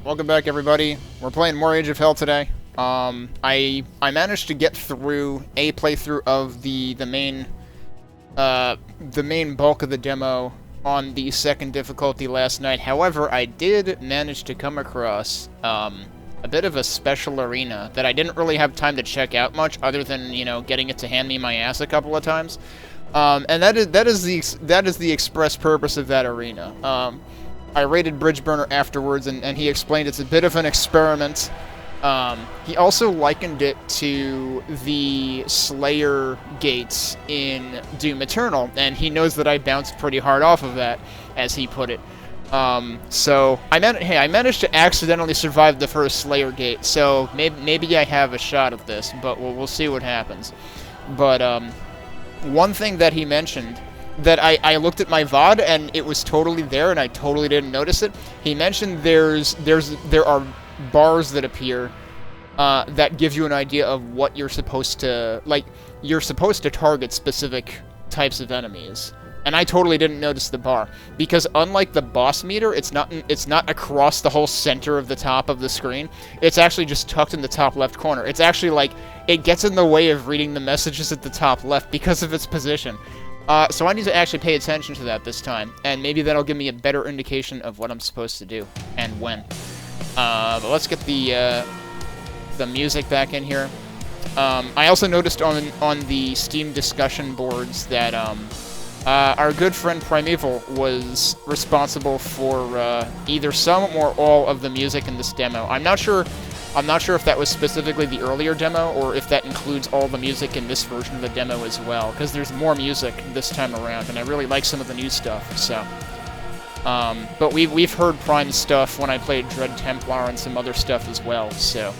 welcome back everybody. We're playing more Age of Hell today. I managed to get through a playthrough of the main bulk of the demo on the second difficulty last night. However, I did manage to come across a bit of a special arena that I didn't really have time to check out much, other than, you know, getting it to hand me my ass a couple of times. And that is the express purpose of that arena. I raided Bridgeburner afterwards, and he explained it's a bit of an experiment. He also likened it to the Slayer gates in Doom Eternal, and he knows that I bounced pretty hard off of that, as he put it. So I managed to accidentally survive the first Slayer gate, so maybe I have a shot at this, but we'll see what happens. But one thing that he mentioned, that I looked at my VOD and it was totally there and I totally didn't notice it. He mentioned there are bars that appear that give you an idea of what you're supposed to, like, you're supposed to target specific types of enemies. And I totally didn't notice the bar, because unlike the boss meter, it's not across the whole center of the top of the screen. It's actually just tucked in the top left corner. It's actually like, it gets in the way of reading the messages at the top left because of its position. So I need to actually pay attention to that this time, and maybe that'll give me a better indication of what I'm supposed to do, and when. But let's get the music back in here. I also noticed on the Steam discussion boards that our good friend Primeval was responsible for either some or all of the music in this demo. I'm not sure if that was specifically the earlier demo, or if that includes all the music in this version of the demo as well, because there's more music this time around, and I really like some of the new stuff, so. But we've heard Prime's stuff when I played Dread Templar and some other stuff as well, so.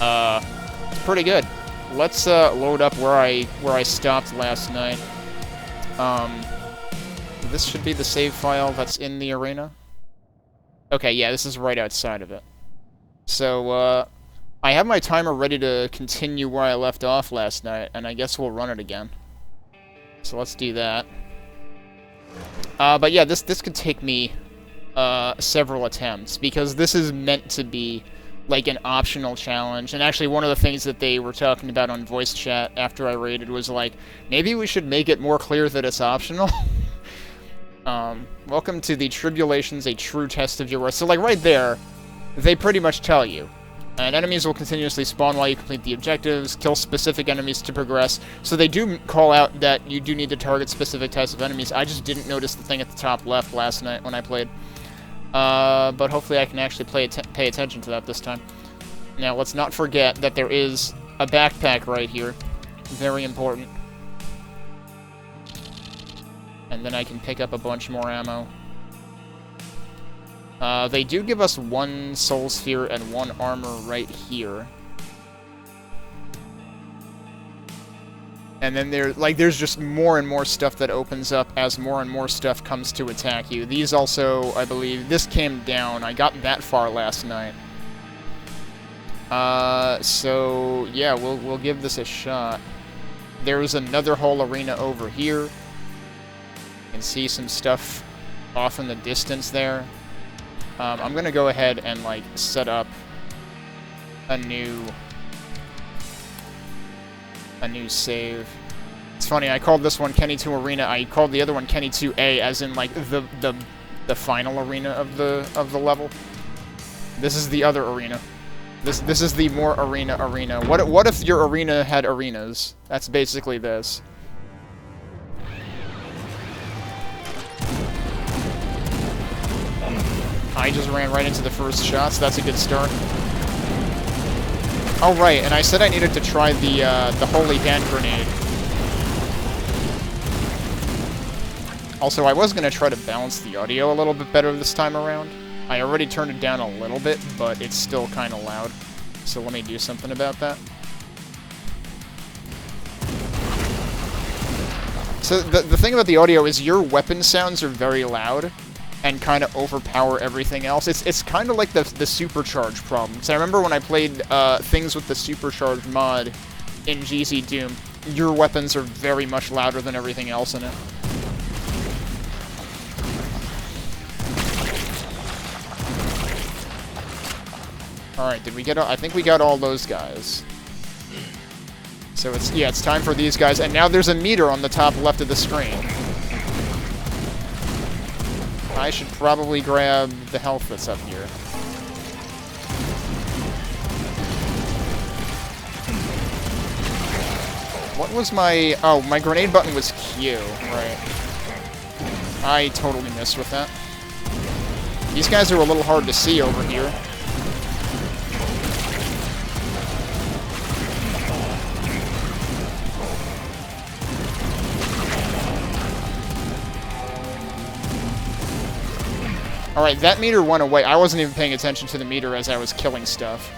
It's pretty good. Let's load up where I stopped last night. This should be the save file that's in the arena. Okay, yeah, this is right outside of it. So, I have my timer ready to continue where I left off last night, and I guess we'll run it again. So let's do that. But yeah, this could take me several attempts, because this is meant to be like an optional challenge. And actually, one of the things that they were talking about on voice chat after I raided was like, maybe we should make it more clear that it's optional. Welcome to the Tribulations, a true test of your worth. So like right there, they pretty much tell you. And enemies will continuously spawn while you complete the objectives, kill specific enemies to progress. So they do call out that you do need to target specific types of enemies. I just didn't notice the thing at the top left last night when I played. But hopefully I can actually pay attention to that this time. Now, let's not forget that there is a backpack right here. Very important. And then I can pick up a bunch more ammo. They do give us one soul sphere and one armor right here. And then there's just more and more stuff that opens up as more and more stuff comes to attack you. These also, I believe, this came down. I got that far last night. So yeah, we'll give this a shot. There's another whole arena over here. You can see some stuff off in the distance there. I'm gonna go ahead and, like, set up a new save. It's funny, I called this one Kenny 2 Arena. I called the other one Kenny 2A, as in, like, the final arena of the level. This is the other arena. This is the more arena. What if your arena had arenas? That's basically this. I just ran right into the first shot, so that's a good start. Oh, right, and I said I needed to try the Holy Hand Grenade. Also, I was going to try to balance the audio a little bit better this time around. I already turned it down a little bit, but it's still kind of loud. So let me do something about that. So the thing about the audio is your weapon sounds are very loud and kind of overpower everything else. It's kind of like the supercharge problem. Because I remember when I played things with the supercharge mod in GZ Doom, your weapons are very much louder than everything else in it. Alright, did we get all... I think we got all those guys. So it's... Yeah, it's time for these guys. And now there's a meter on the top left of the screen. I should probably grab the health that's up here. What was my... Oh, my grenade button was Q. Right. I totally missed with that. These guys are a little hard to see over here. Alright, that meter went away. I wasn't even paying attention to the meter as I was killing stuff.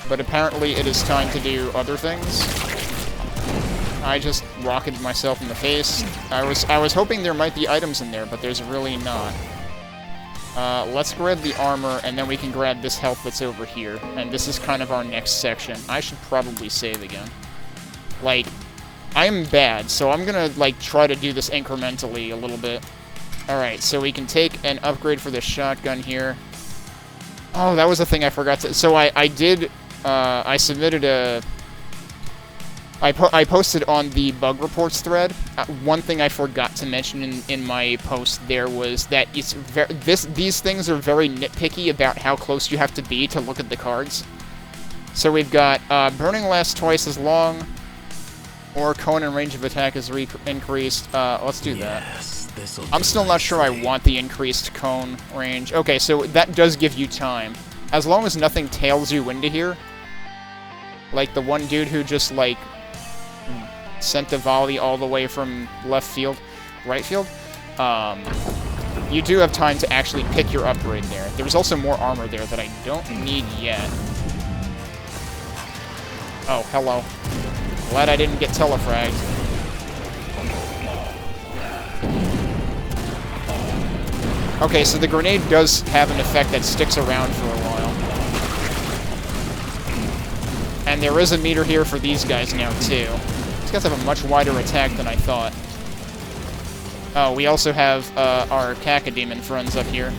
But apparently it is time to do other things. I just rocketed myself in the face. I was hoping there might be items in there, but there's really not. Let's grab the armor, and then we can grab this health that's over here. And this is kind of our next section. I should probably save again. Like, I'm bad, so I'm gonna, like, try to do this incrementally a little bit. Alright, so we can take an upgrade for the shotgun here. Oh, that was the thing I forgot to... So I did... I submitted a... I posted on the bug reports thread. One thing I forgot to mention in my post there was that it's these things are very nitpicky about how close you have to be to look at the cards. So we've got burning lasts twice as long, or cone and range of attack is increased. Let's do that. I'm still not sure I want the increased cone range. Okay, so that does give you time. As long as nothing tails you into here. Like the one dude who just, like, sent a volley all the way from left field, right field. You do have time to actually pick your upgrade there. There's also more armor there that I don't need yet. Oh, hello. Glad I didn't get telefragged. Okay, so the grenade does have an effect that sticks around for a while. And there is a meter here for these guys now, too. These guys have a much wider attack than I thought. Oh, we also have our Cacodemon friends up here.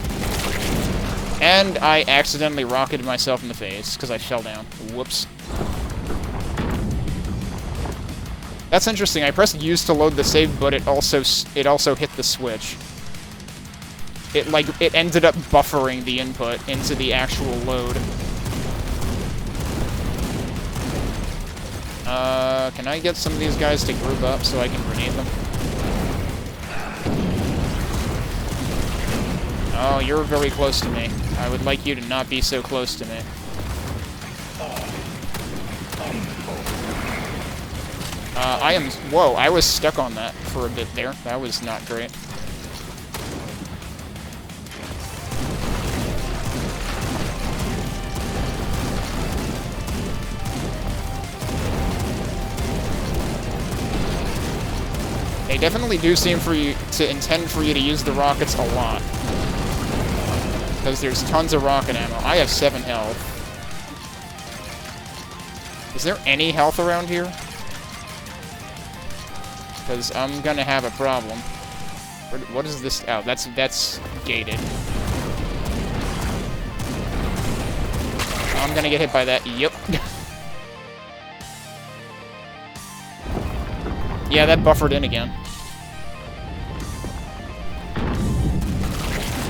And I accidentally rocketed myself in the face, because I fell down. Whoops. That's interesting. I pressed use to load the save, but it also hit the switch. It ended up buffering the input into the actual load. Can I get some of these guys to group up so I can grenade them? Oh, you're very close to me. I would like you to not be so close to me. Whoa, I was stuck on that for a bit there. That was not great. They definitely do seem to intend for you to use the rockets a lot. Because there's tons of rocket ammo. I have 7 health. Is there any health around here? Because I'm gonna have a problem. What is this? Oh, that's gated. I'm gonna get hit by that. Yep. Yeah, that buffered in again.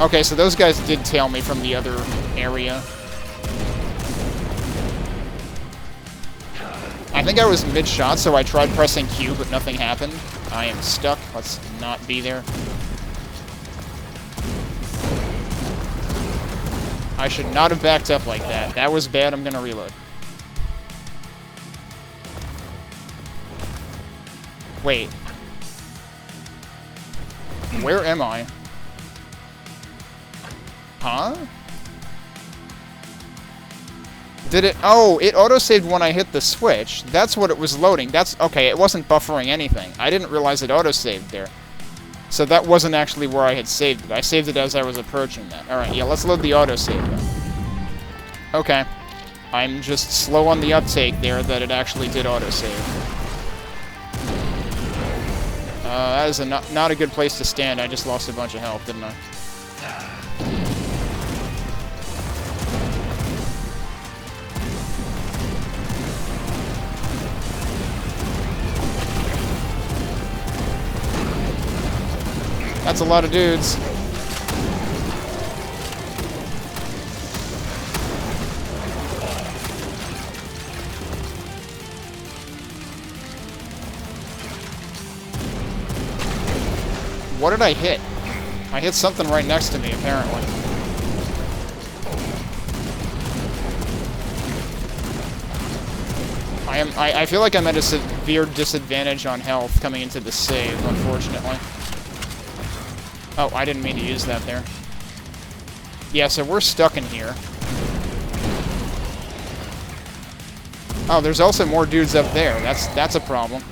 Okay, so those guys did tail me from the other area. I think I was mid-shot, so I tried pressing Q, but nothing happened. I am stuck. Let's not be there. I should not have backed up like that. That was bad. I'm gonna reload. Wait. Where am I? Huh? Did it... Oh, it autosaved when I hit the switch. That's what it was loading. That's... Okay, it wasn't buffering anything. I didn't realize it autosaved there. So that wasn't actually where I had saved it. I saved it as I was approaching that. Alright, yeah, let's load the autosave then. Okay. I'm just slow on the uptake there that it actually did autosave. That is not a good place to stand. I just lost a bunch of health, didn't I? That's a lot of dudes. What did I hit? I hit something right next to me, apparently. I feel like I'm at a severe disadvantage on health coming into the save, unfortunately. Oh, I didn't mean to use that there. Yeah, so we're stuck in here. Oh, there's also more dudes up there. That's a problem.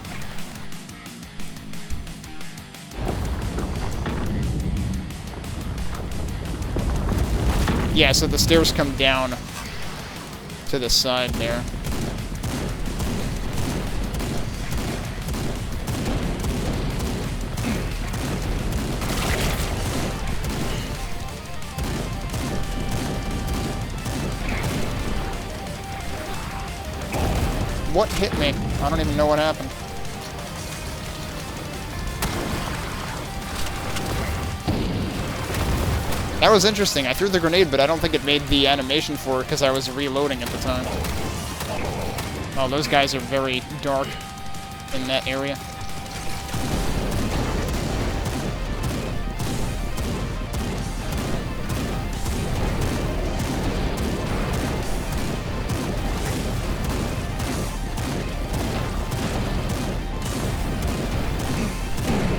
Yeah, so the stairs come down to the side there. What hit me? I don't even know what happened. That was interesting. I threw the grenade, but I don't think it made the animation for it because I was reloading at the time. Oh, those guys are very dark in that area.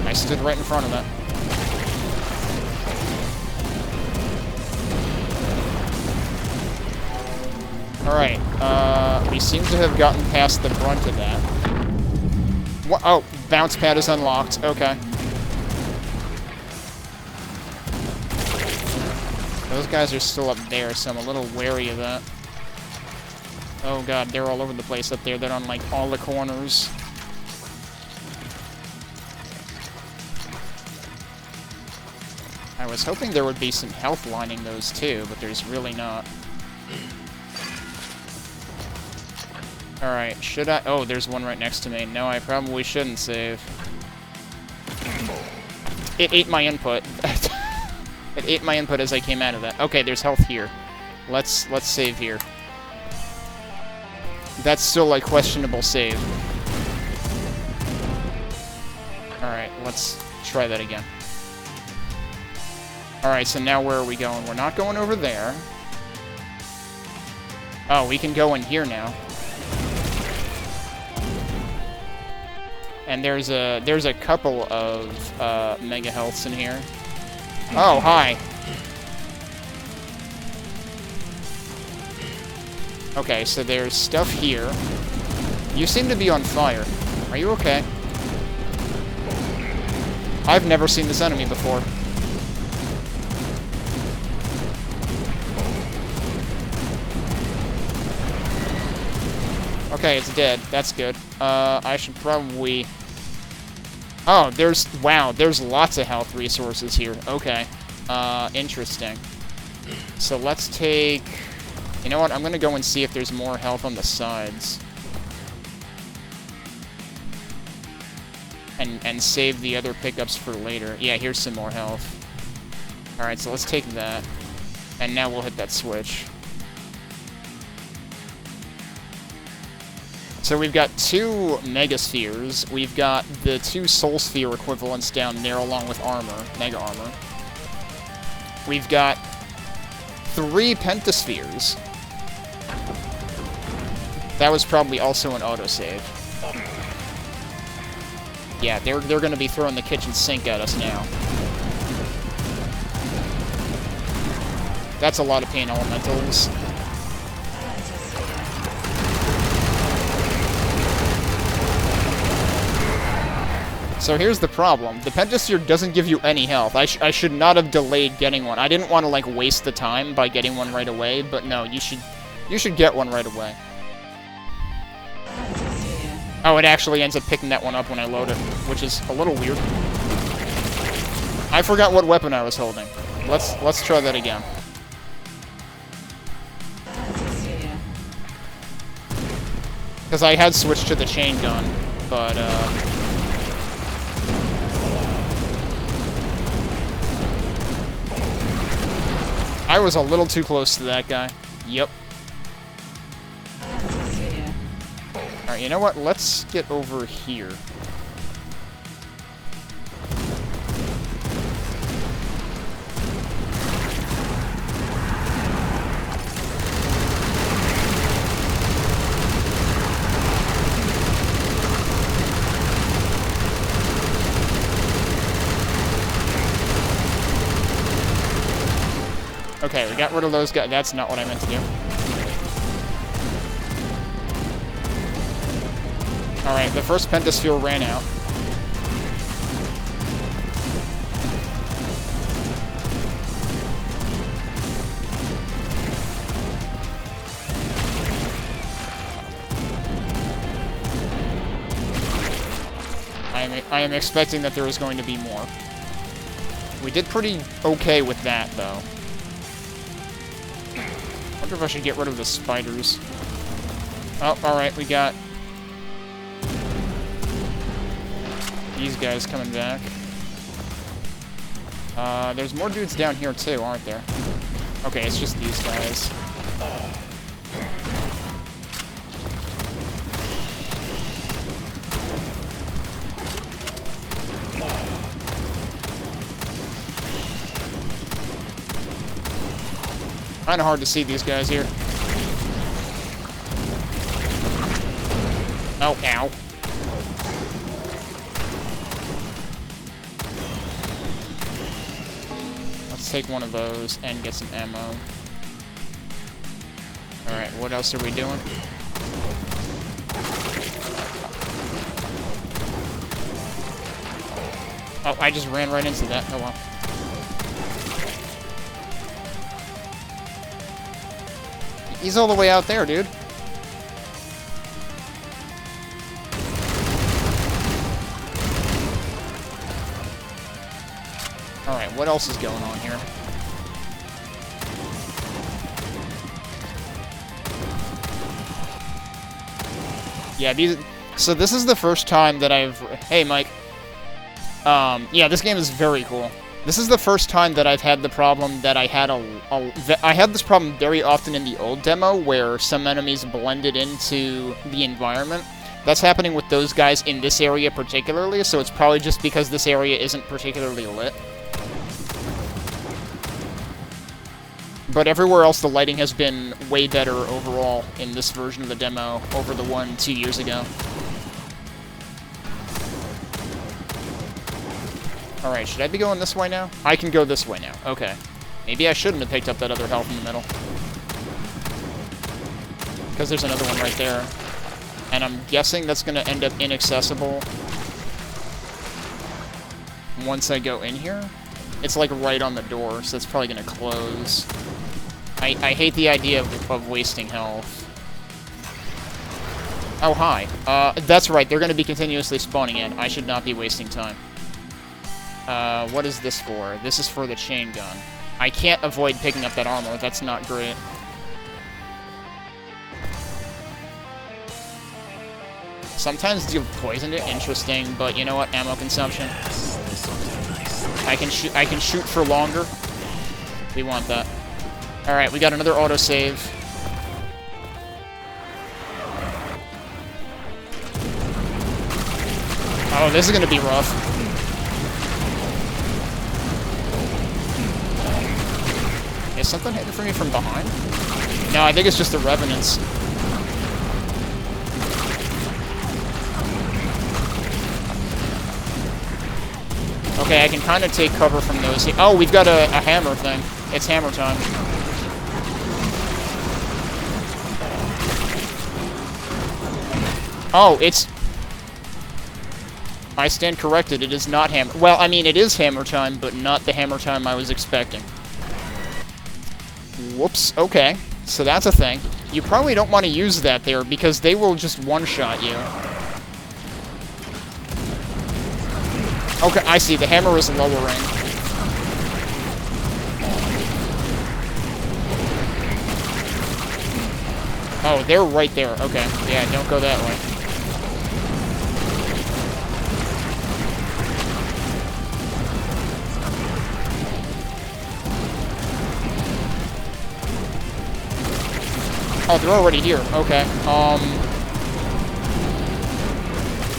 I stood right in front of that. Alright, we seem to have gotten past the brunt of that. What? Oh, bounce pad is unlocked. Okay. Those guys are still up there, so I'm a little wary of that. Oh god, they're all over the place up there. They're on, like, all the corners. I was hoping there would be some health lining those too, but there's really not. Alright, should I... Oh, there's one right next to me. No, I probably shouldn't save. It ate my input. It ate my input as I came out of that. Okay, there's health here. Let's save here. That's still a questionable save. Alright, let's try that again. Alright, so now where are we going? We're not going over there. Oh, we can go in here now. And there's a couple of mega healths in here. Oh, hi. Okay, so there's stuff here. You seem to be on fire. Are you okay? I've never seen this enemy before. Okay, it's dead. That's good. I should probably... Oh, wow, there's lots of health resources here. Okay. Interesting. So let's take... You know what? I'm gonna go and see if there's more health on the sides. And save the other pickups for later. Yeah, here's some more health. Alright, so let's take that. And now we'll hit that switch. So we've got 2 Megaspheres. We've got the 2 Soul Sphere equivalents down there along with armor, Mega Armor. We've got 3 Pentaspheres. That was probably also an autosave. Yeah, they're gonna be throwing the kitchen sink at us now. That's a lot of pain elementals. So here's the problem. The Pentasphere doesn't give you any health. I should not have delayed getting one. I didn't want to, like, waste the time by getting one right away, but no, you should get one right away. Oh, it actually ends up picking that one up when I load it, which is a little weird. I forgot what weapon I was holding. Let's try that again. Because I had switched to the chain gun, but I was a little too close to that guy. Yep. Alright, you know what? Let's get over here. Okay, we got rid of those guys. That's not what I meant to do. Alright, the first Pentasphere ran out. I am expecting that there is going to be more. We did pretty okay with that, though. I wonder if I should get rid of the spiders. Oh, alright, we got these guys coming back. There's more dudes down here too, aren't there? Okay, it's just these guys. Kinda hard to see these guys here. Oh, ow. Let's take one of those and get some ammo. Alright, what else are we doing? Oh, I just ran right into that. Oh well. He's all the way out there, dude. Alright, what else is going on here? Yeah, so this is the first time that I've... Hey, Mike. Yeah, this game is very cool. This is the first time that I've had the problem that I had I had this problem very often in the old demo, where some enemies blended into the environment. That's happening with those guys in this area particularly, so it's probably just because this area isn't particularly lit. But everywhere else, the lighting has been way better overall in this version of the demo over the one 2 years ago. Alright, should I be going this way now? I can go this way now. Okay. Maybe I shouldn't have picked up that other health in the middle. Because there's another one right there. And I'm guessing that's going to end up inaccessible once I go in here. It's like right on the door, so it's probably going to close. I hate the idea of wasting health. Oh, hi. That's right, they're going to be continuously spawning in. I should not be wasting time. What is this for? This is for the chain gun. I can't avoid picking up that armor. That's not great. Sometimes deal poison it. Interesting, but you know what? Ammo consumption. I can shoot for longer. We want that. Alright, we got another autosave. Oh, this is gonna be rough. Is something hitting for me from behind? No, I think it's just the revenants. Okay, I can kind of take cover from those. Oh, we've got a hammer thing. It's hammer time. Oh, it's... I stand corrected, it is not hammer... Well, I mean, it is hammer time, but not the hammer time I was expecting. Whoops, okay. So that's a thing. You probably don't want to use that there, because they will just one-shot you. Okay, I see. The hammer is lowering. Oh, they're right there. Okay. Yeah, don't go that way. Oh, they're already here. Okay.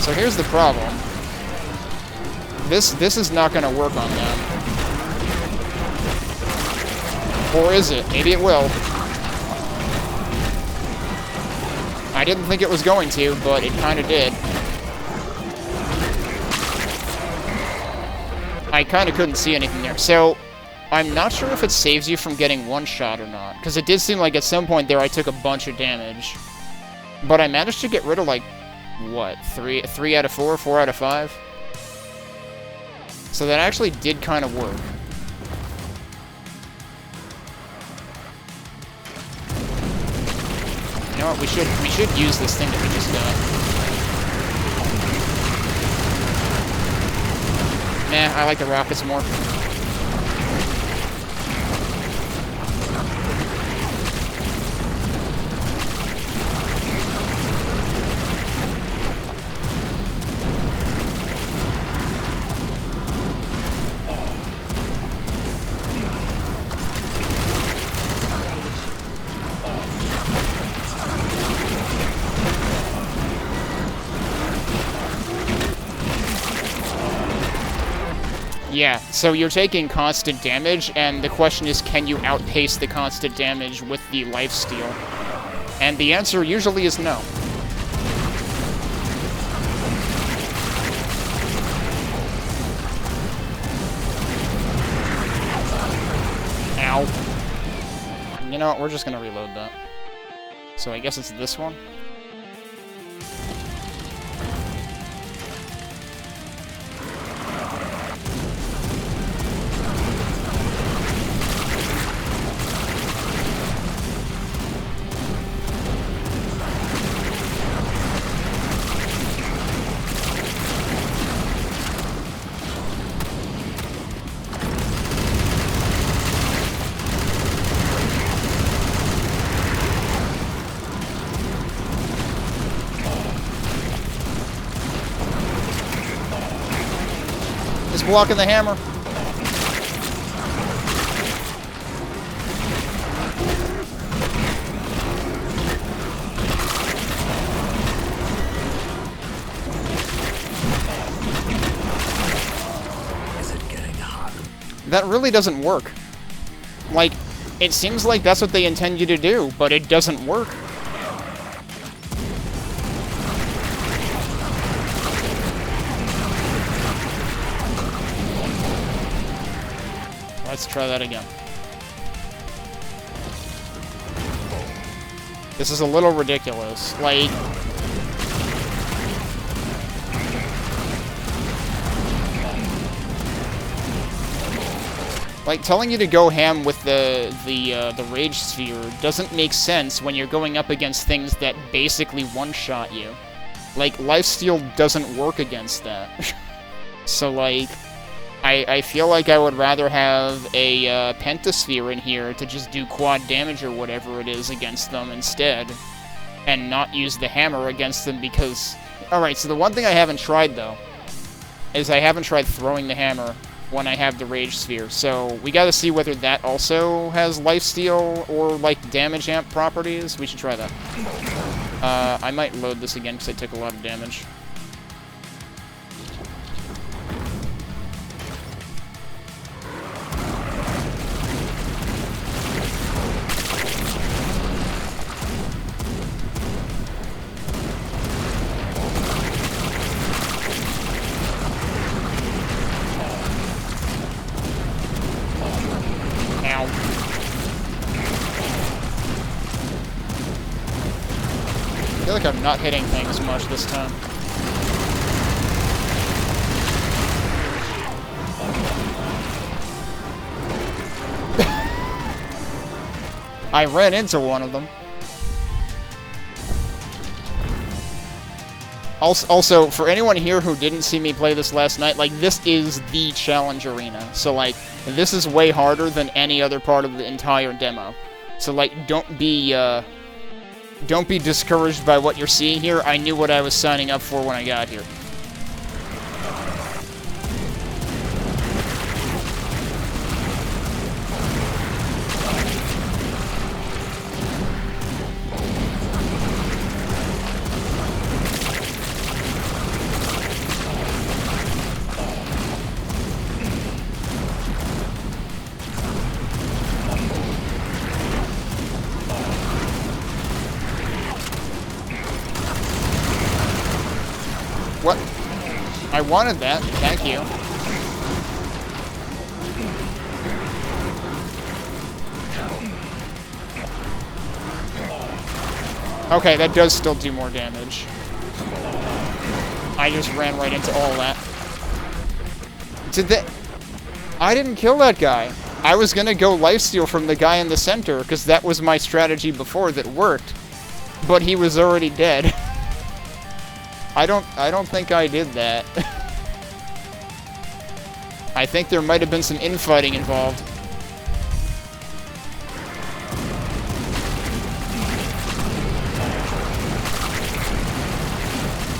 So here's the problem. This is not gonna work on them. Or is it? Maybe it will. I didn't think it was going to, but it kinda did. I kinda couldn't see anything there. So, I'm not sure if it saves you from getting one shot or not. Because it did seem like at some point there I took a bunch of damage. But I managed to get rid of, like, what? 3 out of 4? 4 out of 5? So that actually did kind of work. You know what? We should use this thing that we just got. Nah, I like the rockets more. Yeah, so you're taking constant damage, and the question is, can you outpace the constant damage with the lifesteal? And the answer usually is no. Ow. You know what, we're just gonna reload that. So I guess it's this one? Blocking the hammer. Is it getting hot? That really doesn't work. Like, it seems like that's what they intend you to do, but it doesn't work. Let's try that again. This is a little ridiculous. Like telling you to go ham with the rage sphere doesn't make sense when you're going up against things that basically one-shot you. Like, lifesteal doesn't work against that. So, like, I feel like I would rather have a pentasphere in here to just do quad damage or whatever it is against them instead, and not use the hammer against them because... Alright, so the one thing I haven't tried, though, is I haven't tried throwing the hammer when I have the rage sphere, so we gotta see whether that also has lifesteal or, like, damage amp properties. We should try that. I might load this again because I took a lot of damage. I feel like I'm not hitting things much this time. I ran into one of them. Also, for anyone here who didn't see me play this last night, like, this is the challenge arena. So, like, this is way harder than any other part of the entire demo. So, like, don't be discouraged by what you're seeing here. I knew what I was signing up for when I got here. I wanted that. Thank you. Okay, that does still do more damage. I just ran right into all that. Did that... I didn't kill that guy. I was gonna go lifesteal from the guy in the center, because that was my strategy before that worked. But he was already dead. I don't think I did that. I think there might have been some infighting involved.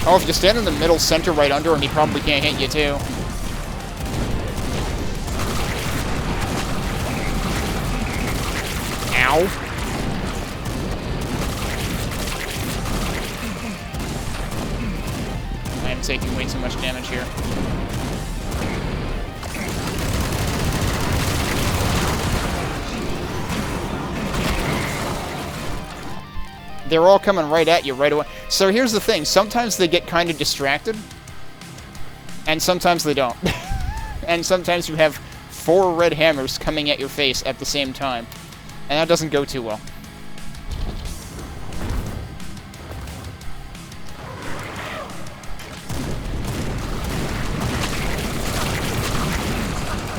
Oh, if you stand in the middle center right under him, he probably can't hit you too. Ow. I am taking way too much damage here. They're all coming right at you right away. So here's the thing. Sometimes they get kind of distracted. And sometimes they don't. And sometimes you have 4 red hammers coming at your face at the same time. And that doesn't go too well.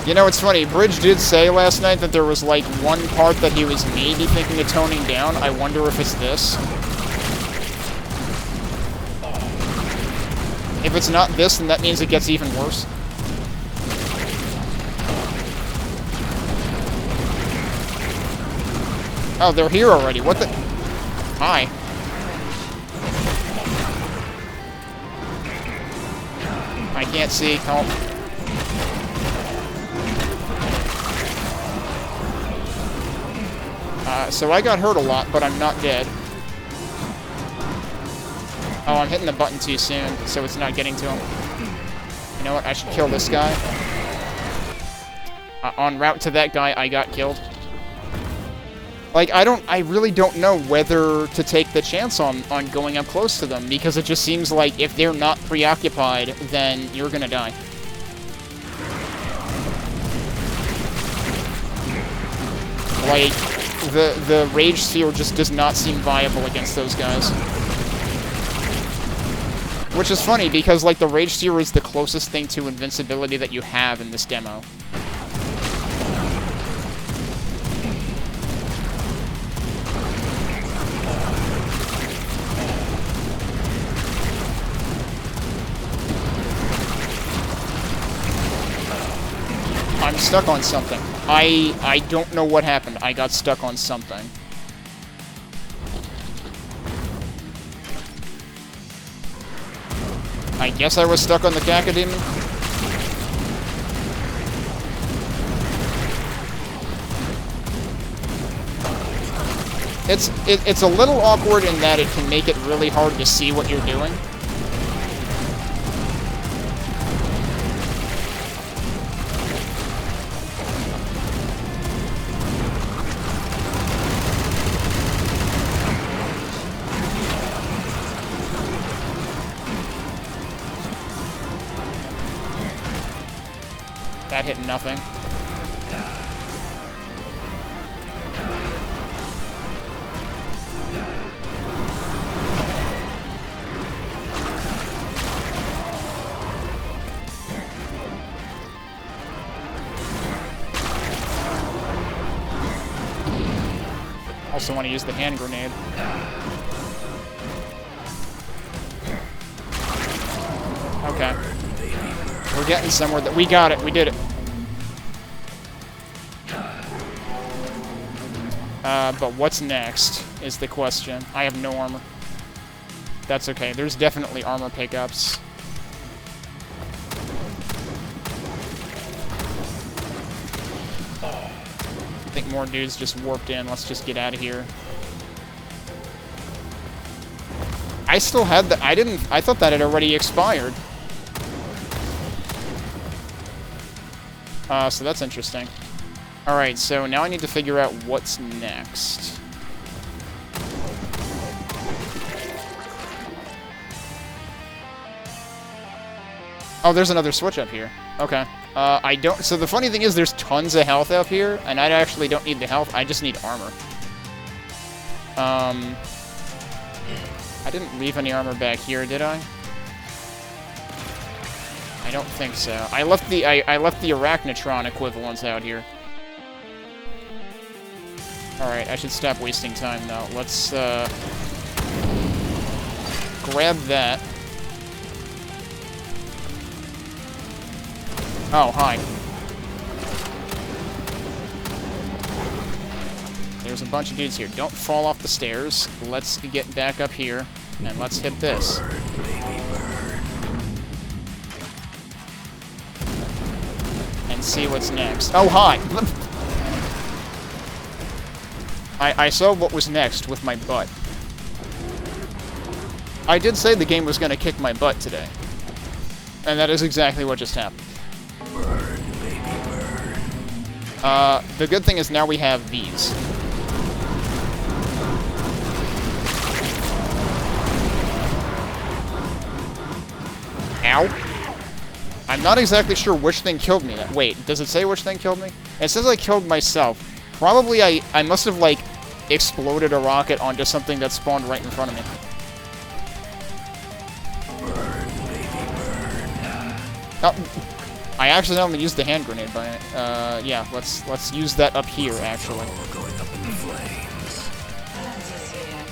You know, it's funny, Bridge did say last night that there was, like, one part that he was maybe thinking of toning down. I wonder if it's this. If it's not this, then that means it gets even worse. Oh, they're here already. What the... Hi. I can't see. Help. So I got hurt a lot, but I'm not dead. Oh, I'm hitting the button too soon, so it's not getting to him. You know what? I should kill this guy. En route to that guy, I got killed. Like, I really don't know whether to take the chance on going up close to them, because it just seems like if they're not preoccupied, then you're gonna die. Like, the Rage Sphere just does not seem viable against those guys. Which is funny, because, like, the Rage Sphere is the closest thing to invincibility that you have in this demo. I'm stuck on something. I don't know what happened. I got stuck on something. I guess I was stuck on the Cacodemon. It's a little awkward in that it can make it really hard to see what you're doing. That hit nothing. Also want to use the hand grenade. Okay. We're getting somewhere. That we got it. We did it. But what's next is the question. I have no armor. That's okay. There's definitely armor pickups. I think more dudes just warped in. Let's just get out of here. I still had the... I thought that had already expired. So that's interesting. Alright, so now I need to figure out what's next. Oh, there's another switch up here. Okay. I don't... So the funny thing is there's tons of health up here, and I actually don't need the health. I just need armor. I didn't leave any armor back here, did I? I don't think so. I left the Arachnotron equivalents out here. Alright, I should stop wasting time now. Let's grab that. Oh, hi. There's a bunch of dudes here. Don't fall off the stairs. Let's get back up here, and let's hit this. And see what's next. Oh, hi! I saw what was next with my butt. I did say the game was going to kick my butt today. And that is exactly what just happened. The good thing is now we have these. Ow. I'm not exactly sure which thing killed me. Wait, does it say which thing killed me? It says I killed myself. Probably I must have, like, exploded a rocket onto something that spawned right in front of me. Oh, I accidentally used the hand grenade by it. Yeah, let's use that up here, actually.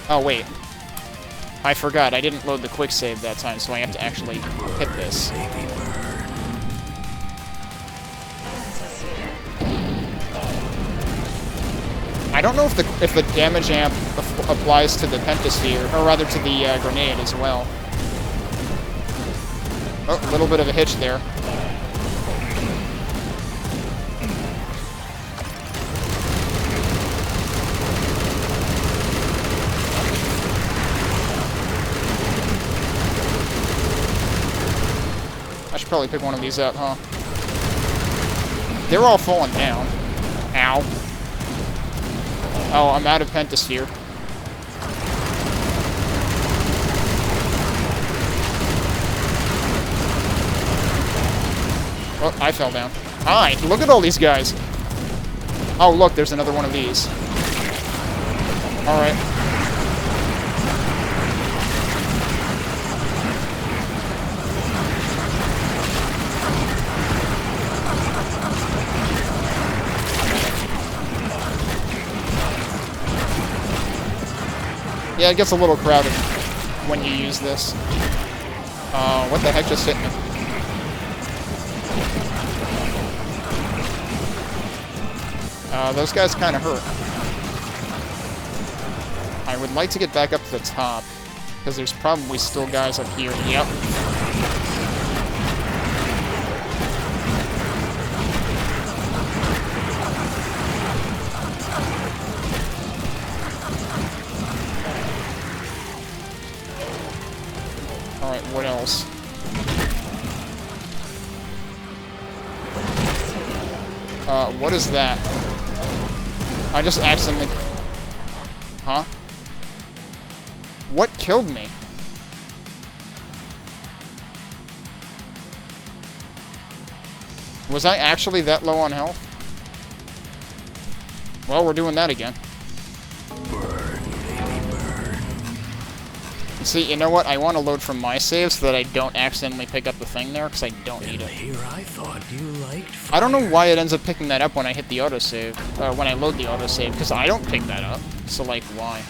Oh, wait. I forgot, I didn't load the quick save that time, so I have to actually hit this. I don't know if the damage amp applies to the pentasphere, or rather to the grenade as well. Oh, a little bit of a hitch there. I should probably pick one of these up, huh? They're all falling down. Ow. Oh, I'm out of pentasphere. Oh, I fell down. Hi, look at all these guys. Oh, look, there's another one of these. Alright. Yeah, it gets a little crowded when you use this. What the heck just hit me? Those guys kind of hurt. I would like to get back up to the top, because there's probably still guys up here. Yep. Alright, what else? What is that? I just accidentally... Huh? What killed me? Was I actually that low on health? Well, we're doing that again. See, you know what? I want to load from my save so that I don't accidentally pick up the thing there, because I don't need it. Here I thought you liked fire. I don't know why it ends up picking that up when I hit the autosave, when I load the autosave, because I don't pick that up. So, like, why?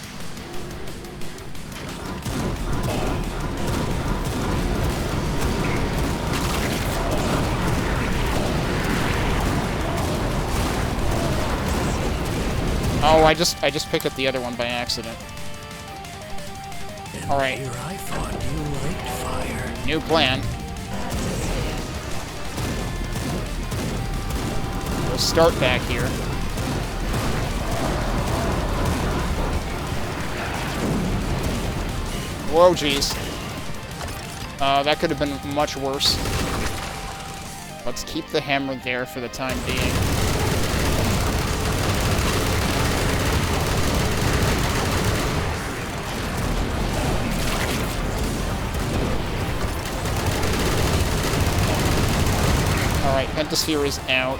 Oh, I just picked up the other one by accident. Alright. Here I thought you liked fire. New plan. We'll start back here. Whoa, jeez. That could have been much worse. Let's keep the hammer there for the time being. Pentasphere is out.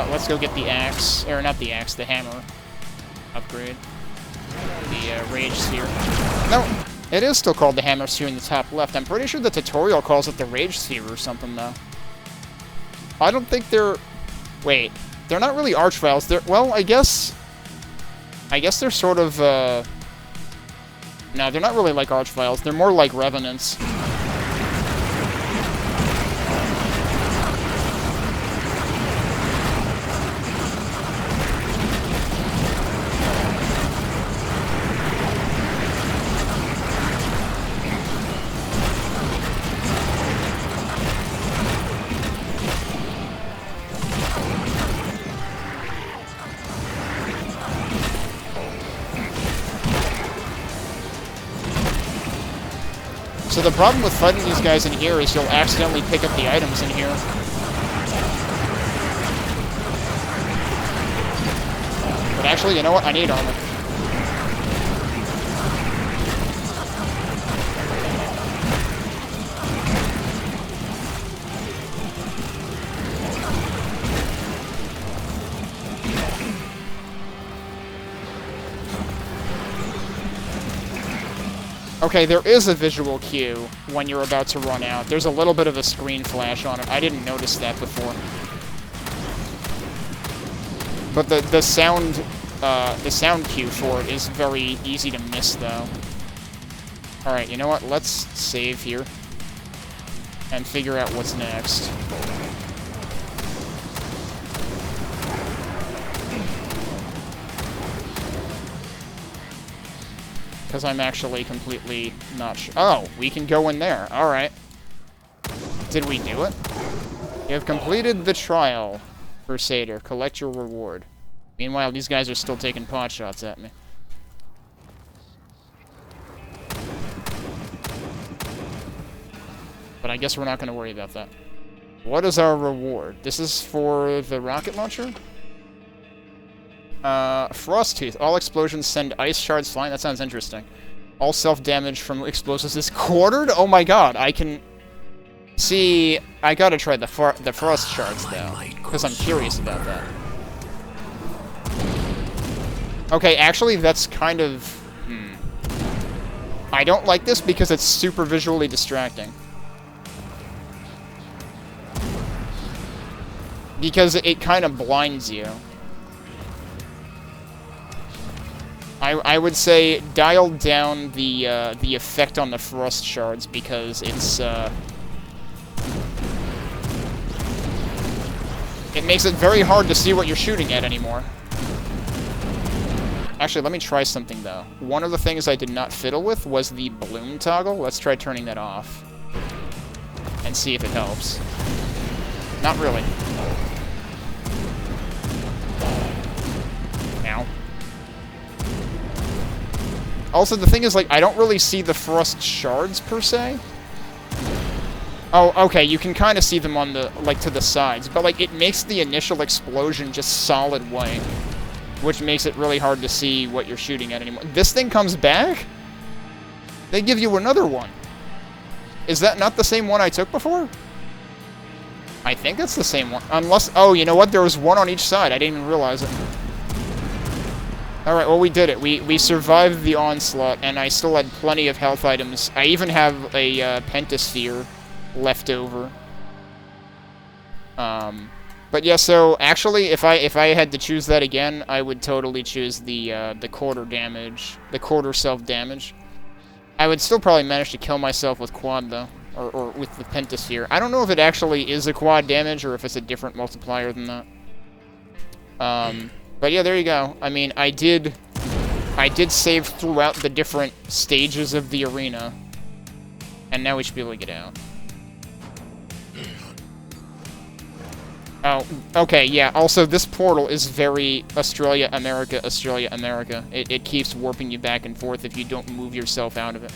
Let's go get the axe, or not the axe, the hammer upgrade. The rage sphere. No, it is still called the hammer sphere in the top left. I'm pretty sure the tutorial calls it the rage sphere or something, though. I don't think they're... Wait, they're not really archviles. They're... Well, I guess they're sort of, No, they're not really like archviles. They're more like revenants. So the problem with fighting these guys in here is you'll accidentally pick up the items in here. But actually, you know what? I need armor. Okay, there is a visual cue when you're about to run out. There's a little bit of a screen flash on it. I didn't notice that before. But the sound cue for it is very easy to miss, though. Alright, you know what? Let's save here. And figure out what's next. Because I'm actually completely not sure. Oh, we can go in there. Alright. Did we do it? You have completed the trial, Crusader. Collect your reward. Meanwhile, these guys are still taking pot shots at me. But I guess we're not going to worry about that. What is our reward? This is for the rocket launcher? Frost Tooth. All explosions send ice shards flying. That sounds interesting. All self-damage from explosives is quartered? Oh my god, I can... See, I gotta try the frost shards, though. Because I'm curious about that. Okay, actually, that's kind of... I don't like this because it's super visually distracting. Because it kind of blinds you. I would say dial down the effect on the frost shards because it's it makes it very hard to see what you're shooting at anymore. Actually, let me try something though. One of the things I did not fiddle with was the bloom toggle. Let's try turning that off and see if it helps. Not really. Ow. Also, the thing is, like, I don't really see the frost shards, per se. Oh, okay, you can kind of see them on the, like, to the sides. But, like, it makes the initial explosion just solid white. Which makes it really hard to see what you're shooting at anymore. This thing comes back? They give you another one. Is that not the same one I took before? I think it's the same one. Unless... Oh, you know what? There was one on each side. I didn't even realize it. Alright, well, we did it. We survived the onslaught, and I still had plenty of health items. I even have a pentasphere left over. But yeah, so actually, if I had to choose that again, I would totally choose the quarter damage, the quarter self-damage. I would still probably manage to kill myself with quad, though, or with the pentasphere. I don't know if it actually is a quad damage, or if it's a different multiplier than that. But yeah, there you go. I mean, I did save throughout the different stages of the arena. And now we should be able to get out. Oh, okay, yeah. Also, this portal is very Australia, America, Australia, America. It keeps warping you back and forth if you don't move yourself out of it.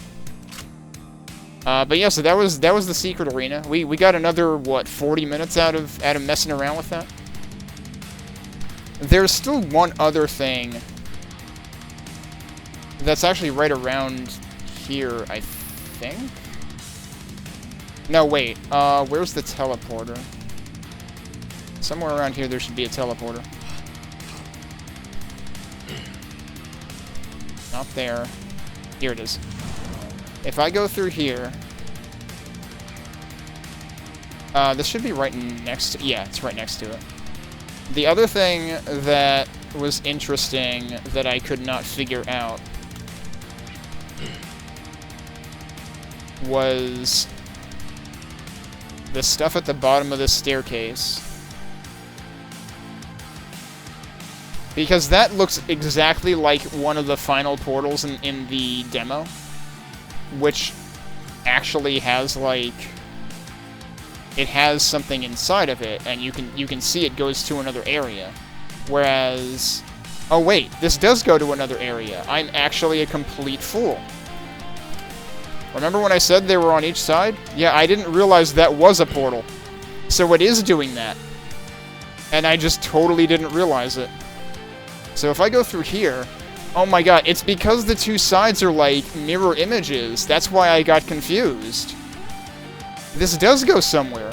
But yeah, so that was the secret arena. We got another, what, 40 minutes out of messing around with that? There's still one other thing That's actually right around here, I think? No, wait. Where's the teleporter? Somewhere around here there should be a teleporter. Not there. Here it is. If I go through here... this should be right next to... Yeah, it's right next to it. The other thing that was interesting that I could not figure out was the stuff at the bottom of this staircase. Because that looks exactly like one of the final portals in the demo, which actually has, like... It has something inside of it, and you can see it goes to another area. Whereas... Oh wait, this does go to another area. I'm actually a complete fool. Remember when I said they were on each side? Yeah, I didn't realize that was a portal. So it is doing that. And I just totally didn't realize it. So if I go through here... Oh my god, it's because the two sides are like mirror images. That's why I got confused. This does go somewhere.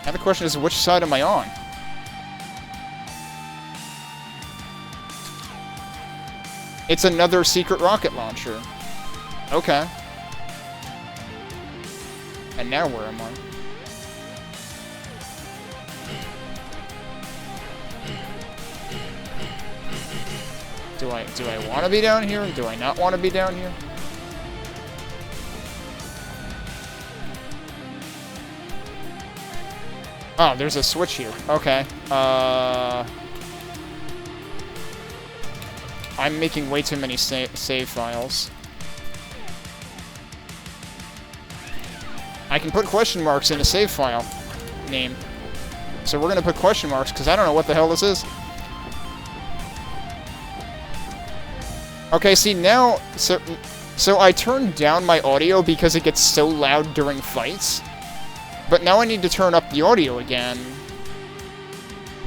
Now the question is, which side am I on? It's another secret rocket launcher. Okay. And now where am I? Do I want to be down here? Do I not want to be down here? Oh, there's a switch here. Okay. I'm making way too many save files. I can put question marks in a save file name. So we're gonna put question marks, because I don't know what the hell this is. Okay, see, now... So I turned down my audio because it gets so loud during fights. But now I need to turn up the audio again.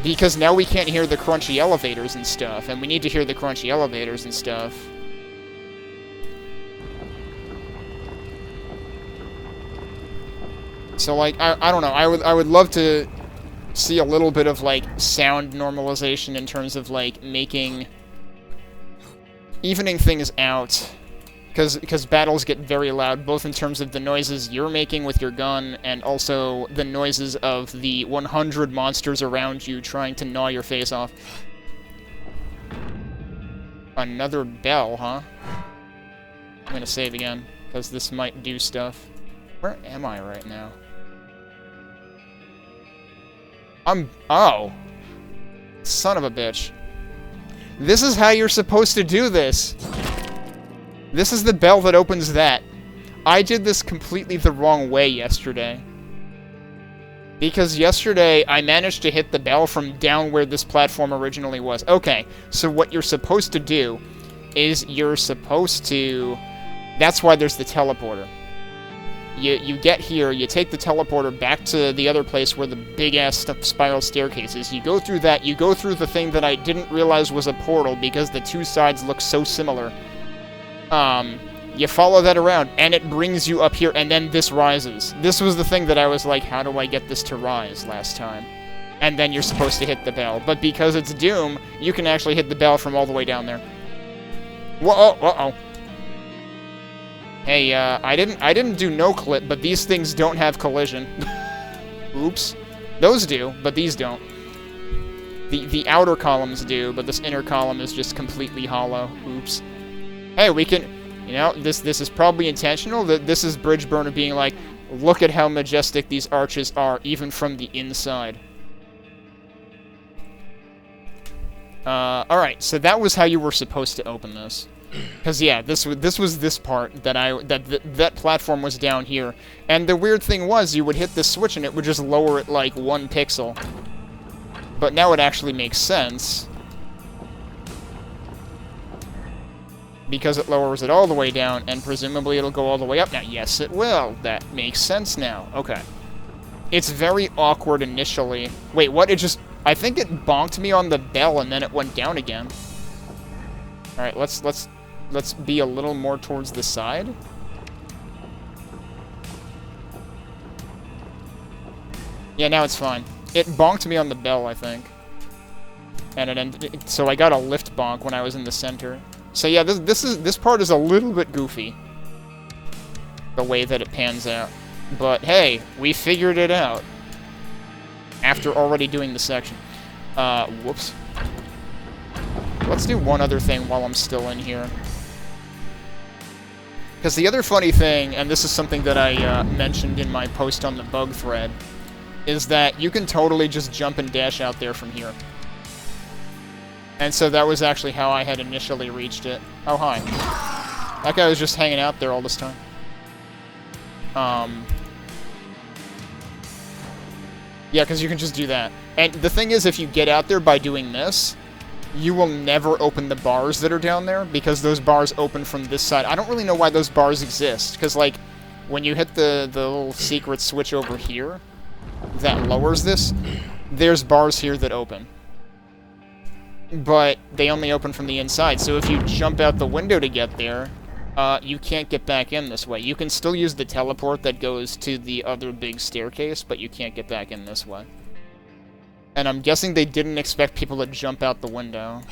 Because now we can't hear the crunchy elevators and stuff. And we need to hear the crunchy elevators and stuff. So, like, I don't know. I would love to see a little bit of, like, sound normalization in terms of, like, evening things out. Because battles get very loud, both in terms of the noises you're making with your gun, and also the noises of the 100 monsters around you trying to gnaw your face off. Another bell, huh? I'm gonna save again, because this might do stuff. Where am I right now? Oh! Son of a bitch. This is how you're supposed to do this! This is the bell that opens that. I did this completely the wrong way yesterday. Because yesterday, I managed to hit the bell from down where this platform originally was. Okay, so what you're supposed to do is you're supposed to... That's why there's the teleporter. You get here, you take the teleporter back to the other place where the big-ass spiral staircase is. You go through that, you go through the thing that I didn't realize was a portal because the two sides look so similar. You follow that around, and it brings you up here, and then this rises. This was the thing that I was like, how do I get this to rise last time? And then you're supposed to hit the bell. But because it's Doom, you can actually hit the bell from all the way down there. Whoa, uh-oh. Hey, I didn't do no clip, but these things don't have collision. Oops. Those do, but these don't. The outer columns do, but this inner column is just completely hollow. Oops. Hey, we can... You know, this is probably intentional. This is Bridgeburner being like, look at how majestic these arches are, even from the inside. Alright, so that was how you were supposed to open this. Because, yeah, this was this part that platform was down here. And the weird thing was, you would hit this switch and it would just lower it like 1 pixel. But now it actually makes sense. Because it lowers it all the way down, and presumably it'll go all the way up now. Yes, it will. That makes sense now. Okay. It's very awkward initially. Wait, what? It just... I think it bonked me on the bell and then it went down again. Alright, let's be a little more towards the side. Yeah, now it's fine. It bonked me on the bell, I think. And it ended, so I got a lift bonk when I was in the center. So yeah, this part is a little bit goofy. The way that it pans out. But hey, we figured it out. After already doing the section. Whoops. Let's do one other thing while I'm still in here. Because the other funny thing, and this is something that I mentioned in my post on the bug thread, is that you can totally just jump and dash out there from here. And so that was actually how I had initially reached it. Oh, hi. That guy was just hanging out there all this time. Yeah, because you can just do that. And the thing is, if you get out there by doing this, you will never open the bars that are down there, because those bars open from this side. I don't really know why those bars exist, because, like, when you hit the little secret switch over here that lowers this, there's bars here that open. But they only open from the inside, so if you jump out the window to get there, you can't get back in this way. You can still use the teleport that goes to the other big staircase, but you can't get back in this way. And I'm guessing they didn't expect people to jump out the window.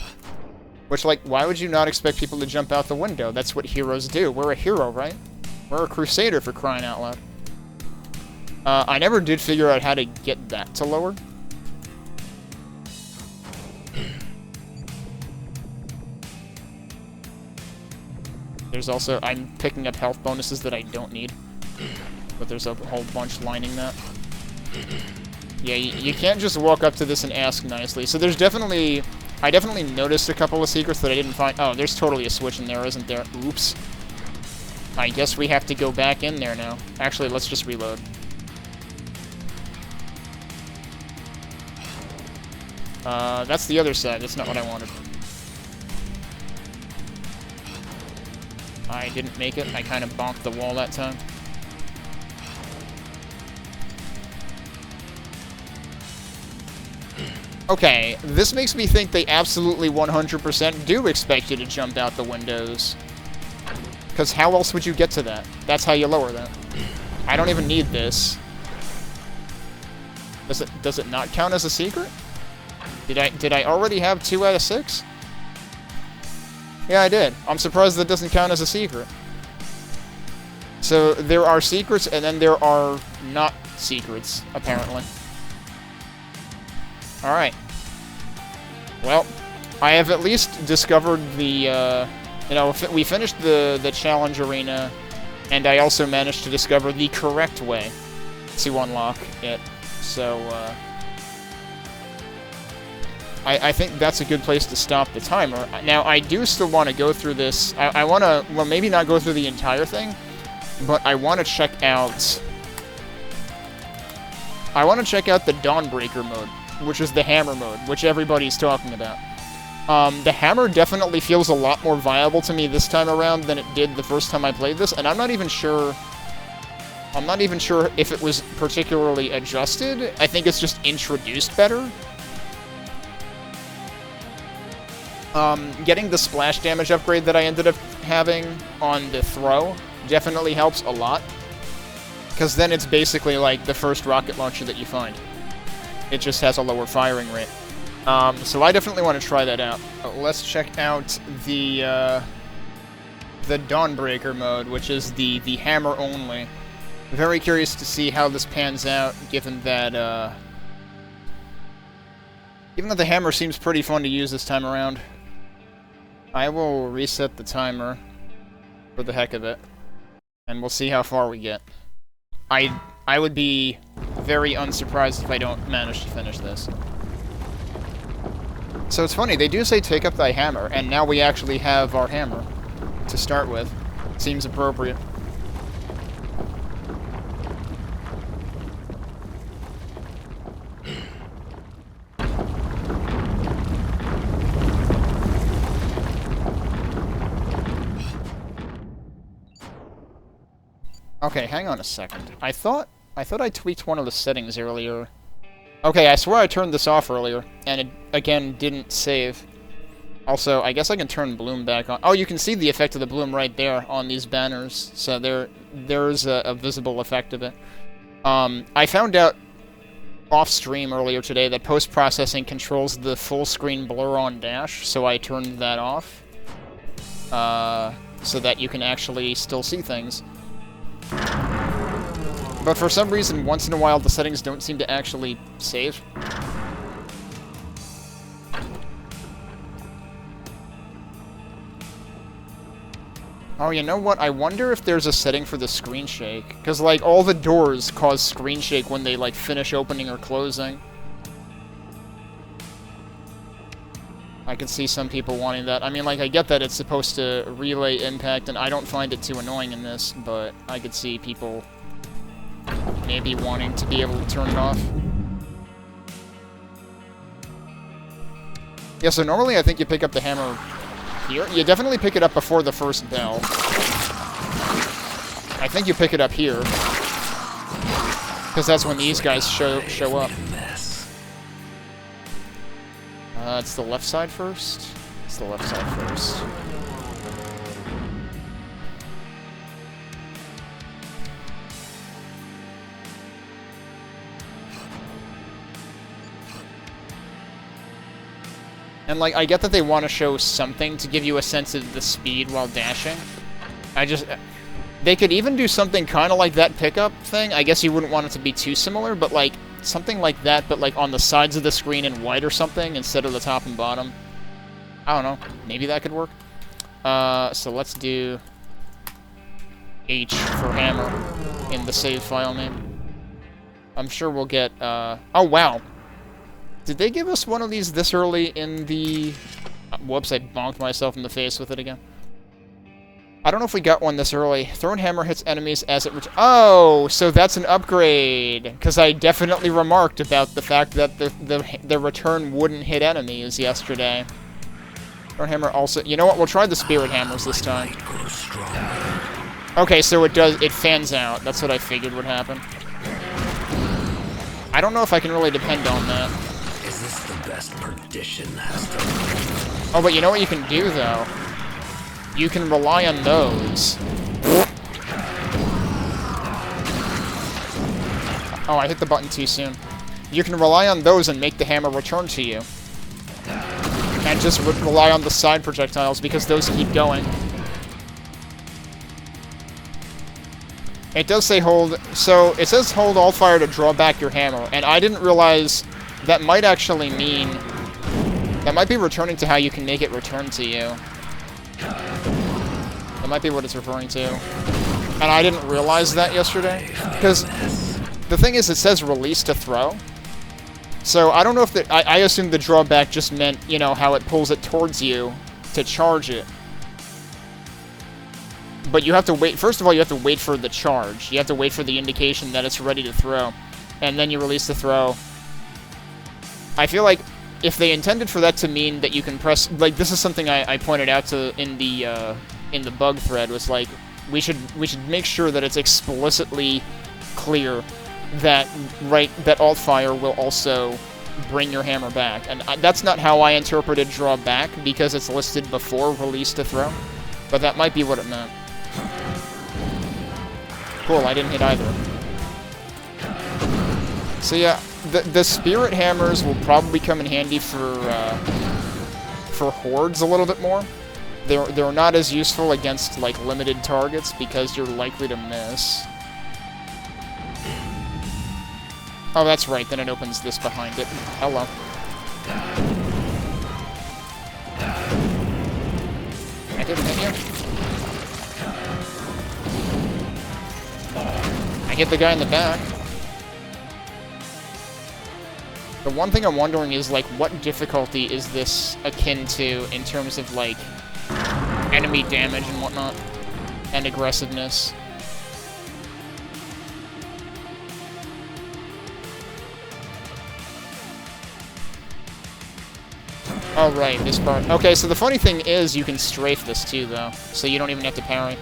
Which, like, why would you not expect people to jump out the window? That's what heroes do. We're a hero, right? We're a crusader, for crying out loud. I never did figure out how to get that to lower. There's also, I'm picking up health bonuses that I don't need. But there's a whole bunch lining that. Yeah, you can't just walk up to this and ask nicely. So there's definitely, I definitely noticed a couple of secrets that I didn't find. Oh, there's totally a switch in there, isn't there? Oops. I guess we have to go back in there now. Actually, let's just reload. That's the other side. That's not what I wanted. I didn't make it. I kind of bonked the wall that time. Okay, this makes me think they absolutely 100% do expect you to jump out the windows. Because how else would you get to that? That's how you lower that. I don't even need this. Does it not count as a secret? Did I already have 2 out of 6? Yeah, I did. I'm surprised that doesn't count as a secret. So there are secrets, and then there are not secrets, apparently. Alright. Well, I have at least discovered the, you know, we finished the challenge arena, and I also managed to discover the correct way to unlock it. So, I think that's a good place to stop the timer. Now, I do still want to go through this. I want to, well, maybe not go through the entire thing, but I want to check out... I want to check out the Dawnbreaker mode, which is the hammer mode, which everybody's talking about. The hammer definitely feels a lot more viable to me this time around than it did the first time I played this, and I'm not even sure if it was particularly adjusted. I think it's just introduced better. Getting the splash damage upgrade that I ended up having on the throw definitely helps a lot. Because then it's basically like the first rocket launcher that you find. It just has a lower firing rate. So I definitely want to try that out. Let's check out the Dawnbreaker mode, which is the hammer only. Very curious to see how this pans out, given that the hammer seems pretty fun to use this time around. I will reset the timer for the heck of it, and we'll see how far we get. I would be very unsurprised if I don't manage to finish this. So it's funny, they do say take up thy hammer, and now we actually have our hammer to start with. Seems appropriate. Okay, hang on a second. I thought I tweaked one of the settings earlier. Okay, I swear I turned this off earlier, and it, again, didn't save. Also, I guess I can turn bloom back on. Oh, you can see the effect of the bloom right there on these banners. So there's a visible effect of it. I found out off-stream earlier today that post-processing controls the full-screen blur on dash, so I turned that off. So that you can actually still see things. But for some reason, once in a while, the settings don't seem to actually save. Oh, you know what? I wonder if there's a setting for the screen shake. Because, like, all the doors cause screen shake when they, like, finish opening or closing. I can see some people wanting that. I mean, like, I get that it's supposed to relay impact, and I don't find it too annoying in this, but I could see people maybe wanting to be able to turn it off. Yeah, so normally I think you pick up the hammer here. You definitely pick it up before the first bell. I think you pick it up here. Because that's when these guys show up. It's the left side first? It's the left side first. And, like, I get that they want to show something to give you a sense of the speed while dashing. They could even do something kind of like that pickup thing. I guess you wouldn't want it to be too similar, but, like, something like that, but, like, on the sides of the screen in white or something instead of the top and bottom. I don't know. Maybe that could work. So let's do H for hammer in the save file name. I'm sure we'll get, oh, wow. Did they give us one of these this early in the... Whoops, I bonked myself in the face with it again. I don't know if we got one this early. Thrown hammer hits enemies as it... Oh, so that's an upgrade. Because I definitely remarked about the fact that the return wouldn't hit enemies yesterday. Thrown hammer also... You know what? We'll try the spirit hammers this time. Okay, so it fans out. That's what I figured would happen. I don't know if I can really depend on that. Is this the best perdition has to... Oh, but you know what you can do, though? You can rely on those. Oh, I hit the button too soon. You can rely on those and make the hammer return to you. And just rely on the side projectiles, because those keep going. It does say hold... So, it says hold all fire to draw back your hammer, and I didn't realize that might actually mean... That might be returning to how you can make it return to you. That might be what it's referring to. And I didn't realize that yesterday. Because the thing is, it says release to throw. So I don't know if the... I assumed the drawback just meant, you know, how it pulls it towards you to charge it. But you have to wait... First of all, you have to wait for the charge. You have to wait for the indication that it's ready to throw. And then you release the throw. I feel like if they intended for that to mean that you can press... Like, this is something I pointed out to in the bug thread, was like, we should make sure that it's explicitly clear that alt fire will also bring your hammer back. And that's not how I interpreted draw back, because it's listed before release to throw. But that might be what it meant. Cool, I didn't hit either. So yeah, the spirit hammers will probably come in handy for hordes a little bit more. They're not as useful against, like, limited targets, because you're likely to miss. Oh, that's right, then it opens this behind it. Hello. I didn't hit you. I get the guy in the back. The one thing I'm wondering is, like, what difficulty is this akin to in terms of, like, enemy damage and whatnot, and aggressiveness. Oh, right, this part. Okay, so the funny thing is you can strafe this too, though, so you don't even have to parry.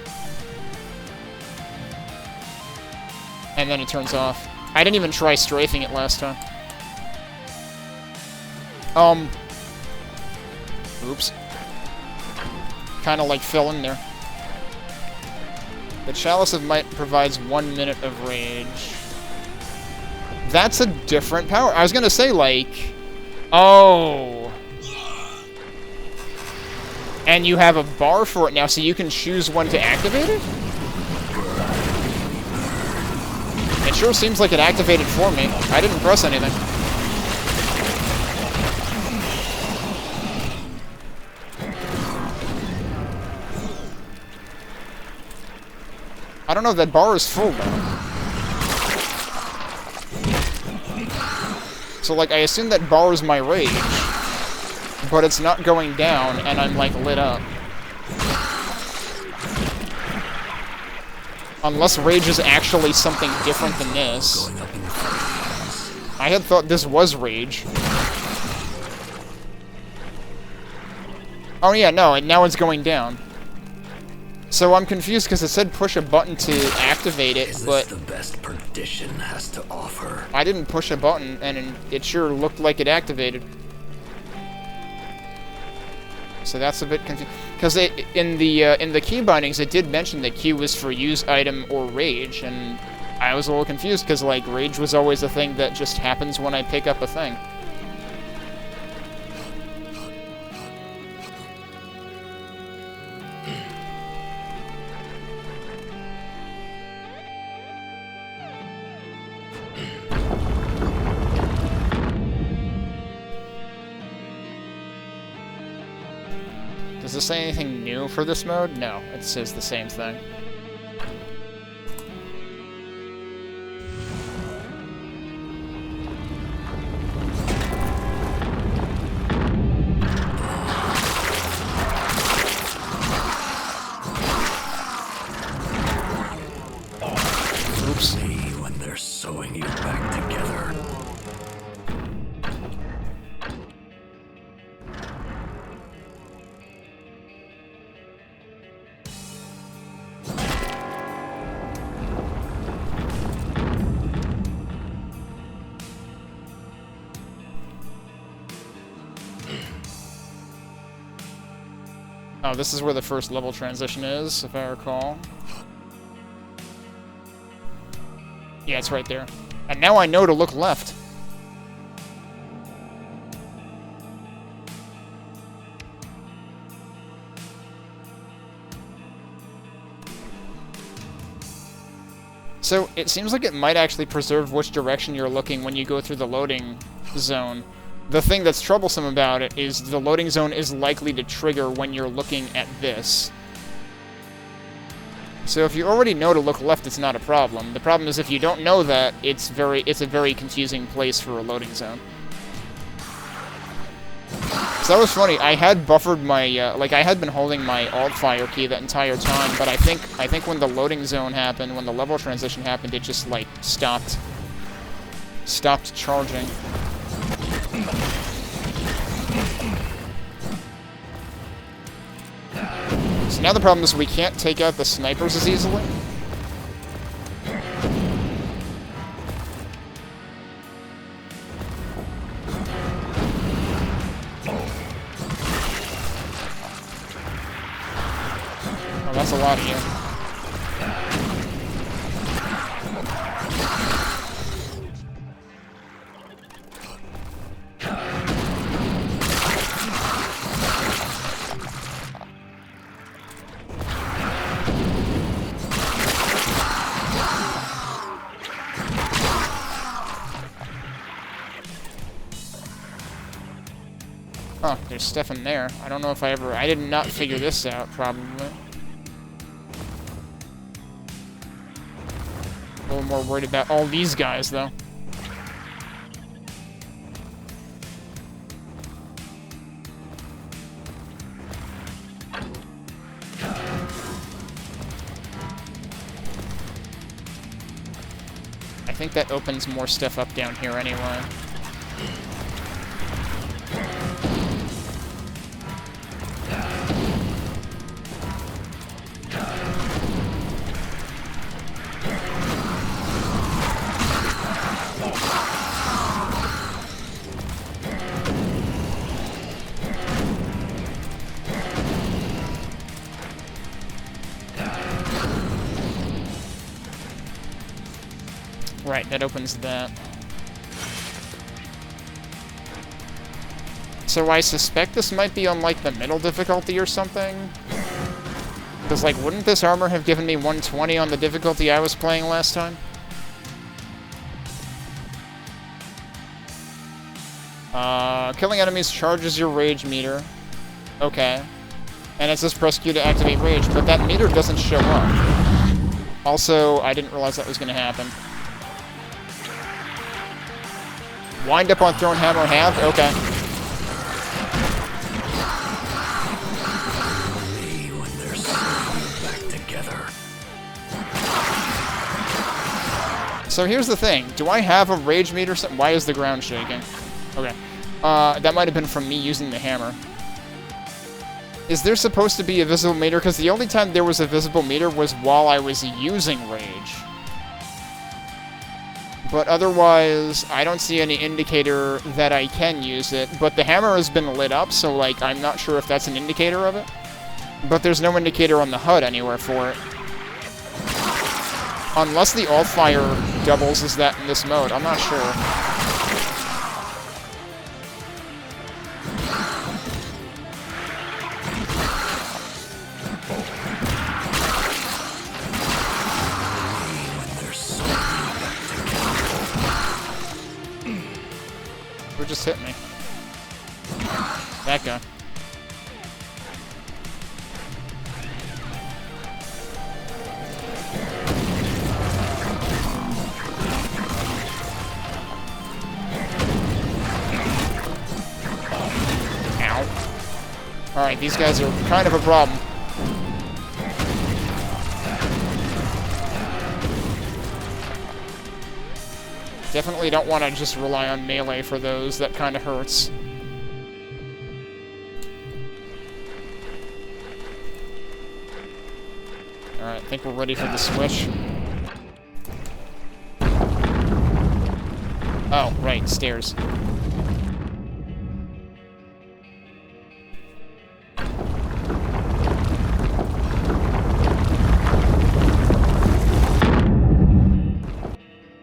And then it turns off. I didn't even try strafing it last time. Oops. Kind of like fell in there. The Chalice of Might provides 1 minute of rage. That's a different power. I was gonna say, like... Oh. And you have a bar for it now, so you can choose when to activate it? It sure seems like it activated for me. I didn't press anything. I don't know, that bar is full, though. So, like, I assume that bar is my rage, but it's not going down, and I'm, like, lit up. Unless rage is actually something different than this. I had thought this was rage. Oh yeah, no, and now it's going down. So I'm confused because it said push a button to activate it, but the best perdition has to offer. I didn't push a button, and it sure looked like it activated. So that's a bit confusing. Because in the key bindings, it did mention that Q was for use item or rage, and I was a little confused because, like, rage was always a thing that just happens when I pick up a thing. Does it say anything new for this mode? No, it says the same thing. Oops. When they're sewing you back together. Oh, this is where the first level transition is, if I recall. Yeah, it's right there. And now I know to look left. So, it seems like it might actually preserve which direction you're looking when you go through the loading zone. The thing that's troublesome about it is the loading zone is likely to trigger when you're looking at this. So if you already know to look left, it's not a problem. The problem is if you don't know that, it's a very confusing place for a loading zone. So that was funny. I had buffered my, like, I had been holding my alt-fire key that entire time, but I think when the loading zone happened, when the level transition happened, it just, like, stopped charging. So now the problem is we can't take out the snipers as easily. Oh, that's a lot of you. Oh, there's stuff in there. I don't know if I did not figure this out, probably. A little more worried about all these guys, though. I think that opens more stuff up down here anyway. Right, that opens that. So I suspect this might be on, like, the middle difficulty or something. Because, like, wouldn't this armor have given me 120 on the difficulty I was playing last time? Killing enemies charges your rage meter. Okay. And it says press Q to activate rage, but that meter doesn't show up. Also, I didn't realize that was going to happen. Wind up on thrown hammer halved? Okay. So here's the thing. Do I have a rage meter? Why is the ground shaking? Okay. That might have been from me using the hammer. Is there supposed to be a visible meter? Because the only time there was a visible meter was while I was using rage. But otherwise, I don't see any indicator that I can use it. But the hammer has been lit up, so, like, I'm not sure if that's an indicator of it. But there's no indicator on the HUD anywhere for it. Unless the all-fire doubles as that in this mode. I'm not sure. Who just hit me? That guy. Alright, these guys are kind of a problem. Definitely don't want to just rely on melee for those. That kind of hurts. Alright, I think we're ready for the switch. Oh, right, stairs.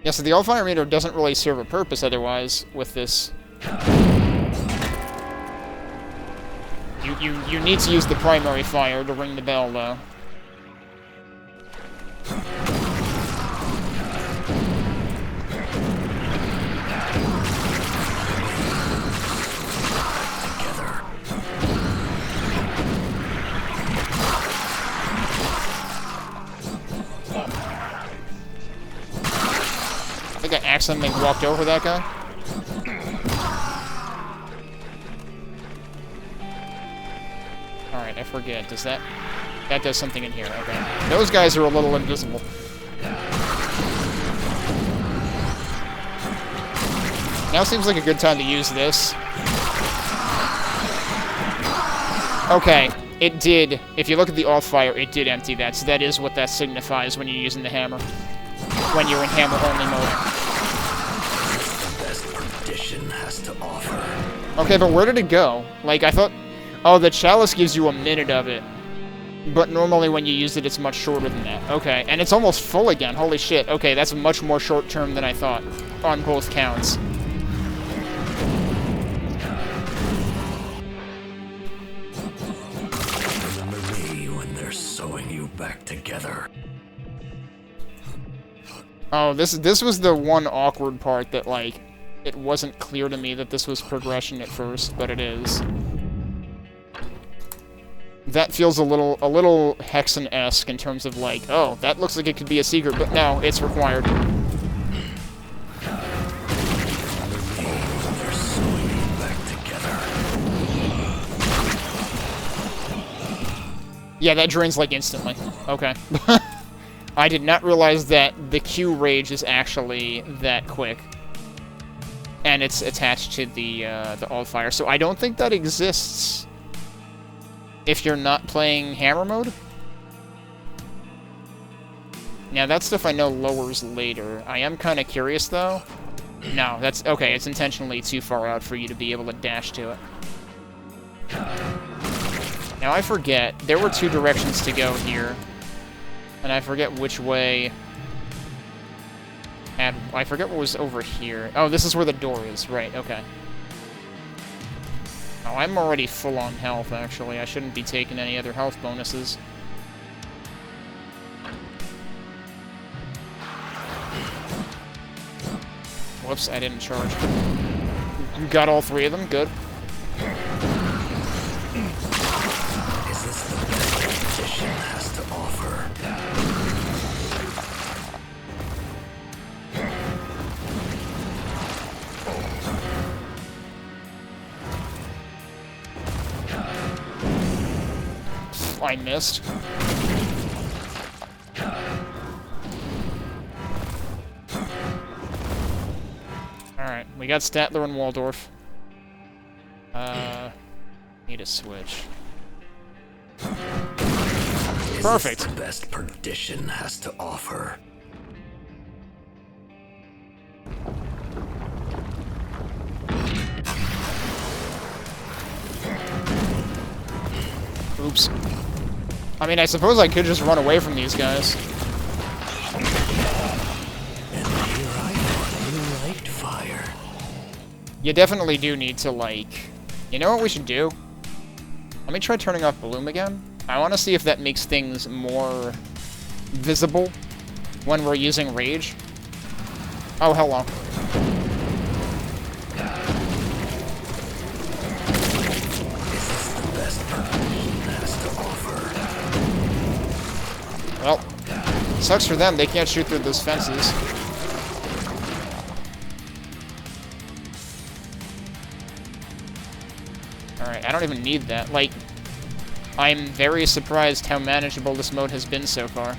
Yeah, so the all-fire meter doesn't really serve a purpose otherwise with this. You need to use the primary fire to ring the bell, though. I think I accidentally walked over that guy. Alright, I forget. Does that... That does something in here. Okay. Those guys are a little invisible. Now seems like a good time to use this. Okay, it did. If you look at the all-fire, it did empty that, so that is what that signifies when you're using the hammer. When you're in hammer-only mode. Has to offer. Okay, but where did it go? Like, I thought... Oh, the chalice gives you a minute of it. But normally when you use it, it's much shorter than that. Okay, and it's almost full again. Holy shit. Okay, that's much more short-term than I thought. On both counts. Remember me when they're sewing you back together. Oh, this was the one awkward part that, like... It wasn't clear to me that this was progression at first, but it is. That feels a little Hexen-esque in terms of like, oh, that looks like it could be a secret, but no, it's required. Yeah, that drains like instantly. Okay. I did not realize that the Q rage is actually that quick. And it's attached to the all-fire. So I don't think that exists if you're not playing hammer mode. Now, that stuff I know lowers later. I am kind of curious, though. No, that's... Okay, it's intentionally too far out for you to be able to dash to it. Now, I forget. There were two directions to go here. And I forget which way... And I forget what was over here. Oh, this is where the door is. Right, okay. Oh, I'm already full on health, actually. I shouldn't be taking any other health bonuses. Whoops, I didn't charge. You got all three of them? Good. Is this the best position has to offer? I missed. Alright, we got Statler and Waldorf. Need a switch. Perfect. Is this the best perdition has to offer? Oops. I mean, I suppose I could just run away from these guys. And here I am, light fire. You definitely do need to, like... You know what we should do? Let me try turning off Bloom again. I want to see if that makes things more visible when we're using Rage. Oh, hello. Is this the best perdition has to offer? Well, sucks for them. They can't shoot through those fences. Alright, I don't even need that. Like, I'm very surprised how manageable this mode has been so far.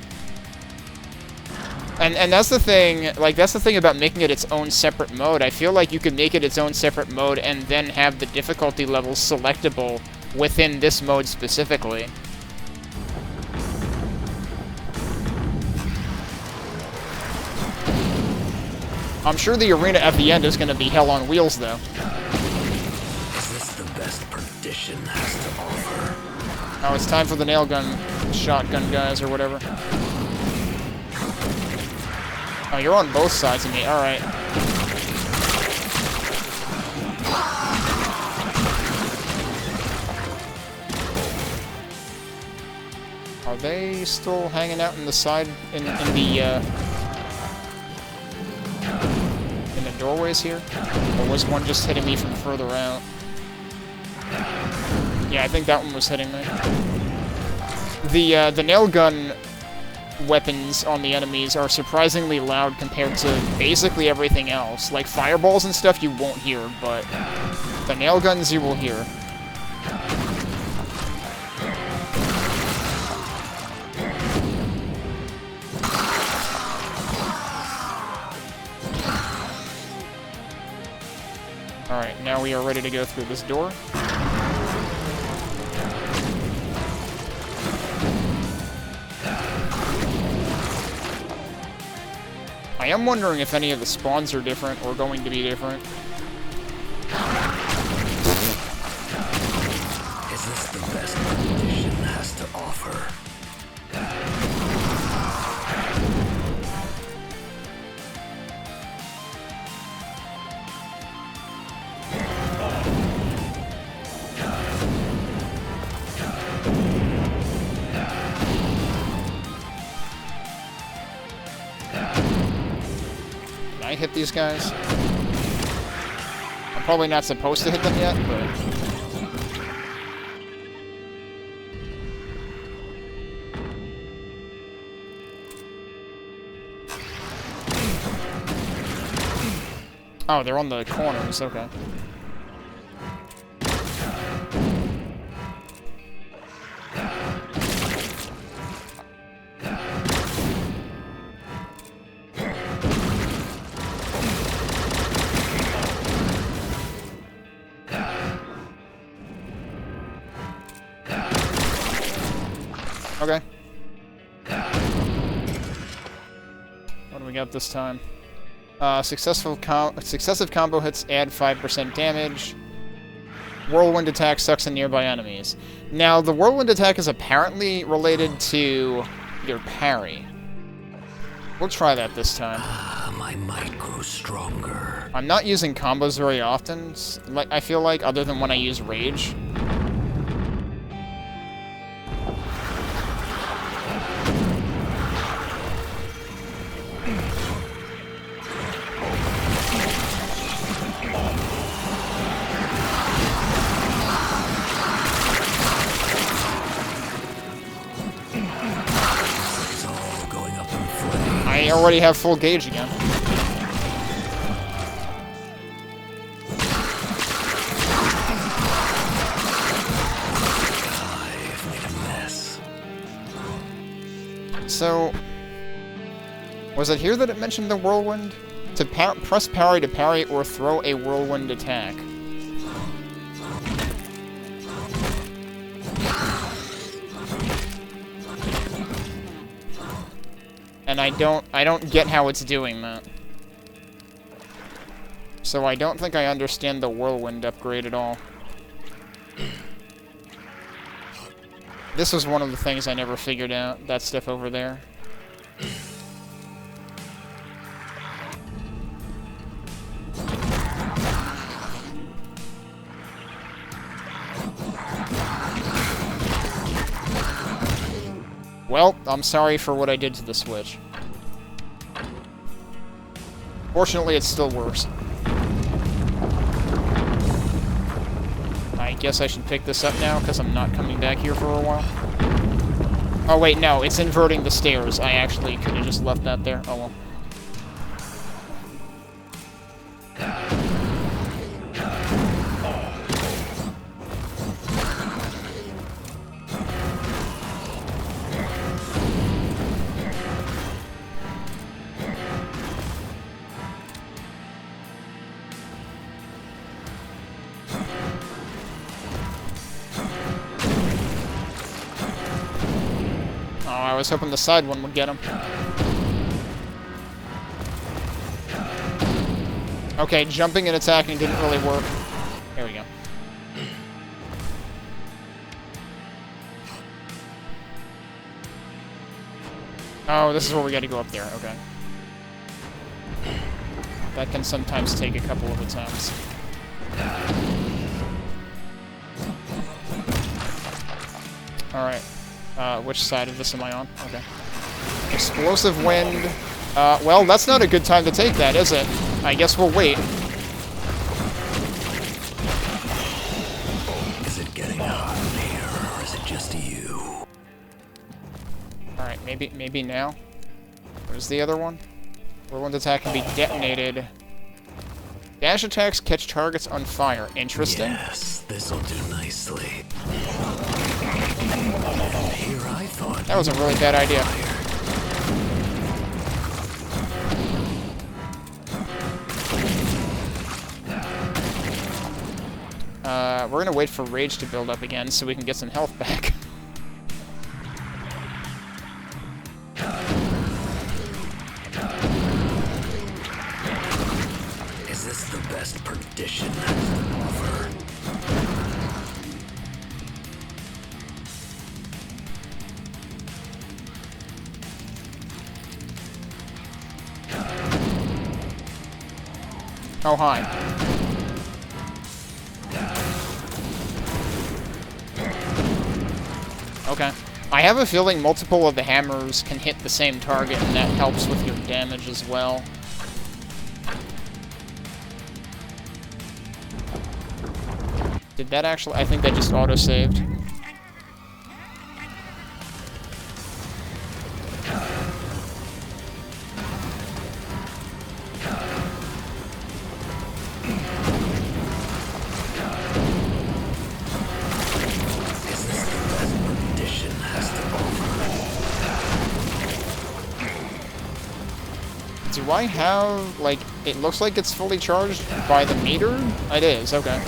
And that's the thing, like, that's the thing about making it its own separate mode. I feel like you could make it its own separate mode and then have the difficulty levels selectable within this mode specifically. I'm sure the arena at the end is going to be hell on wheels, though. Is this the best perdition has to offer? Oh, it's time for the nail gun, shotgun guys, or whatever. Oh, you're on both sides of me. Alright. Are they still hanging out in the side, in the doorways here? Or was one just hitting me from further out? Yeah, I think that one was hitting me. The nail gun weapons on the enemies are surprisingly loud compared to basically everything else. Like fireballs and stuff you won't hear, but the nail guns you will hear. Alright, now we are ready to go through this door. I am wondering if any of the spawns are different or going to be different. Is this the best perdition has to offer? Can I hit these guys? I'm probably not supposed to hit them yet, but... Oh, they're on the corners, okay. Okay. What do we got this time? Successive combo hits add 5% damage. Whirlwind attack sucks in nearby enemies. Now, the whirlwind attack is apparently related to your parry. We'll try that this time. My my might grows stronger. I'm not using combos very often, like I feel like, other than when I use rage. I already have full gauge again. I've made a mess. So, was it here that it mentioned the whirlwind? To press parry to parry or throw a whirlwind attack. And I don't get how it's doing that. So I don't think I understand the whirlwind upgrade at all. This was one of the things I never figured out, that stuff over there. Well, I'm sorry for what I did to the Switch. Fortunately, it's still worse. I guess I should pick this up now, because I'm not coming back here for a while. Oh wait, no, it's inverting the stairs. I actually could have just left that there. Oh well. I was hoping the side one would get him. Okay, jumping and attacking didn't really work. There we go. Oh, this is where we gotta go up there, okay. That can sometimes take a couple of attempts. Alright. Which side of this am I on? Okay. Explosive wind. Well, that's not a good time to take that, is it? I guess we'll wait. Is it getting hot in here, or is it just you? Alright, maybe now. Where's the other one? Whirlwind attack can be detonated. Dash attacks catch targets on fire. Interesting. Yes, this'll do nicely. Here I thought that was a really bad idea. We're gonna wait for rage to build up again so we can get some health back. Is this the best perdition has to offer? Oh, hi. Okay. I have a feeling multiple of the hammers can hit the same target, and that helps with your damage as well. Did that actually... I think that just auto-saved. Do I have, like, it looks like it's fully charged by the meter? It is, okay.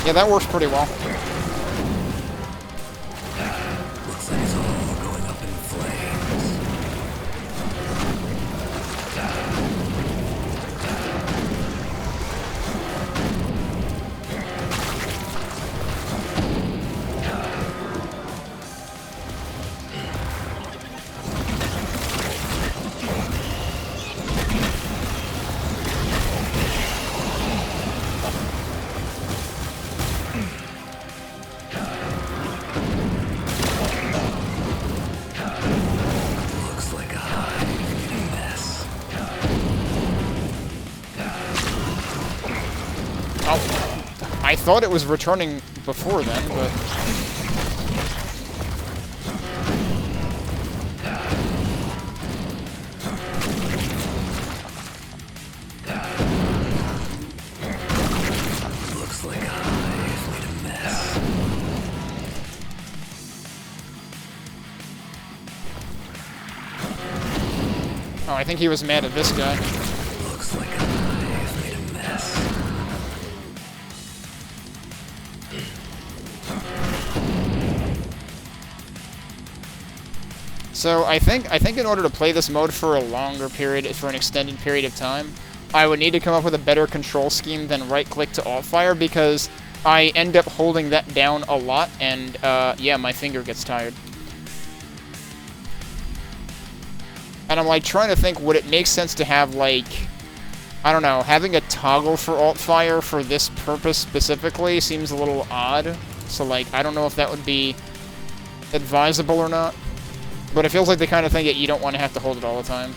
Yeah, that works pretty well. Looks like it's all going up in flames. I thought it was returning before then, but... Looks like I've made a mess. Oh, I think he was mad at this guy. Looks like I've made a mess. So I think in order to play this mode for a longer period, for an extended period of time, I would need to come up with a better control scheme than right-click to alt-fire, because I end up holding that down a lot, and yeah, my finger gets tired. And I'm like trying to think, would it make sense to have, like, I don't know, having a toggle for alt-fire for this purpose specifically seems a little odd. So like, I don't know if that would be advisable or not. But it feels like the kind of thing that you don't want to have to hold it all the time.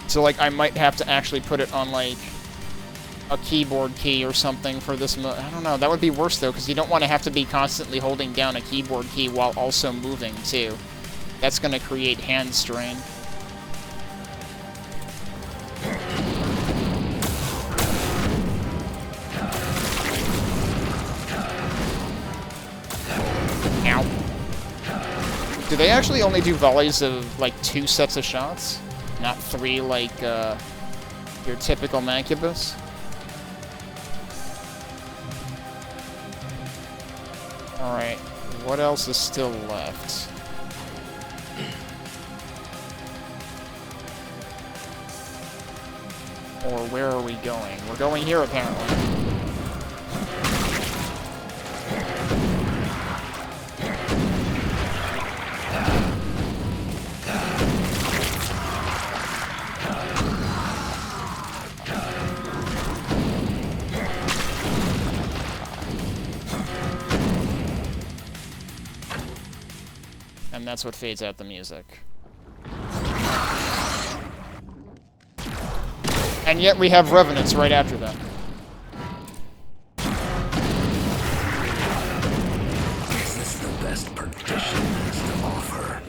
So like, I might have to actually put it on like a keyboard key or something for this mode. I don't know, that would be worse though, because you don't want to have to be constantly holding down a keyboard key while also moving too. That's going to create hand strain. Ow. Do they actually only do volleys of, like, 2 sets of shots? Not 3 like, your typical Mancubus? Alright, what else is still left? Or where are we going? We're going here, apparently. And that's what fades out the music. And yet we have Revenants right after that. Is this the best partition has to offer?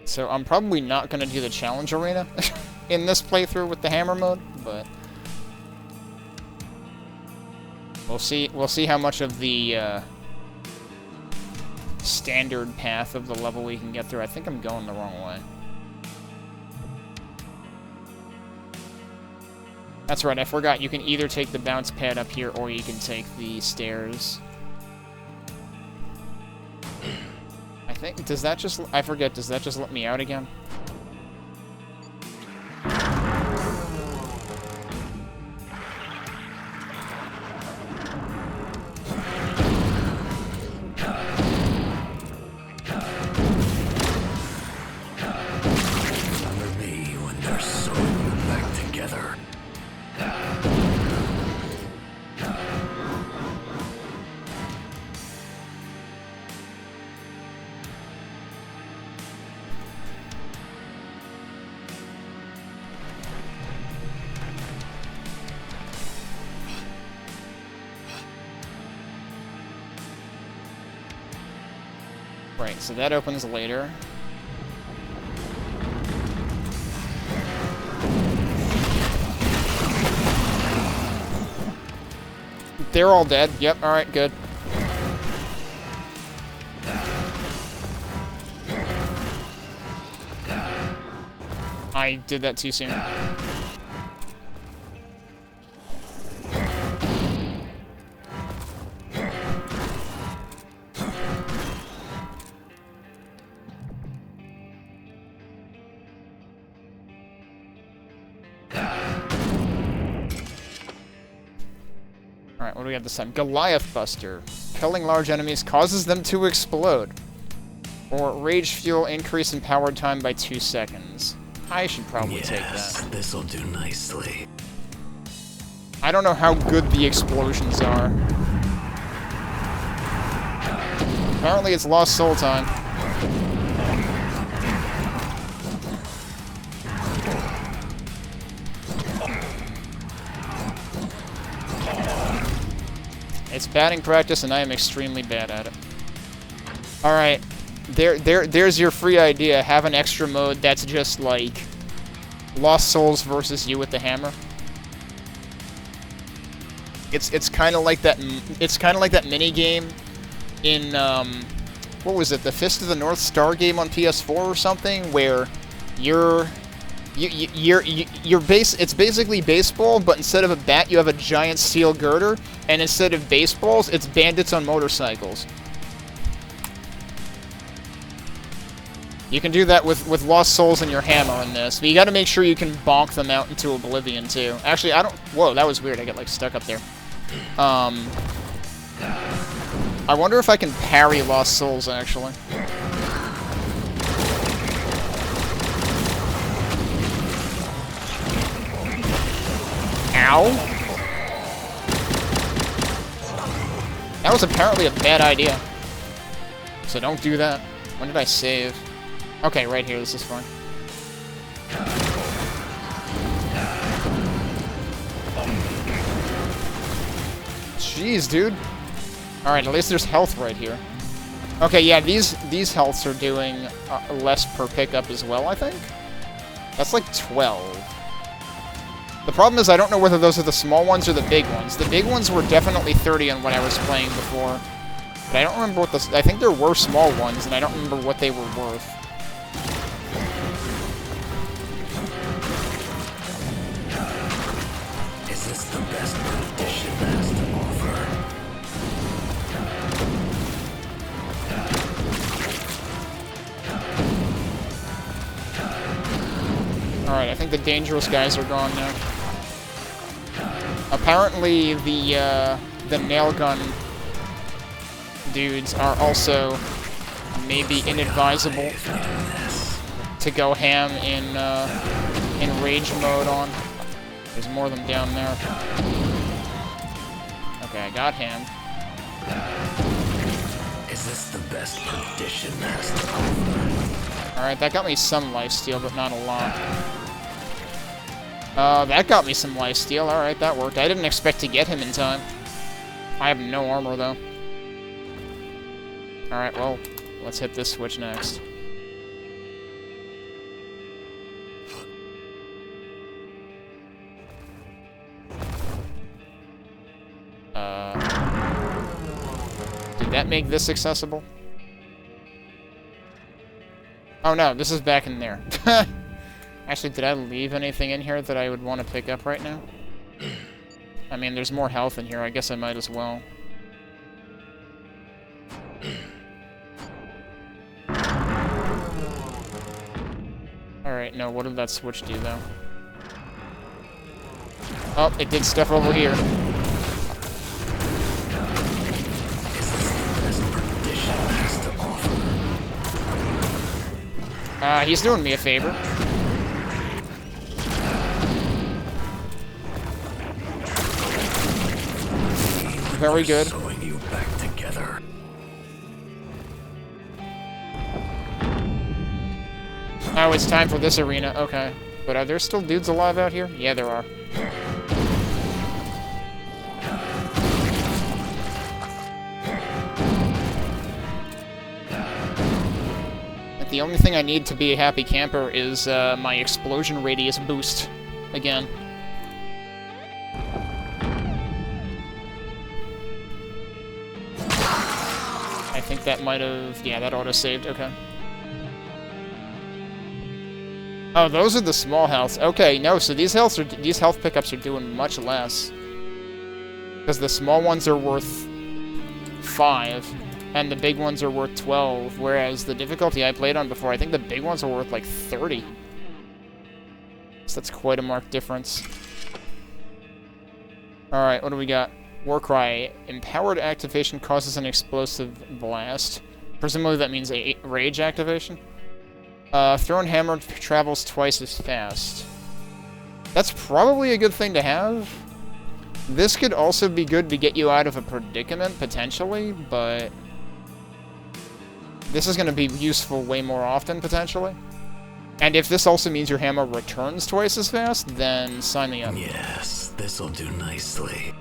So I'm probably not going to do the challenge arena in this playthrough with the hammer mode, but we'll see. We'll see how much of the standard path of the level we can get through. I think I'm going the wrong way. That's right, I forgot. You can either take the bounce pad up here, or you can take the stairs. I think, does that just, I forget, does that just let me out again? Remember me when they're sewing you back together. Right, so that opens later. They're all dead. Yep, alright, good. I did that too soon. Alright, what do we have this time? Goliath Buster. Killing large enemies causes them to explode. Or Rage Fuel, increase in power time by 2 seconds. I should probably take that. This'll do nicely. I don't know how good the explosions are. Apparently it's lost soul time. It's batting practice, and I am extremely bad at it. Alright. There's your free idea. Have an extra mode that's just, like, Lost Souls versus you with the hammer. It's kind of like that. It's kind of like that mini game in what was it? The Fist of the North Star game on PS4 or something, where it's basically baseball, but instead of a bat, you have a giant steel girder, and instead of baseballs, it's bandits on motorcycles. You can do that with Lost Souls and your hammer in this, but you gotta make sure you can bonk them out into oblivion, too. Actually, I don't... Whoa, that was weird. I got, like, stuck up there. I wonder if I can parry Lost Souls, actually. Ow. That was apparently a bad idea. So don't do that. When did I save? Okay, right here. This is fine. Jeez, dude. Alright, at least there's health right here. Okay, yeah, these healths are doing less per pickup as well, I think? That's like 12. The problem is I don't know whether those are the small ones or the big ones. The big ones were definitely 30 on when I was playing before. But I don't remember what the... I think there were small ones, and I don't remember what they were worth. Is this the best condition has to offer? Alright, I think the dangerous guys are gone now. Apparently, the nail gun dudes are also maybe inadvisable to go ham in rage mode on. There's more of them down there. Okay, I got him. Is this the best condition has to offer? Alright, that got me some lifesteal, but not a lot. That got me some lifesteal. Alright, that worked. I didn't expect to get him in time. I have no armor, though. Alright, well, let's hit this switch next. Did that make this accessible? Oh no, this is back in there. Actually, did I leave anything in here that I would want to pick up right now? I mean, there's more health in here. I guess I might as well. Alright, no, what did that switch do, though? Oh, it did stuff over here. He's doing me a favor. Very good. Sewing you back together. Oh, it's time for this arena. Okay. But are there still dudes alive out here? Yeah, there are. The only thing I need to be a happy camper is my explosion radius boost again. I think that might have... Yeah, that auto-saved. Okay. Oh, those are the small healths. Okay, no, so these health pickups are doing much less. Because the small ones are worth 5. And the big ones are worth 12, whereas the difficulty I played on before, I think the big ones are worth like 30. So that's quite a marked difference. Alright, what do we got? Warcry. Empowered activation causes an explosive blast. Presumably that means a rage activation. Thrown hammer travels twice as fast. That's probably a good thing to have. This could also be good to get you out of a predicament, potentially, but... This is going to be useful way more often, potentially. And if this also means your hammer returns twice as fast, then sign me up. Yes, this'll do nicely.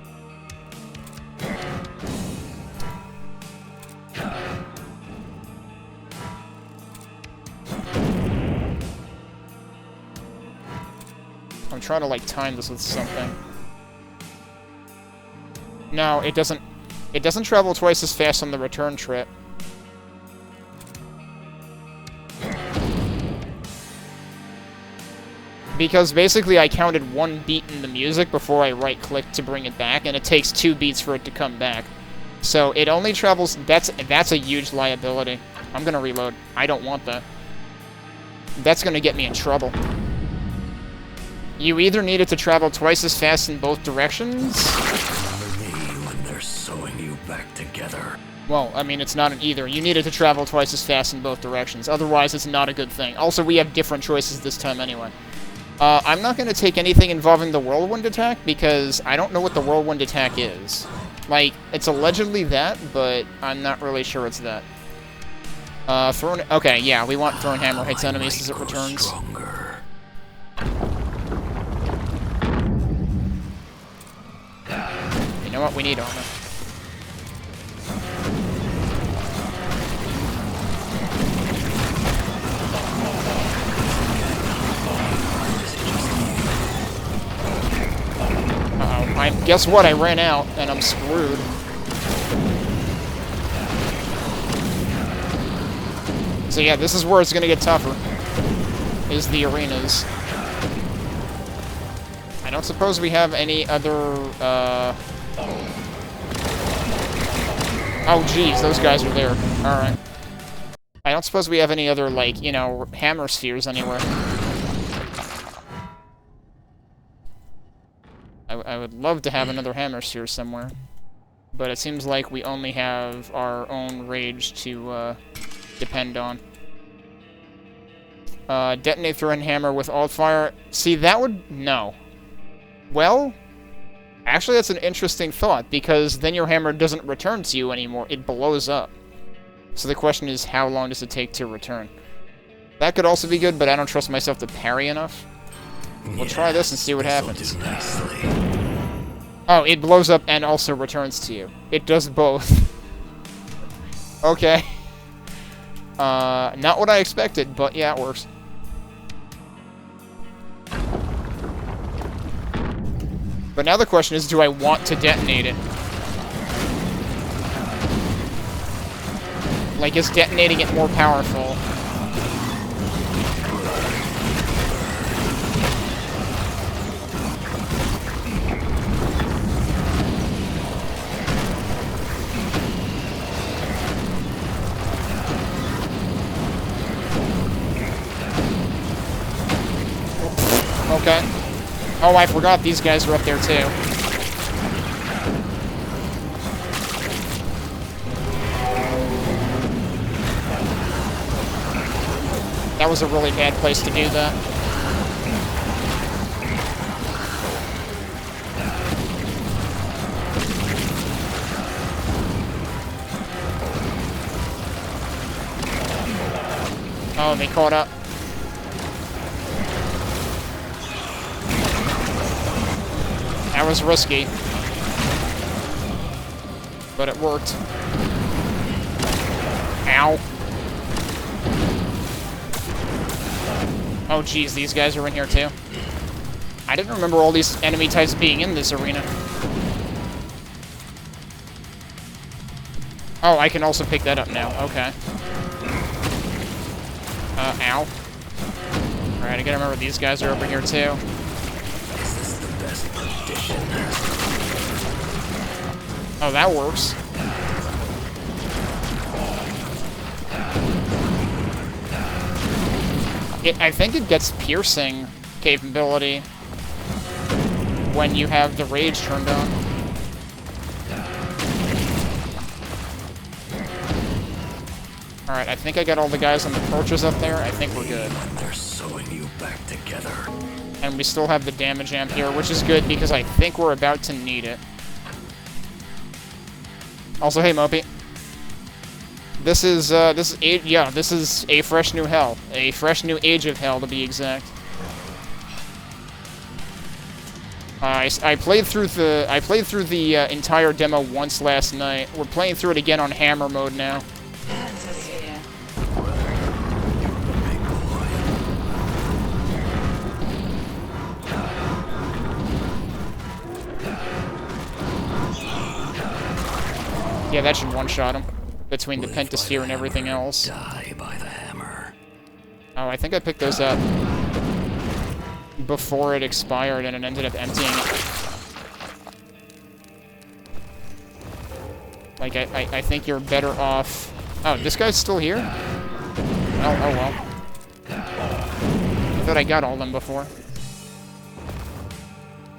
I'm trying to, like, time this with something. No, it doesn't... It doesn't travel twice as fast on the return trip. Because basically I counted 1 beat in the music before I right-clicked to bring it back, and it takes 2 beats for it to come back. So it only travels... That's a huge liability. I'm gonna reload. I don't want that. That's gonna get me in trouble. You either need it to travel twice as fast in both directions... Remember me when they're sewing you back together. Well, I mean, it's not an either. You need it to travel twice as fast in both directions. Otherwise, it's not a good thing. Also, we have different choices this time anyway. I'm not going to take anything involving the whirlwind attack, because I don't know what the whirlwind attack is. Like, it's allegedly that, but I'm not really sure it's that. Okay, yeah, we want Thrown Hammer hits enemies as it returns. Stronger. You know what? We need armor. Guess what? I ran out, and I'm screwed. So yeah, this is where it's gonna get tougher. Is the arenas. I don't suppose we have any other, Oh, geez, those guys are there. Alright. I don't suppose we have any other, like, you know, hammer spheres anywhere. I would love to have another hammer sphere somewhere. But it seems like we only have our own rage to, depend on. Detonate Thrown Hammer with alt fire. See, that would... No. Well... Actually, that's an interesting thought, because then your hammer doesn't return to you anymore. It blows up. So the question is, how long does it take to return? That could also be good, but I don't trust myself to parry enough. We'll try this and see what happens. Oh, it blows up and also returns to you. It does both. Okay. Not what I expected, but yeah, it works. But now the question is, do I want to detonate it? Like, is detonating it more powerful? Okay. Oh, I forgot these guys were up there, too. That was a really bad place to do that. Oh, they caught up. That was risky. But it worked. Ow. Oh, geez, these guys are in here, too. I didn't remember all these enemy types being in this arena. Oh, I can also pick that up now. Okay. Ow. Alright, I gotta remember these guys are over here, too. Oh, that works. I think it gets piercing capability when you have the rage turned on. Alright, I think I got all the guys on the torches up there. I think we're good. They're sewing you back together. And we still have the damage amp here, which is good because I think we're about to need it. Also, hey, Mopey. This is a fresh new hell. A fresh new age of hell, to be exact. I played through the entire demo once last night. We're playing through it again on hammer mode now. Yeah, that should one-shot him. Between the pentasphere and everything else. Die by the hammer. Oh, I think I picked those up before it expired and it ended up emptying it. Like, I think you're better off... Oh, this guy's still here? Oh well. I thought I got all of them before.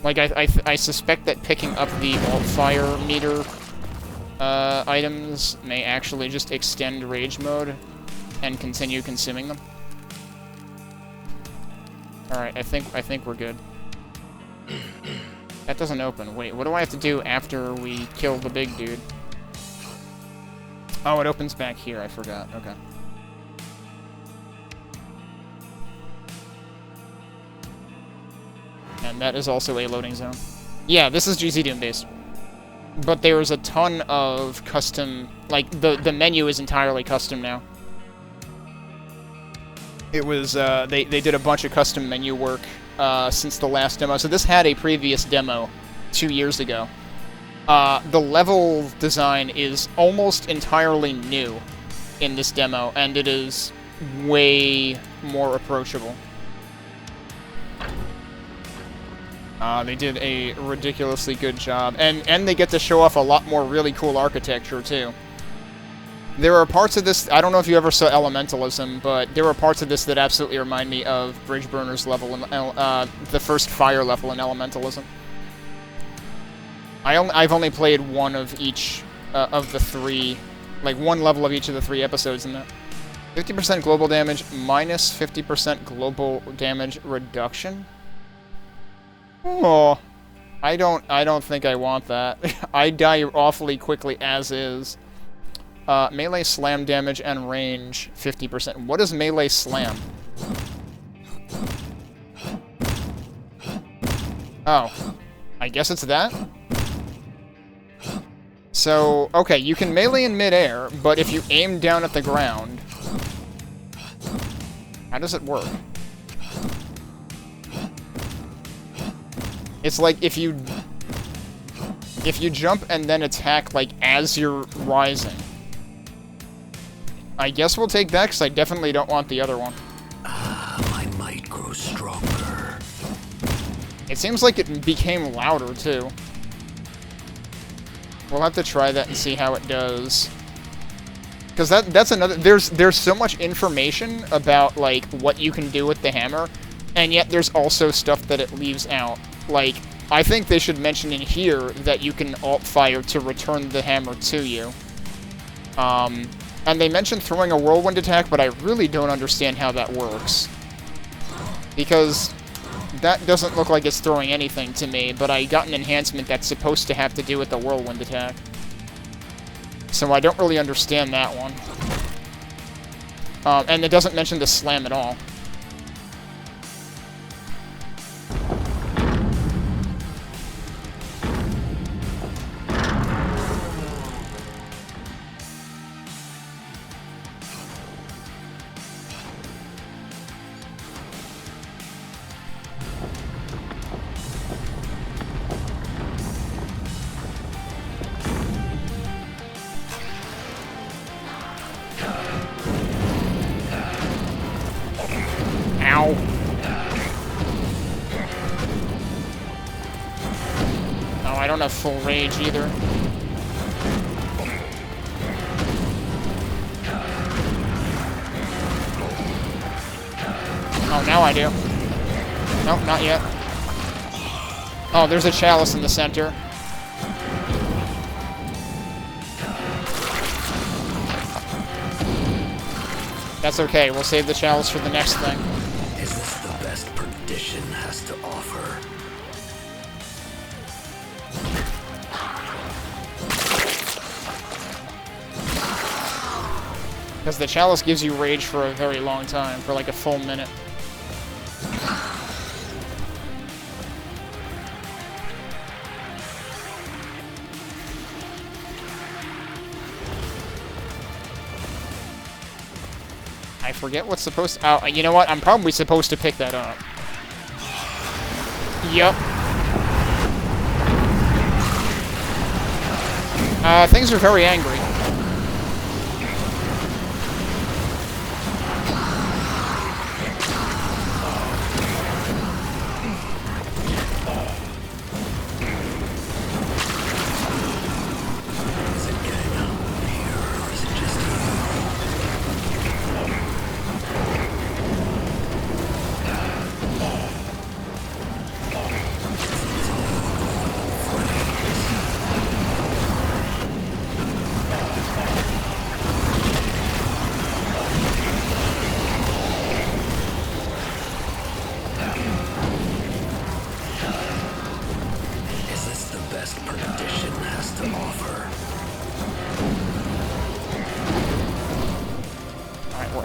Like, I suspect that picking up the alt-fire meter items may actually just extend rage mode and continue consuming them. Alright, I think we're good. That doesn't open. Wait, what do I have to do after we kill the big dude? Oh, it opens back here. I forgot. Okay. And that is also a loading zone. Yeah, this is GZ Doom based. But there's a ton of custom, like, the menu is entirely custom now. It was, they did a bunch of custom menu work, since the last demo. So this had a previous demo 2 years ago. The level design is almost entirely new in this demo, and it is way more approachable. They did a ridiculously good job, and they get to show off a lot more really cool architecture, too. There are parts of this, I don't know if you ever saw Elementalism, but there are parts of this that absolutely remind me of Bridgeburner's level, in, the first fire level in Elementalism. I've only played one of each of the three, like one level of each of the 3 episodes in that. 50% global damage, minus 50% global damage reduction? Oh, I don't think I want that. I die awfully quickly as is. Melee slam damage and range, 50%. What is melee slam? Oh, I guess it's that? So, okay, you can melee in midair, but if you aim down at the ground... How does it work? It's like if you jump and then attack, like, as you're rising. I guess we'll take that, because I definitely don't want the other one. My might grows stronger. It seems like it became louder, too. We'll have to try that and see how it does. Because that's another... There's so much information about, like, what you can do with the hammer, and yet there's also stuff that it leaves out. Like, I think they should mention in here that you can alt-fire to return the hammer to you. And they mentioned throwing a whirlwind attack, but I really don't understand how that works. Because that doesn't look like it's throwing anything to me, but I got an enhancement that's supposed to have to do with the whirlwind attack. So I don't really understand that one. And it doesn't mention the slam at all. I don't have full rage either. Oh, now I do. Nope, not yet. Oh, there's a chalice in the center. That's okay, we'll save the chalice for the next thing. Is this the best perdition has has to offer. Because the chalice gives you rage for a very long time, for like a full minute. I forget what's supposed to... Oh, you know what? I'm probably supposed to pick that up. Yup. Things are very angry.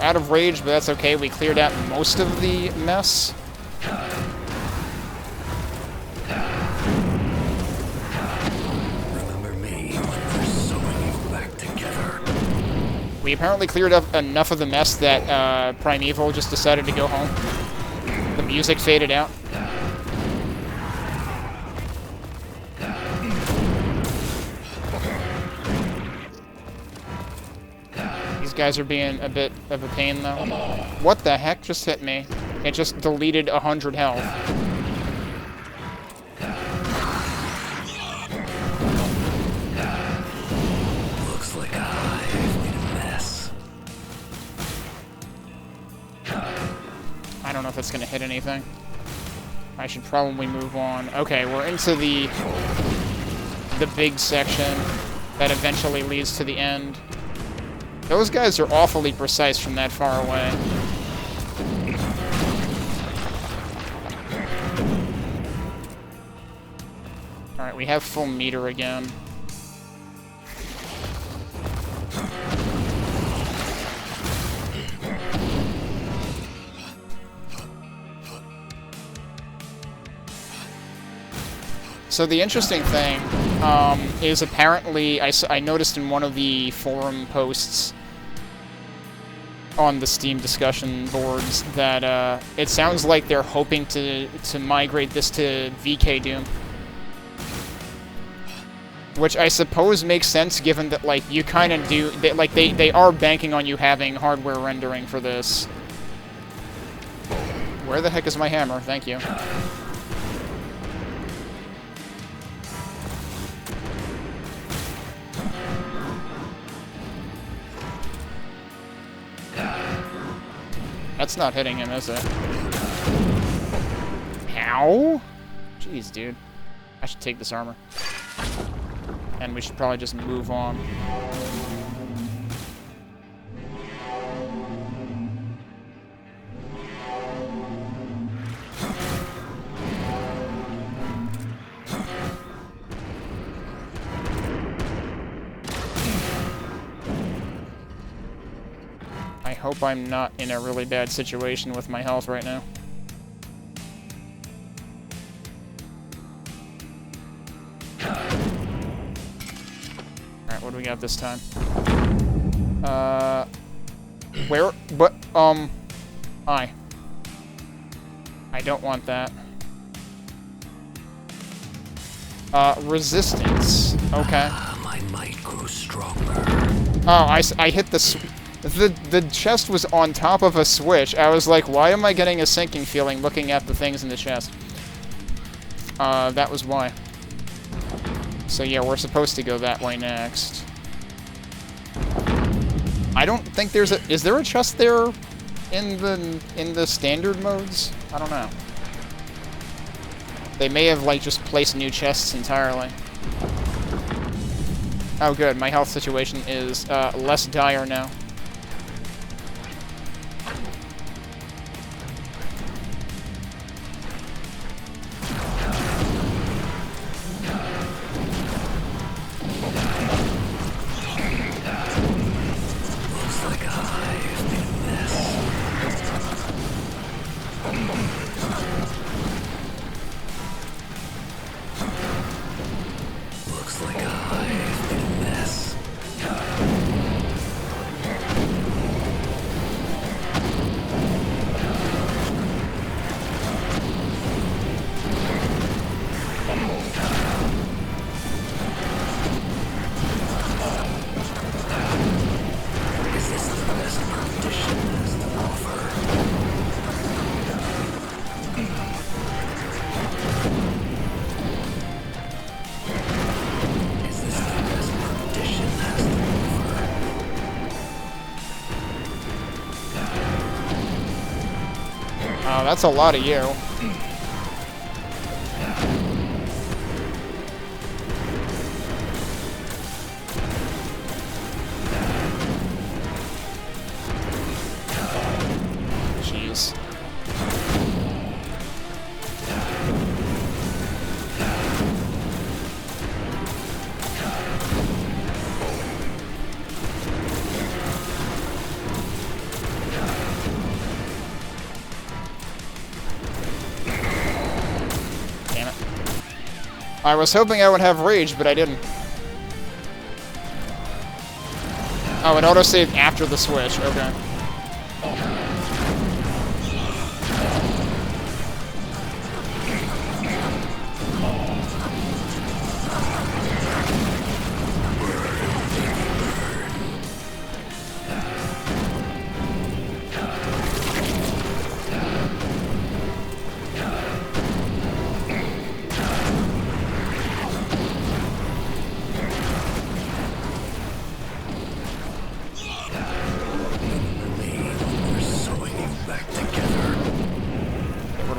Out of rage, but that's okay. We cleared out most of the mess. Remember me when we're sewing you back together. We apparently cleared up enough of the mess that Primeval just decided to go home. The music faded out. These guys are being a bit of a pain, though. What the heck just hit me? It just deleted 100 health. Looks like I've made a mess. I don't know if it's gonna hit anything. I should probably move on. Okay, we're into the big section that eventually leads to the end. Those guys are awfully precise from that far away. Alright, we have full meter again. So the interesting thing is apparently, I noticed in one of the forum posts on the Steam discussion boards that it sounds like they're hoping to migrate this to VK Doom. Which I suppose makes sense given that, like, you kind of do... They are banking on you having hardware rendering for this. Where the heck is my hammer? Thank you. That's not hitting him, is it? Ow? Jeez, dude. I should take this armor. And we should probably just move on. I hope I'm not in a really bad situation with my health right now. Alright, what do we got this time? Where? But, I don't want that. Resistance. Okay. My might grow stronger. Oh, I hit the chest was on top of a switch. I was like, why am I getting a sinking feeling looking at the things in the chest? That was why. So yeah, we're supposed to go that way next. I don't think there's a... Is there a chest there in the standard modes? I don't know. They may have, like, just placed new chests entirely. Oh, good. My health situation is less dire now. that's a lot of you. Jeez. I was hoping I would have rage, but I didn't. Oh, it autosaved after the switch. Okay.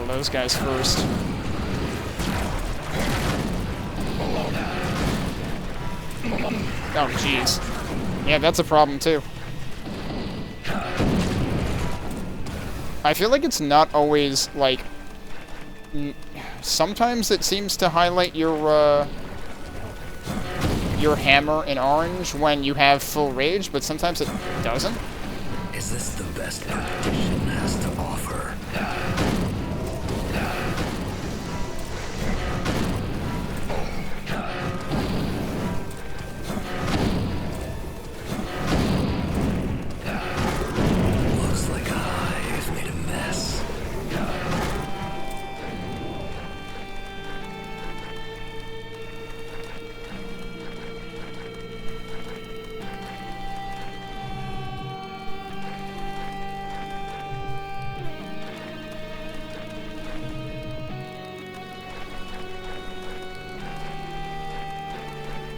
Those guys first. Oh, jeez. Yeah, that's a problem, too. I feel like it's not always, like... Sometimes it seems to highlight your hammer in orange when you have full rage, but sometimes it doesn't. Is this the best competition has to offer?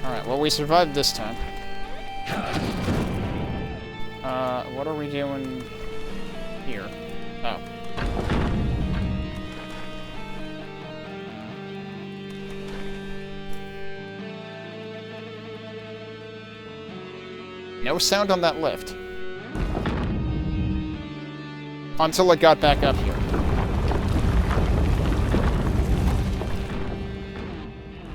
Alright, well, we survived this time. What are we doing here? Oh. No sound on that lift. Until it got back up here.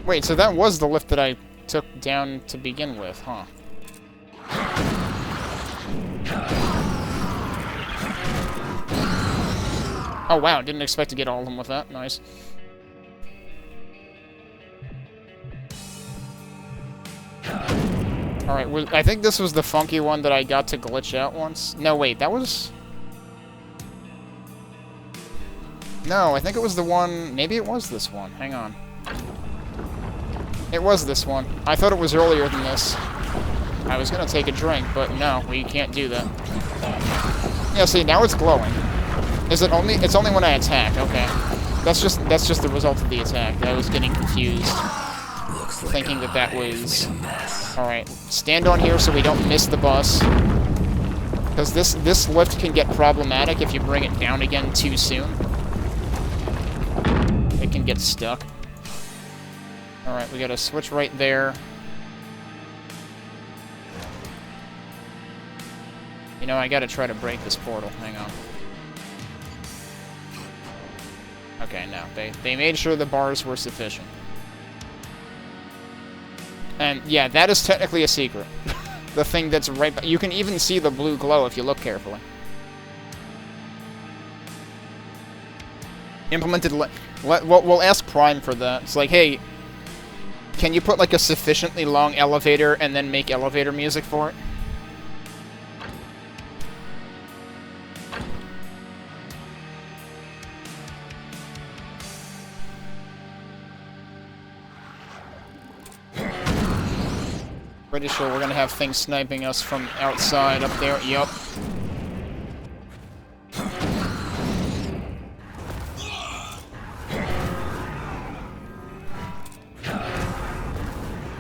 Wait, so that was the lift that I took down to begin with, huh? Oh wow, didn't expect to get all of them with that. Nice. Alright, I think this was the funky one that I got to glitch out once. No, wait, that was... No, I think it was the one... Maybe it was this one. Hang on. It was this one. I thought it was earlier than this. I was gonna take a drink, but no, we can't do that. Yeah, see, now it's glowing. Is it only... It's only when I attack, okay. That's just the result of the attack. I was getting confused. Thinking that was... Alright, stand on here so we don't miss the bus. Because this lift can get problematic if you bring it down again too soon. It can get stuck. Alright, we got a switch right there. You know, I gotta try to break this portal. Hang on. Okay, no. They made sure the bars were sufficient. And, yeah, that is technically a secret. The thing that's right... You can even see the blue glow if you look carefully. Implemented... We'll ask Prime for that. It's like, hey... Can you put, like, a sufficiently long elevator and then make elevator music for it? Pretty sure we're gonna have things sniping us from outside up there. Yup.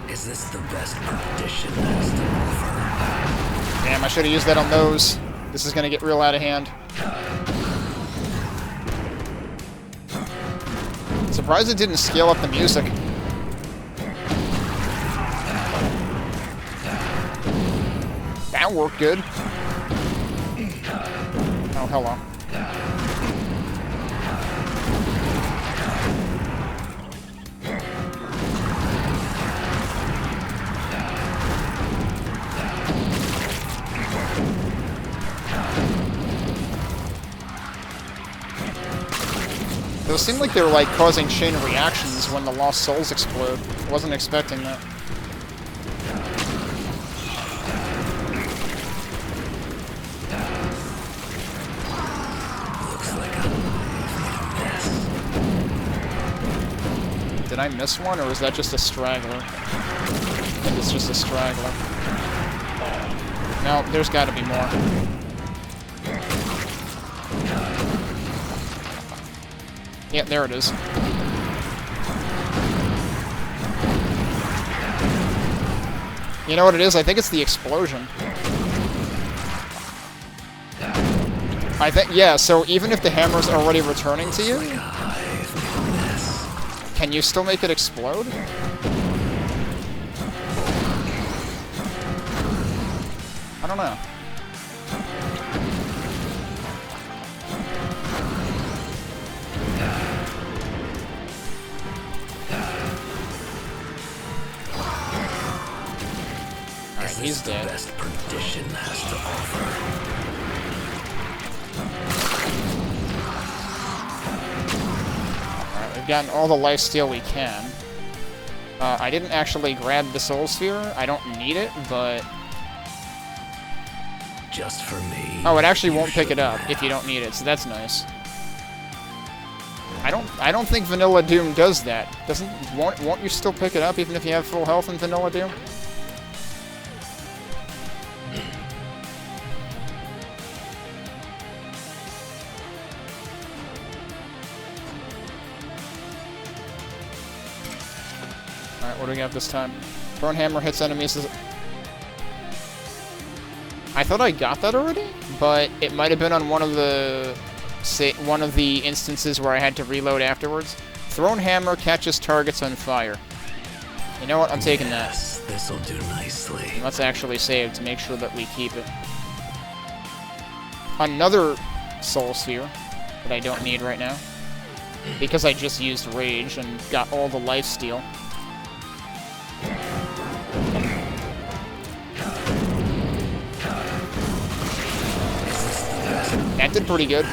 Is this the best competition has to offer? Damn, I should have used that on those. This is gonna get real out of hand. Surprised it didn't scale up the music. That worked good. Oh, hello. Those seem like they were like causing chain reactions when the lost souls explode. I wasn't expecting that. Looks like I've made a mess. Did I miss one, or is that just a straggler? I think it's just a straggler. No, there's gotta be more. Yeah, there it is. You know what it is? I think it's the explosion. I think, yeah, so even if the hammer's already returning to you, can you still make it explode? I don't know. He's dead. The best perdition has to offer. Alright, we've gotten all the lifesteal we can. I didn't actually grab the soul sphere. I don't need it, but... Just for me. Oh, it actually won't pick it up if you don't need it, so that's nice. I don't think Vanilla Doom does that. Won't you still pick it up even if you have full health in Vanilla Doom? What do we got this time? Thrown hammer hits enemies. I thought I got that already, but it might have been on one of the instances where I had to reload afterwards. Thrown hammer catches targets on fire. You know what? I'm taking that. This'll do nicely. Let's actually save to make sure that we keep it. Another soul sphere that I don't need right now because I just used rage and got all the lifesteal. That did pretty good.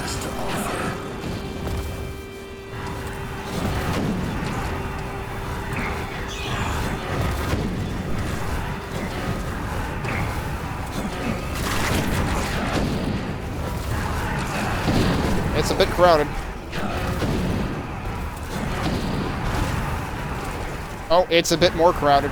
It's a bit crowded. Oh, it's a bit more crowded.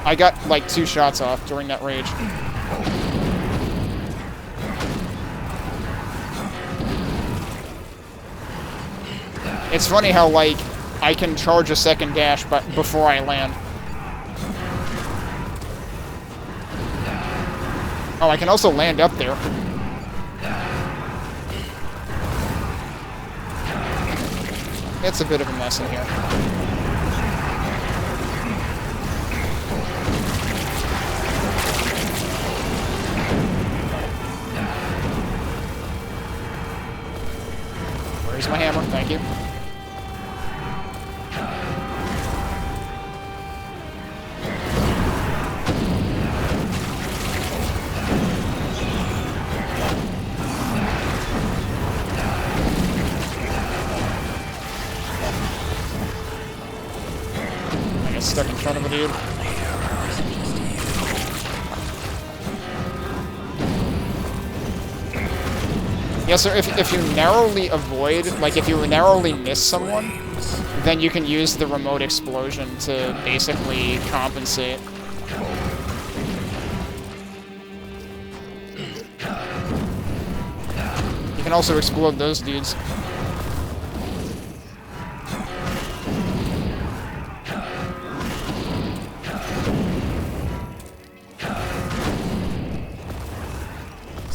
I got like 2 shots off during that rage. It's funny how like I can charge a second dash but before I land. Oh, I can also land up there. It's a bit of a mess in here. Where's my hammer? Thank you. I get stuck in front of a dude. Yes, sir, if you narrowly avoid, like if you narrowly miss someone, then you can use the remote explosion to basically compensate. You can also explode those dudes.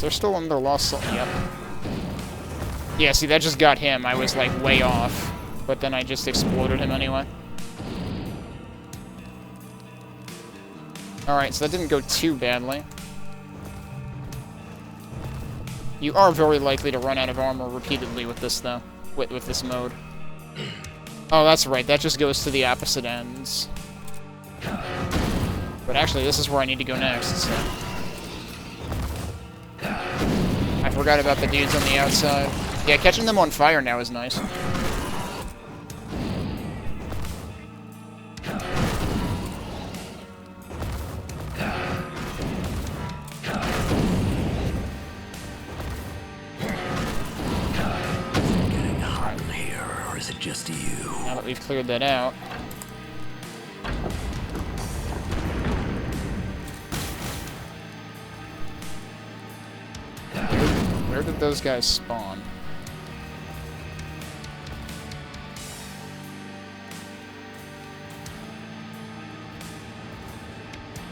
They're still under lost soul. Yep. Yeah, see, that just got him. I was, like, way off. But then I just exploded him anyway. Alright, so that didn't go too badly. You are very likely to run out of armor repeatedly with this, though. With this mode. Oh, that's right. That just goes to the opposite ends. But actually, this is where I need to go next, so... I forgot about the dudes on the outside. Yeah, catching them on fire now is nice. Getting hot in here, or is it just you? Now that we've cleared that out. Where did those guys spawn?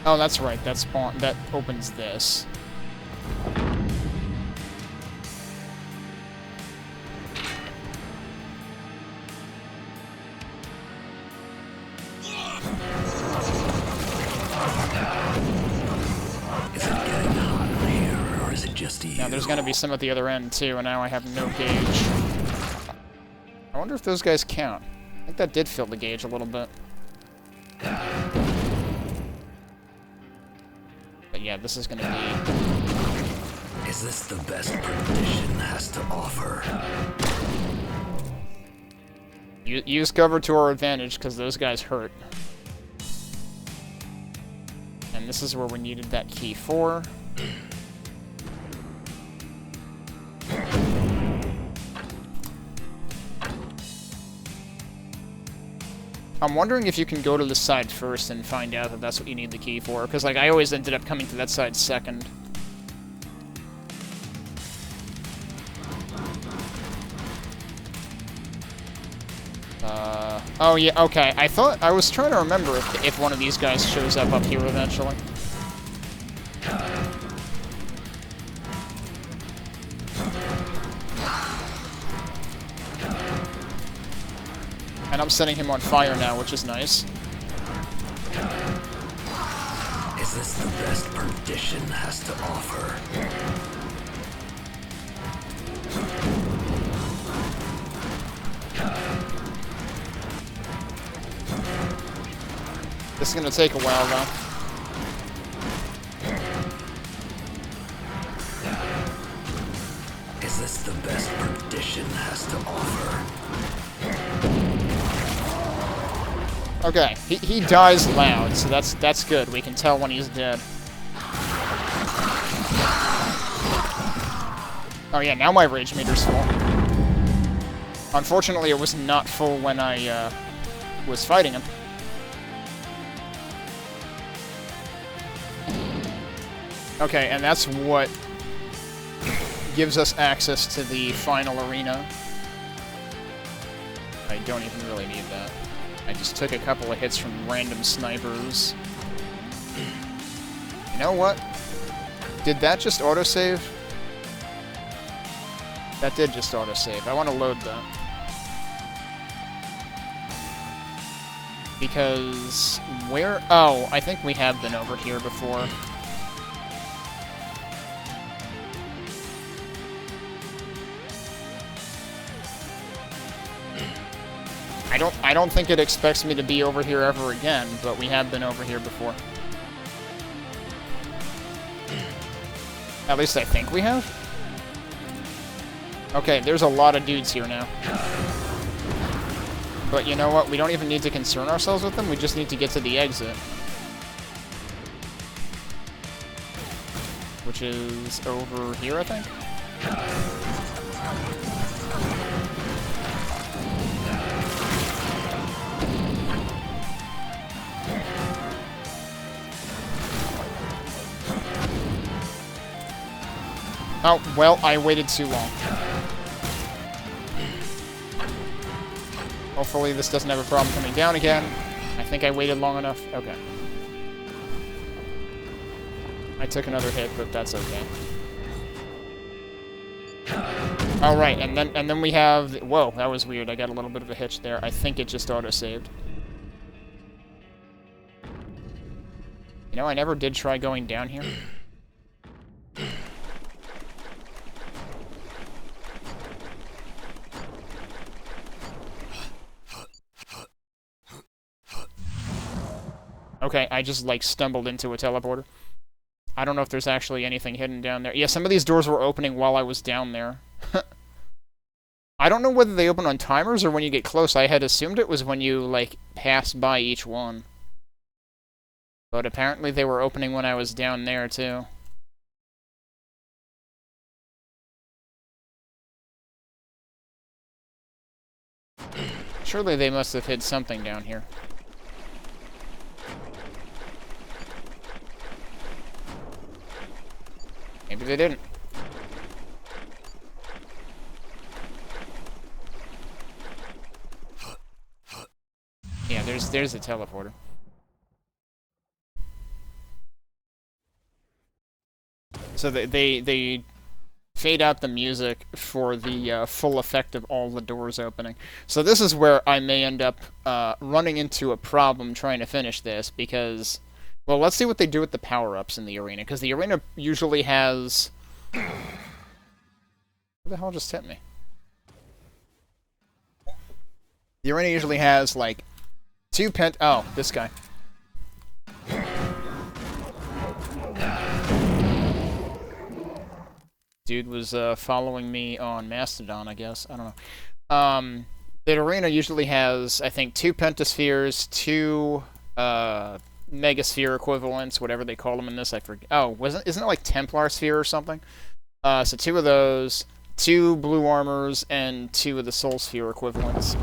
Oh, that's right. That opens this. Is it getting hot in here, or is it just you? Now, there's gonna be some at the other end, too, and now I have no gauge. I wonder if those guys count. I think that did fill the gauge a little bit. But yeah, this is gonna be... Is this the best perdition has to offer? Use cover to our advantage, because those guys hurt. And this is where we needed that key for. I'm wondering if you can go to the side first and find out that that's what you need the key for, because like I always ended up coming to that side second. Oh yeah, okay. I was trying to remember if one of these guys shows up here eventually. And I'm setting him on fire now, which is nice. Is this the best perdition has to offer? This is gonna take a while, though. Is this the best perdition has to offer? Okay, he dies loud, so that's good. We can tell when he's dead. Oh yeah, now my rage meter's full. Unfortunately, it was not full when I was fighting him. Okay, and that's what gives us access to the final arena. I don't even really need that. I just took a couple of hits from random snipers. You know what? Did that just autosave? That did just autosave. I want to load that. Because... where... oh, I think we have been over here before. I don't think it expects me to be over here ever again, but we have been over here before. At least I think we have. Okay, there's a lot of dudes here now. But you know what? We don't even need to concern ourselves with them. We just need to get to the exit. Which is over here, I think? Oh, well, I waited too long. Hopefully this doesn't have a problem coming down again. I think I waited long enough. Okay. I took another hit, but that's okay. All right, and then we have... Whoa, that was weird. I got a little bit of a hitch there. I think it just auto-saved. You know, I never did try going down here. Okay, I just, like, stumbled into a teleporter. I don't know if there's actually anything hidden down there. Yeah, some of these doors were opening while I was down there. I don't know whether they open on timers or when you get close. I had assumed it was when you, like, pass by each one. But apparently they were opening when I was down there, too. Surely they must have hid something down here. Maybe they didn't. Yeah, there's a teleporter. So they fade out the music for the full effect of all the doors opening. So this is where I may end up running into a problem trying to finish this, because... Well, let's see what they do with the power-ups in the arena, because the arena usually has... What the hell just hit me? The arena usually has, like, Oh, this guy. Dude was following me on Mastodon, I guess. I don't know. The arena usually has, I think, 2 pentaspheres, 2... Megasphere equivalents, whatever they call them in this, I forget. Oh, isn't it like Templar Sphere or something? So 2 of those, 2 blue armors, and 2 of the Soul Sphere equivalents.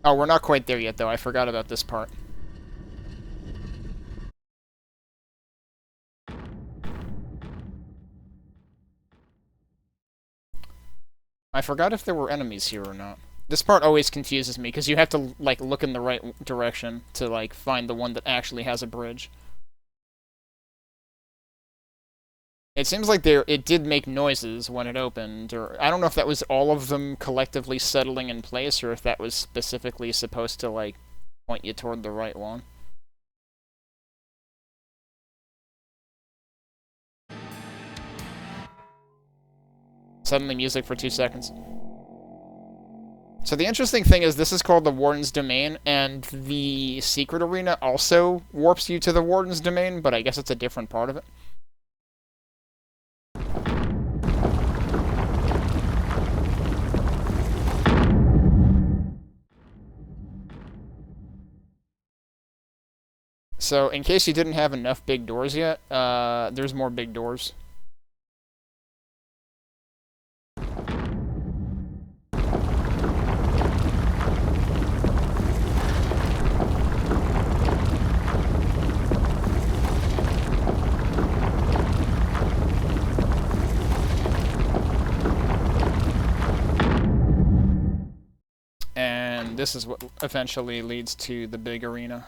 Oh, we're not quite there yet, though. I forgot about this part. I forgot if there were enemies here or not. This part always confuses me, because you have to, like, look in the right direction to, like, find the one that actually has a bridge. It seems like it did make noises when it opened, or I don't know if that was all of them collectively settling in place, or if that was specifically supposed to, like, point you toward the right one. Suddenly music for 2 seconds. So the interesting thing is this is called the Warden's Domain, and the Secret Arena also warps you to the Warden's Domain, but I guess it's a different part of it. So, in case you didn't have enough big doors yet, there's more big doors. And this is what eventually leads to the big arena.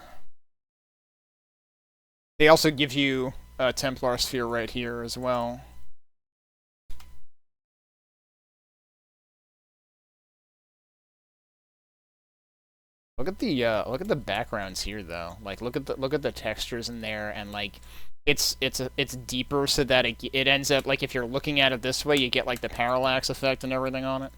They also give you a Templar Sphere right here as well. Look at the backgrounds here, though. Like, look at the textures in there, and like, it's deeper so that it ends up like if you're looking at it this way, you get like the parallax effect and everything on it.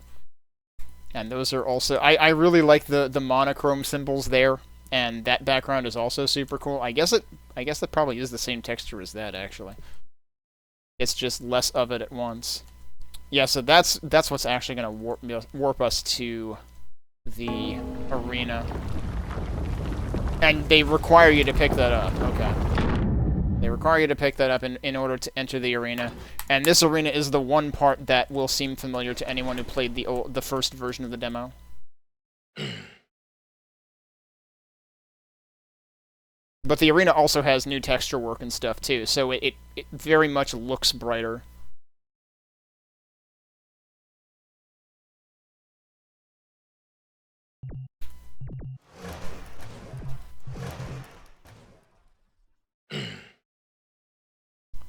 And those are also I really like the monochrome symbols there, and that background is also super cool. I guess that probably is the same texture as that, actually. It's just less of it at once. Yeah, so that's what's actually gonna warp us to the arena. And they require you to pick that up. Okay. They require you to pick that up in order to enter the arena. And this arena is the one part that will seem familiar to anyone who played the first version of the demo. But the arena also has new texture work and stuff, too, so it very much looks brighter.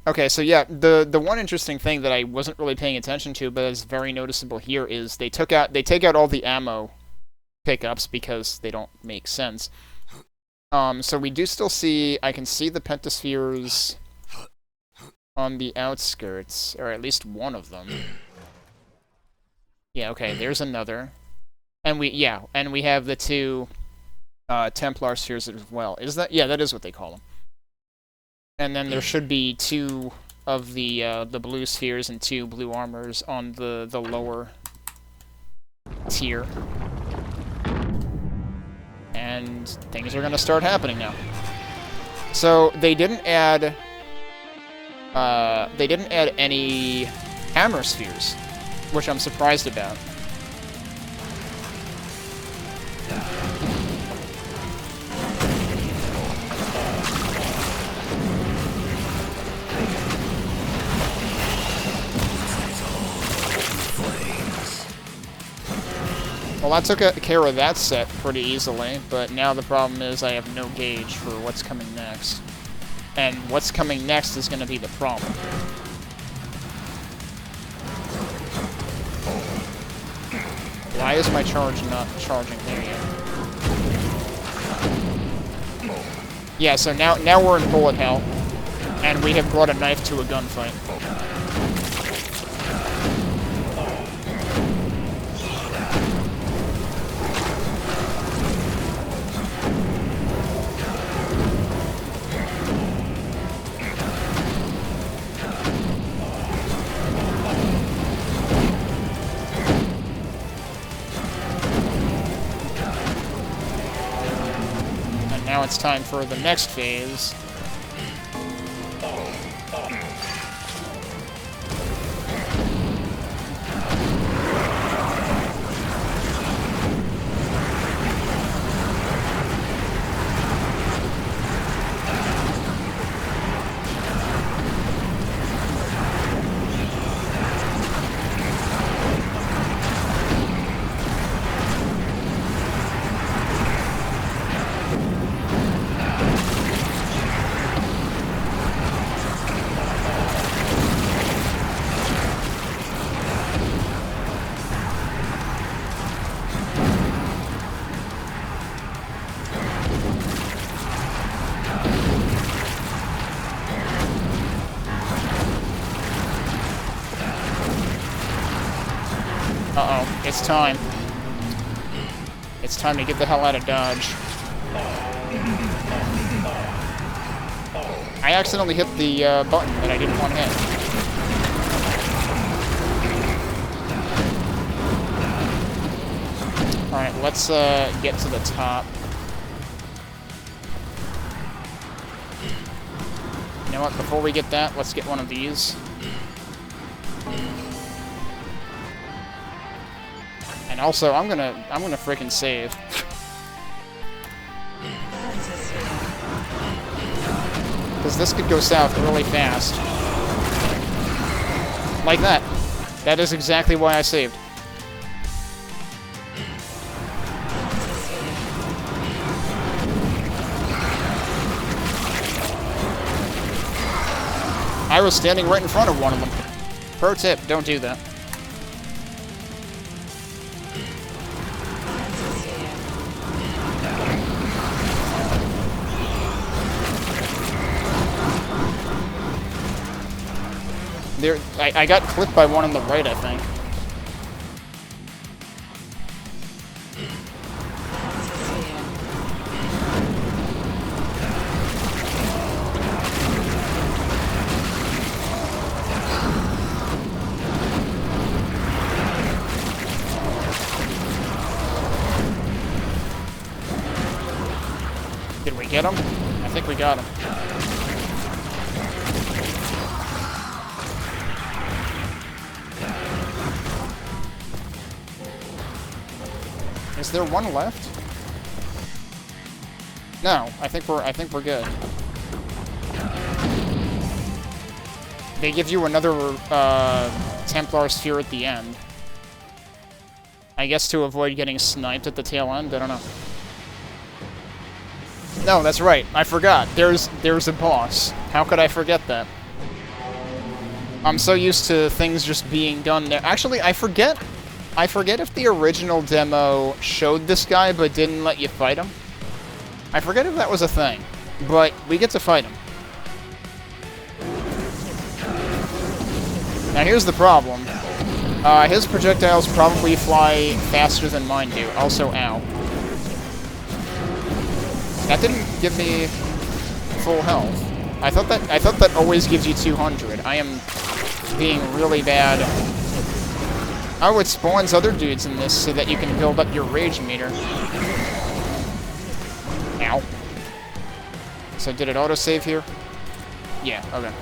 Okay, so yeah, the one interesting thing that I wasn't really paying attention to, but is very noticeable here, is they take out all the ammo pickups because they don't make sense. So we do still see, I can see the pentaspheres on the outskirts, or at least one of them. Yeah, okay, there's another. And we have the two Templar spheres as well. Is that? Yeah, that is what they call them. And then there should be two of the blue spheres and two blue armors on the lower tier. And things are gonna start happening now. So they didn't add any hammer spheres, which I'm surprised about. Well, I took care of that set pretty easily, but now the problem is I have no gauge for what's coming next. And what's coming next is going to be the problem. Why is my charge not charging there yet? Yeah, so now we're in bullet hell, and we have brought a knife to a gunfight. Now it's time for the next phase. Uh-oh, it's time. It's time to get the hell out of Dodge. I accidentally hit the button that I didn't want to hit. Alright, let's get to the top. You know what, before we get that, let's get one of these. And also, I'm gonna frickin' save. Because this could go south really fast. Like that. That is exactly why I saved. I was standing right in front of one of them. Pro tip, don't do that. I got clipped by one on the right, I think. Did we get him? I think we got him. Is there one left? No, I think we're good. They give you another Templar sphere at the end. I guess to avoid getting sniped at the tail end, I don't know. No, that's right. I forgot. There's a boss. How could I forget that? I'm so used to things just being done there. Actually, I forget if the original demo showed this guy but didn't let you fight him. I forget if that was a thing, but we get to fight him. Now here's the problem. His projectiles probably fly faster than mine do. Also, ow. That didn't give me full health. I thought that always gives you 200. I am being really bad. Oh, it spawns other dudes in this so that you can build up your rage meter. Ow. So did it autosave here? Yeah, okay.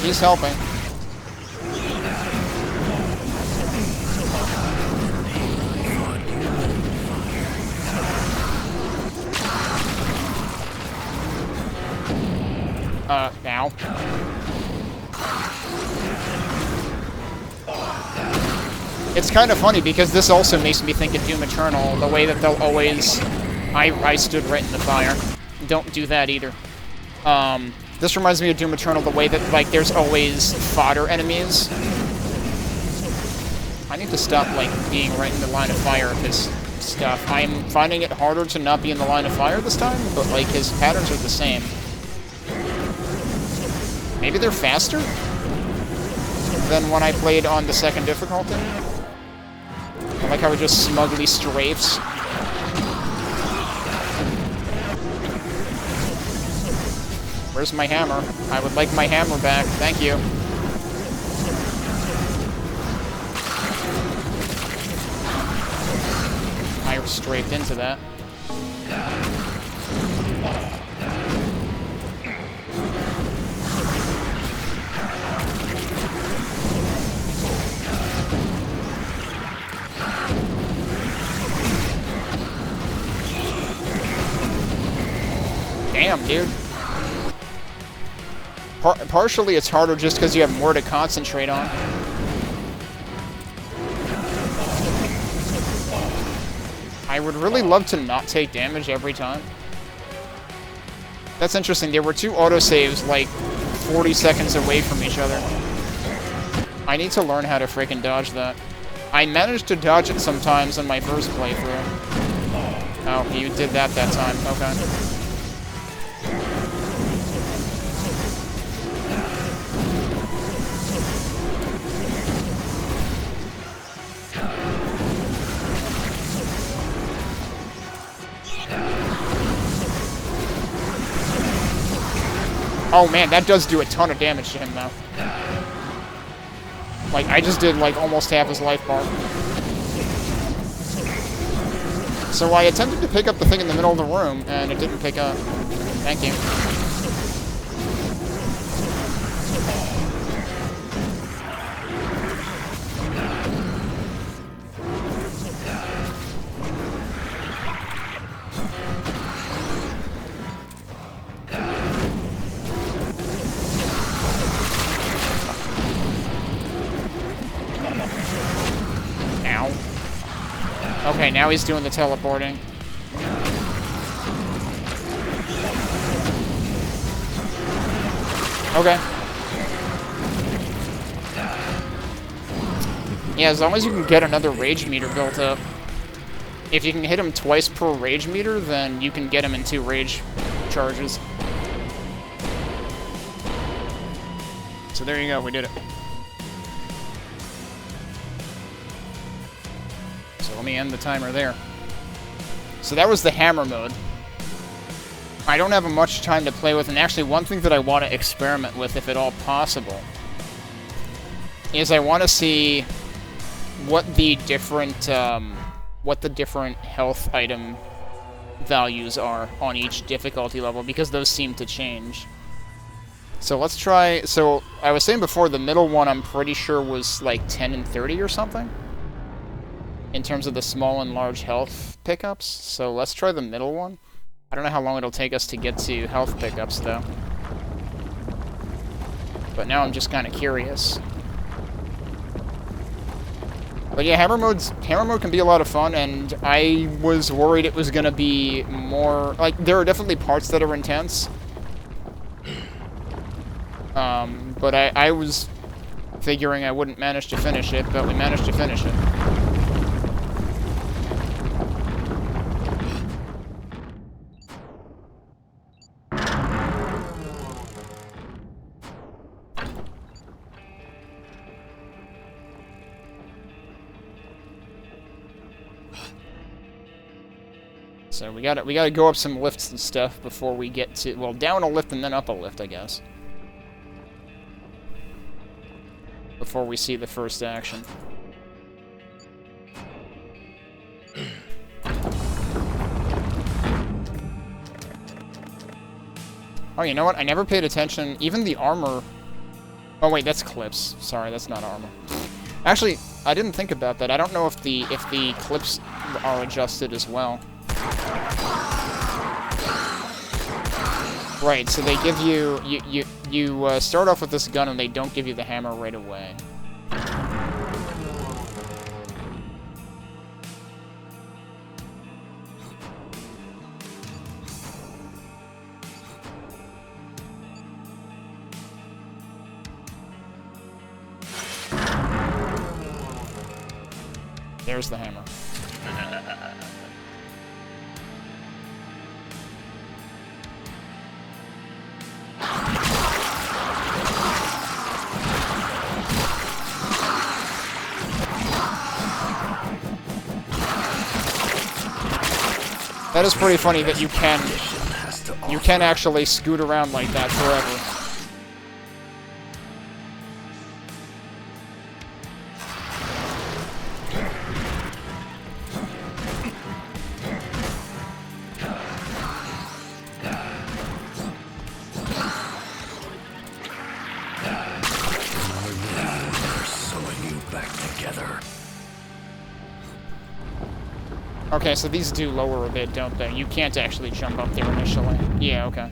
He's helping. Now. It's kind of funny because this also makes me think of Doom Eternal, the way that they'll always... I stood right in the fire. Don't do that either. This reminds me of Doom Eternal, the way that, like, there's always fodder enemies. I need to stop, like, being right in the line of fire of his stuff. I'm finding it harder to not be in the line of fire this time, but, like, his patterns are the same. Maybe they're faster than when I played on the second difficulty? I like how it just smugly strafes. Where's my hammer? I would like my hammer back. Thank you. I strafed into that. Damn, dude. Partially, it's harder just because you have more to concentrate on. I would really love to not take damage every time. That's interesting. There were two autosaves, like, 40 seconds away from each other. I need to learn how to freaking dodge that. I managed to dodge it sometimes in my first playthrough. Oh, you did that time. Okay. Oh man, that does do a ton of damage to him though. Like, I just did like almost half his life bar. So I attempted to pick up the thing in the middle of the room, and it didn't pick up. Thank you. Okay, now he's doing the teleporting. Okay. Yeah, as long as you can get another rage meter built up. If you can hit him twice per rage meter, then you can get him in 2 rage charges. So there you go, we did it. Let me end the timer there. So that was the hammer mode. I don't have much time to play with, and actually one thing that I want to experiment with, if at all possible, is I want to see what the different health item values are on each difficulty level, because those seem to change. So let's try... So I was saying before, the middle one I'm pretty sure was like 10 and 30 or something. in terms of the small and large health pickups, so let's try the middle one. I don't know how long it'll take us to get to health pickups, though. But now I'm just kind of curious. But yeah, hammer mode can be a lot of fun, and I was worried it was gonna be more... Like, there are definitely parts that are intense. But I was figuring I wouldn't manage to finish it, but we managed to finish it. So we gotta go up some lifts and stuff before we get to, well, down a lift and then up a lift, I guess. Before we see the first action. Oh, you know what? I never paid attention. Even the armor... Oh, wait, that's clips. Sorry, that's not armor. Actually, I didn't think about that. I don't know if the clips are adjusted as well. Right, so they give you... You start off with this gun and they don't give you the hammer right away. There's the hammer. That is pretty funny that you can actually scoot around like that forever. Okay, so these do lower a bit, don't they? You can't actually jump up there initially. Yeah, okay.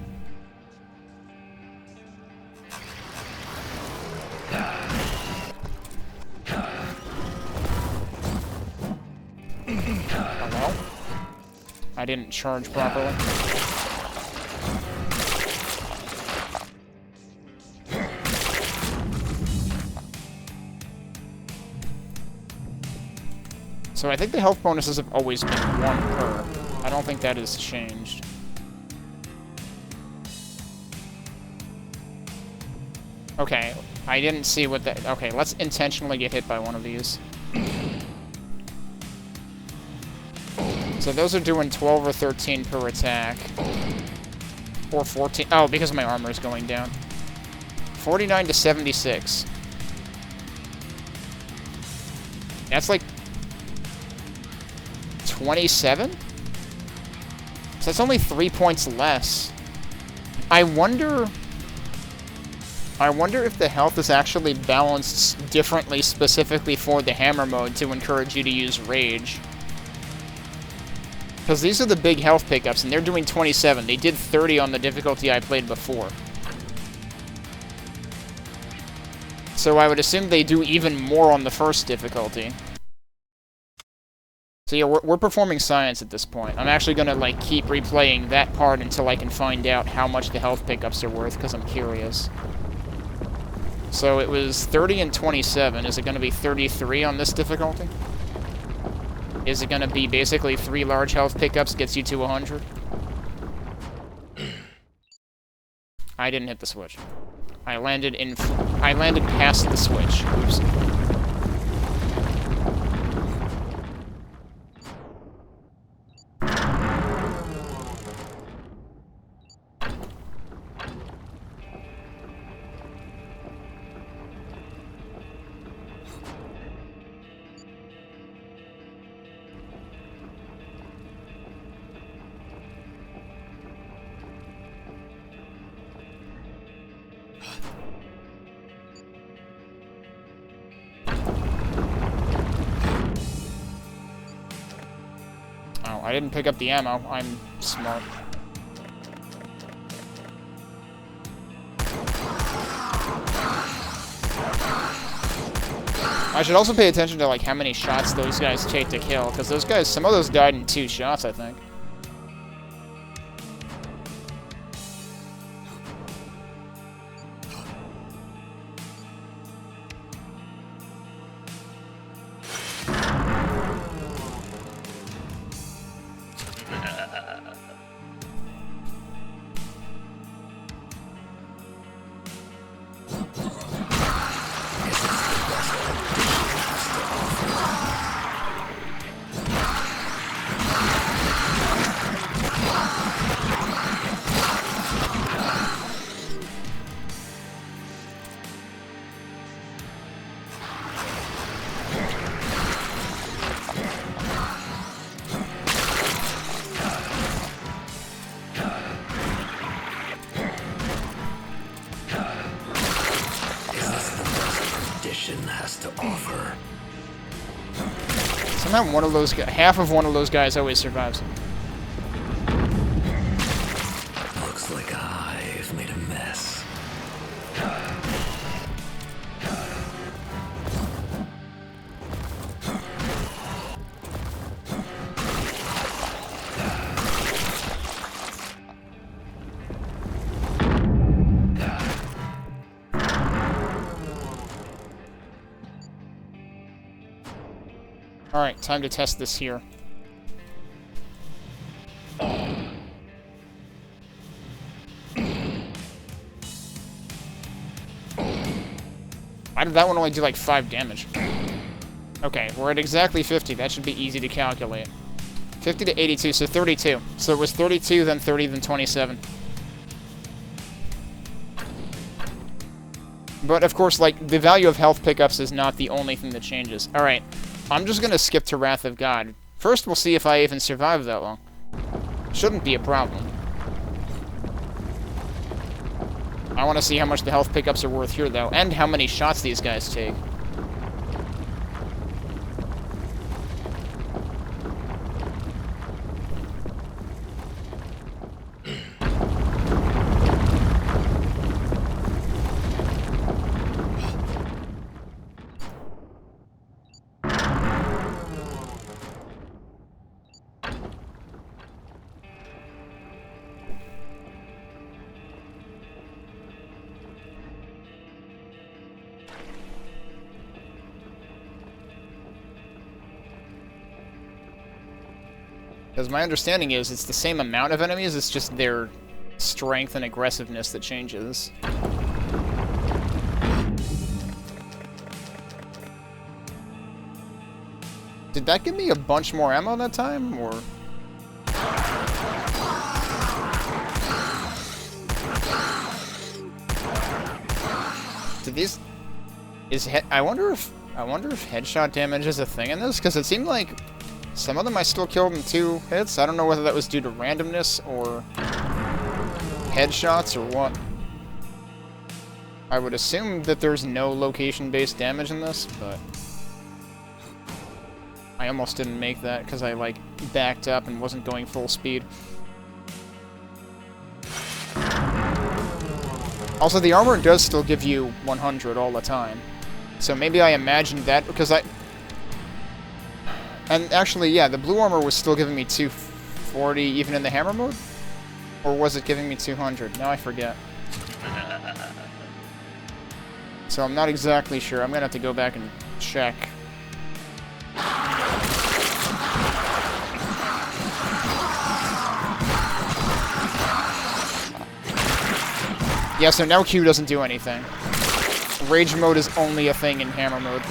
Hello? I didn't charge properly. So I think the health bonuses have always been 1 per. I don't think that has changed. Okay, I didn't see what that... Okay, let's intentionally get hit by one of these. So those are doing 12 or 13 per attack. Or 14... Oh, because my armor is going down. 49 to 76. That's like... 27? So that's only 3 points less. I wonder if the health is actually balanced differently specifically for the hammer mode to encourage you to use rage. Because these are the big health pickups, and they're doing 27. They did 30 on the difficulty I played before. So I would assume they do even more on the first difficulty. So yeah, we're performing science at this point. I'm actually gonna, like, keep replaying that part until I can find out how much the health pickups are worth, because I'm curious. So it was 30 and 27. Is it gonna be 33 on this difficulty? Is it gonna be basically 3 large health pickups gets you to 100? I didn't hit the switch. I landed past the switch. Oops. didn't pick up the ammo. I'm smart. I should also pay attention to, like, how many shots those guys take to kill, because those guys, some of those died in 2 shots, I think. Has to offer. Somehow one of those half of one of those guys always survives. Looks like I've made a mess. Alright, time to test this here. Why did that one only do like 5 damage? Okay, we're at exactly 50. That should be easy to calculate. 50 to 82, so 32. So it was 32, then 30, then 27. But of course, like, the value of health pickups is not the only thing that changes. Alright, I'm just gonna skip to Wrath of God. First, we'll see if I even survive that long. Shouldn't be a problem. I want to see how much the health pickups are worth here, though, and how many shots these guys take. Because my understanding is it's the same amount of enemies, it's just their strength and aggressiveness that changes. Did that give me a bunch more ammo that time, or...? Did these... I wonder if headshot damage is a thing in this, because it seemed like some of them I still killed in 2 hits. I don't know whether that was due to randomness or headshots or what. I would assume that there's no location-based damage in this, but I almost didn't make that because I, like, backed up and wasn't going full speed. Also, the armor does still give you 100 all the time. So maybe I imagined that because And actually, yeah, the blue armor was still giving me 240 even in the hammer mode? Or was it giving me 200? Now I forget. So I'm not exactly sure. I'm gonna have to go back and check. Yeah, so now Q doesn't do anything. Rage mode is only a thing in hammer mode.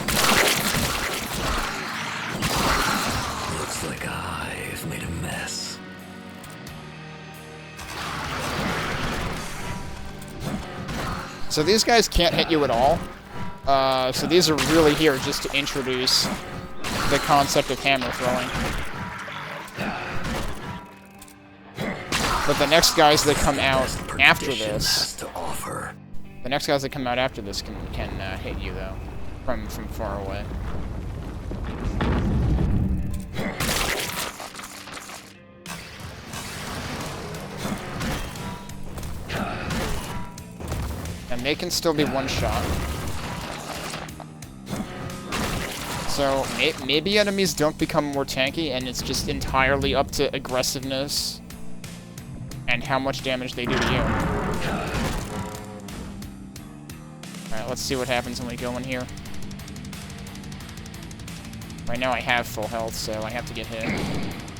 Like I've made a mess. So these guys can't hit you at all. So these are really here just to introduce the concept of hammer throwing. But the next guys that come out after this, the next guys that come out after this can hit you though, from far away. And they can still be one-shot. So, maybe enemies don't become more tanky, and it's just entirely up to aggressiveness and how much damage they do to you. Alright, let's see what happens when we go in here. Right now I have full health, so I have to get hit.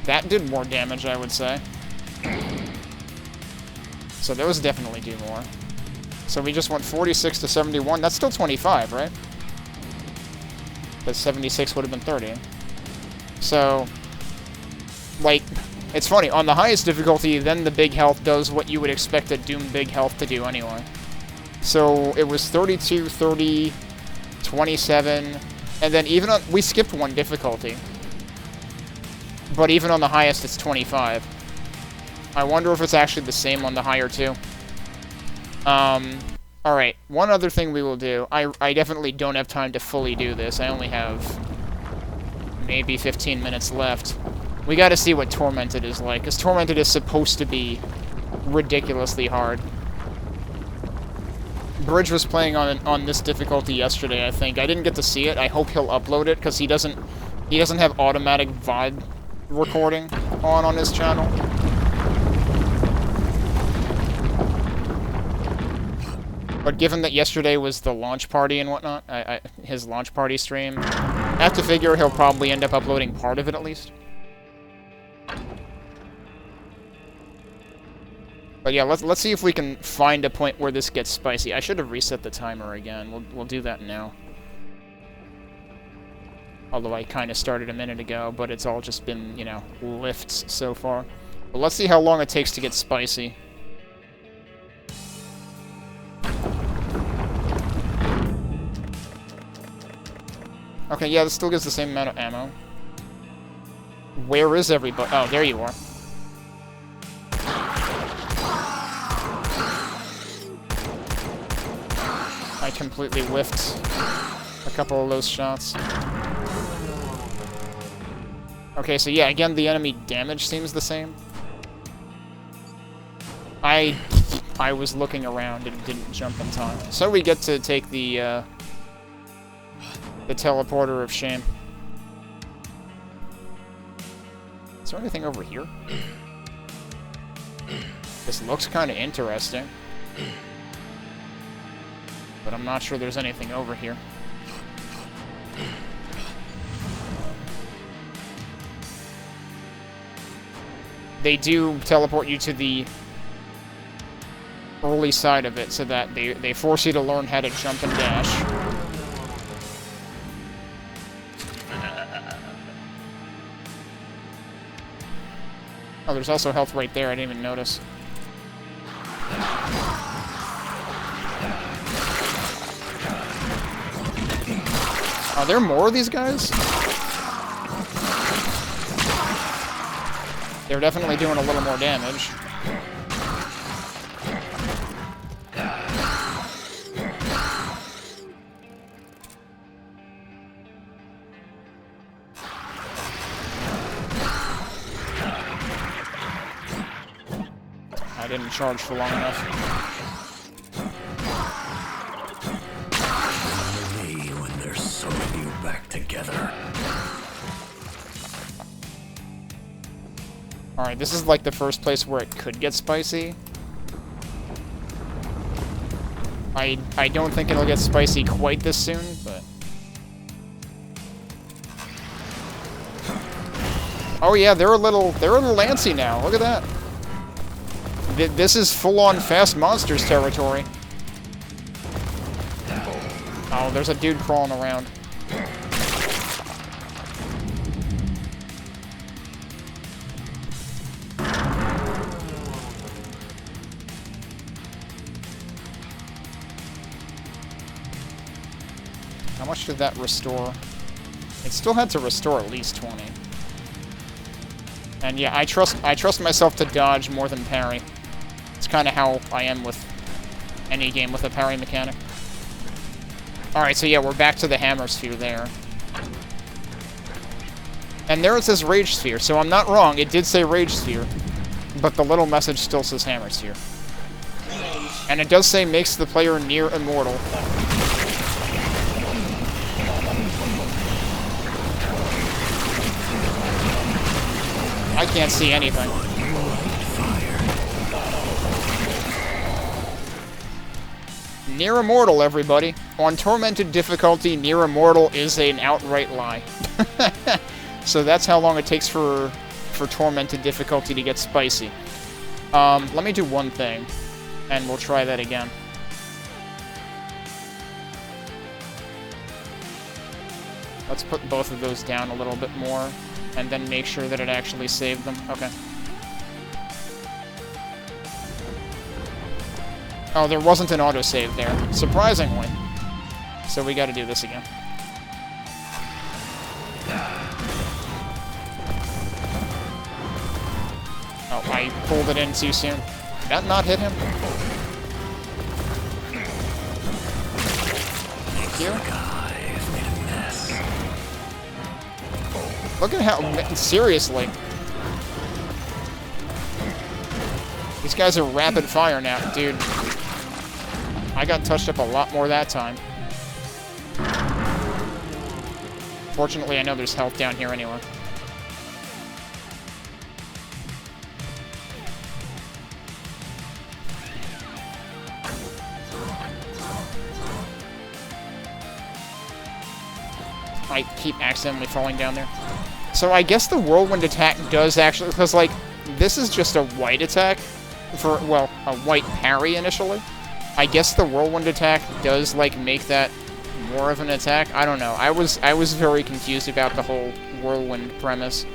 That did more damage, I would say. So those definitely do more. So we just went 46 to 71. That's still 25, right? But 76 would have been 30. So, like, it's funny. On the highest difficulty, then the big health does what you would expect a Doom big health to do anyway. So it was 32, 30, 27, and then even on... We skipped one difficulty. But even on the highest, it's 25. I wonder if it's actually the same on the higher, too. Alright, one other thing we will do. I definitely don't have time to fully do this. I only have maybe 15 minutes left. We gotta see what Tormented is like, because Tormented is supposed to be ridiculously hard. Bridge was playing on this difficulty yesterday, I think. I didn't get to see it. I hope he'll upload it, because he doesn't have automatic VOD recording on his channel. But given that yesterday was the launch party and whatnot, his launch party stream, I have to figure he'll probably end up uploading part of it at least. But yeah, let's see if we can find a point where this gets spicy. I should have reset the timer again. We'll do that now. Although I kind of started a minute ago, but it's all just been, you know, lifts so far. But let's see how long it takes to get spicy. Okay, yeah, this still gives the same amount of ammo. Where is everybody? Oh, there you are. I completely whiffed a couple of those shots. Okay, so yeah, again, the enemy damage seems the same. I was looking around and didn't jump in time. So we get to take the teleporter of shame. Is there anything over here? This looks kind of interesting. But I'm not sure there's anything over here. They do teleport you to the early side of it so that they force you to learn how to jump and dash. Oh, there's also health right there. I didn't even notice. Are there more of these guys? They're definitely doing a little more damage. I didn't charge for long enough. Only when there's so many back together. Alright, this is like the first place where it could get spicy. I don't think it'll get spicy quite this soon, but... Oh yeah, they're a little antsy now. Look at that. This is full-on fast monsters territory. Oh, there's a dude crawling around. How much did that restore? It still had to restore at least 20. And yeah, I trust myself to dodge more than parry. It's kind of how I am with any game with a parry mechanic. Alright, so yeah, we're back to the hammer sphere there. And there it says Rage Sphere, so I'm not wrong, it did say Rage Sphere. But the little message still says Hammer Sphere. And it does say makes the player near immortal. I can't see anything. Near immortal, everybody. On tormented difficulty, near immortal is an outright lie. So that's how long it takes for tormented difficulty to get spicy. Let me do one thing, and we'll try that again. Let's put both of those down a little bit more, and then make sure that it actually saved them. Okay. Oh, there wasn't an autosave there, surprisingly. So we gotta do this again. Oh, I pulled it in too soon. Did that not hit him? Thank you. Look at how... Seriously. These guys are rapid fire now, dude. I got touched up a lot more that time. Fortunately, I know there's health down here anyway. I keep accidentally falling down there. So I guess the whirlwind attack does actually... Because, like, this is just a white attack. For, well, a white parry initially. I guess the whirlwind attack does, like, make that more of an attack. I don't know. I was very confused about the whole whirlwind premise.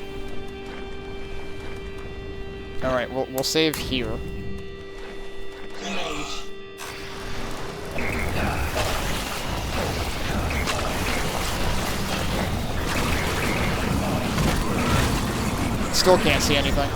Alright, we'll save here. Still can't see anything.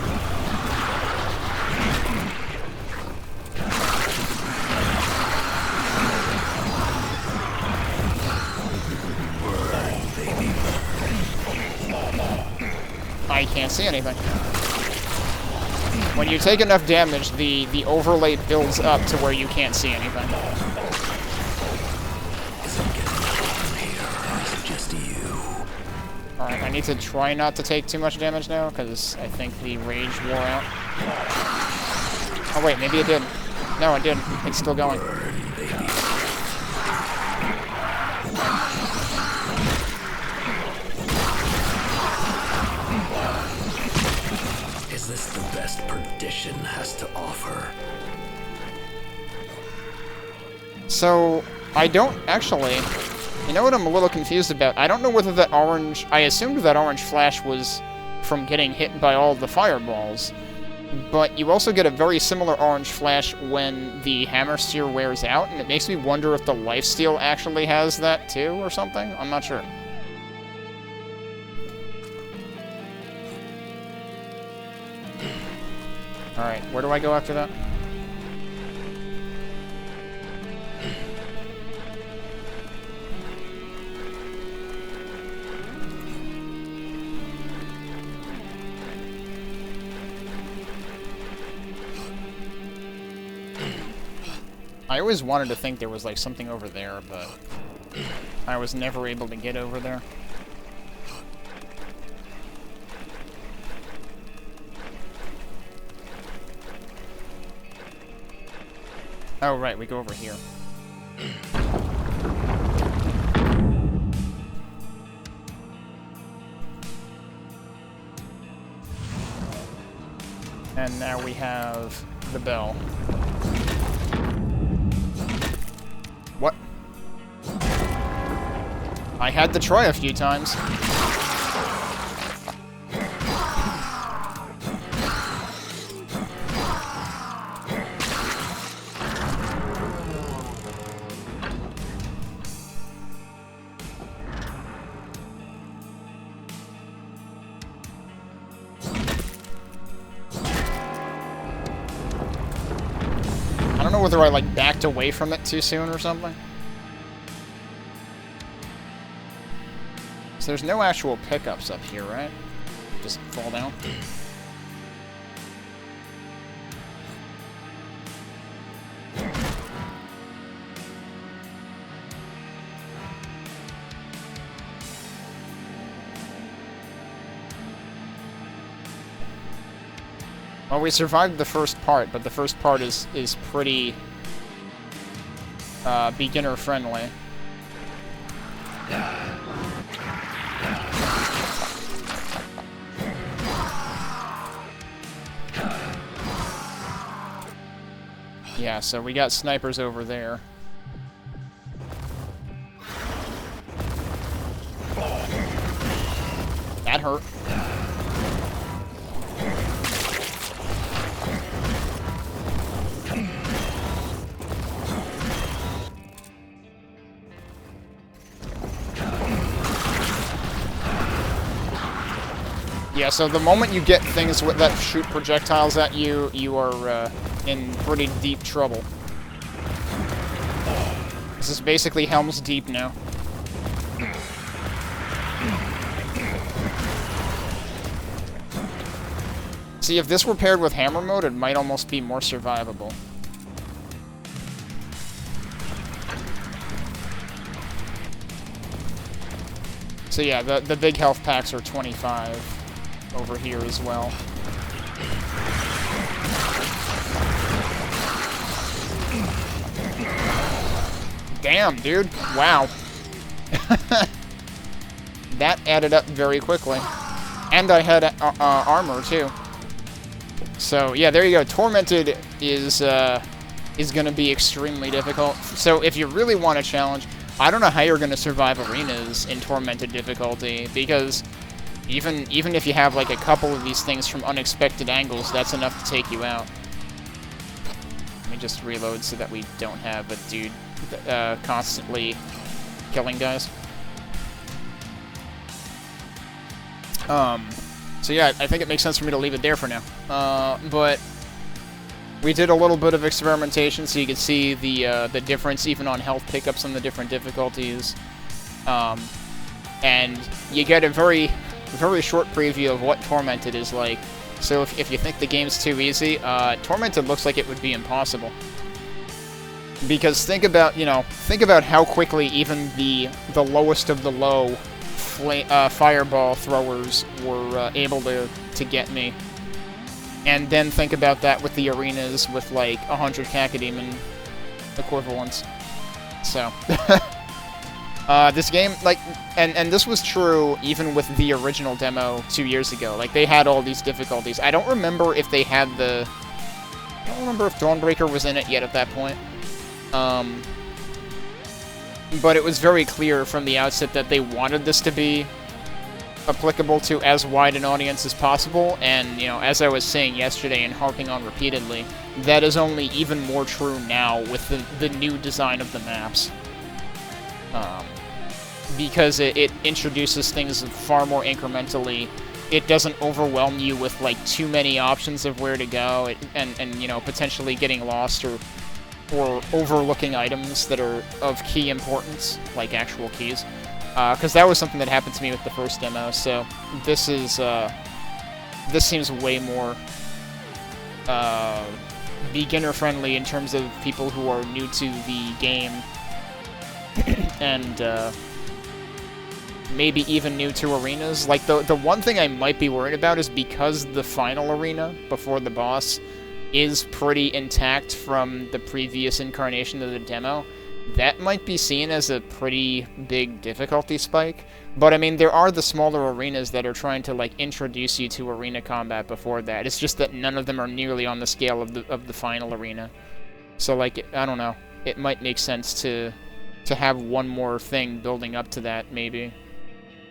I can't see anything. When you take enough damage, the overlay builds up to where you can't see anything. Alright, I need to try not to take too much damage now, because I think the rage wore out. Oh wait, maybe it didn't. No, it didn't. It's still going. Is this the best perdition has to offer? So, I don't actually... You know what I'm a little confused about? I don't know whether that orange... I assumed that orange flash was from getting hit by all the fireballs. But you also get a very similar orange flash when the hammer sphere wears out, and it makes me wonder if the lifesteal actually has that too, or something? I'm not sure. Alright, where do I go after that? I always wanted to think there was, like, something over there, but I was never able to get over there. Oh, right, we go over here. And now we have the bell. What? I had to try a few times. I don't know whether I, like, backed away from it too soon or something. So there's no actual pickups up here, right? Just fall down. Well, we survived the first part, but the first part is pretty beginner friendly. Yeah, so we got snipers over there. That hurt. Yeah, so the moment you get things that shoot projectiles at you, you are in pretty deep trouble. This is basically Helm's Deep now. See, if this were paired with hammer mode, it might almost be more survivable. So yeah, the big health packs are 25 over here as well. Damn, dude. Wow. That added up very quickly. And I had armor, too. So, yeah, there you go. Tormented is going to be extremely difficult. So, if you really want a challenge, I don't know how you're going to survive arenas in Tormented difficulty, because even if you have, like, a couple of these things from unexpected angles, that's enough to take you out. Let me just reload so that we don't have a dude constantly killing guys. So yeah, I think it makes sense for me to leave it there for now. But we did a little bit of experimentation, so you can see the difference even on health pickups on the different difficulties. And you get a very short preview of what Tormented is like. So if you think the game's too easy, Tormented looks like it would be impossible. Because think about how quickly even the lowest of the low fireball throwers were able to get me. And then think about that with the arenas with like 100 Cacodemon equivalents. So this game, like, and this was true even with the original demo 2 years ago. Like, they had all these difficulties. I don't remember if they had I don't remember if Dawnbreaker was in it yet at that point. But it was very clear from the outset that they wanted this to be applicable to as wide an audience as possible, and, you know, as I was saying yesterday and harping on repeatedly, that is only even more true now with the new design of the maps. Because it introduces things far more incrementally. It doesn't overwhelm you with, like, too many options of where to go, and you know, potentially getting lost or overlooking items that are of key importance, like actual keys. Because that was something that happened to me with the first demo, so this seems way more beginner-friendly in terms of people who are new to the game, and maybe even new to arenas. Like, the one thing I might be worried about is because the final arena, before the boss, is pretty intact from the previous incarnation of the demo, that might be seen as a pretty big difficulty spike. But, I mean, there are the smaller arenas that are trying to, like, introduce you to arena combat before that. It's just that none of them are nearly on the scale of the final arena. So, like, I don't know. It might make sense to have one more thing building up to that, maybe.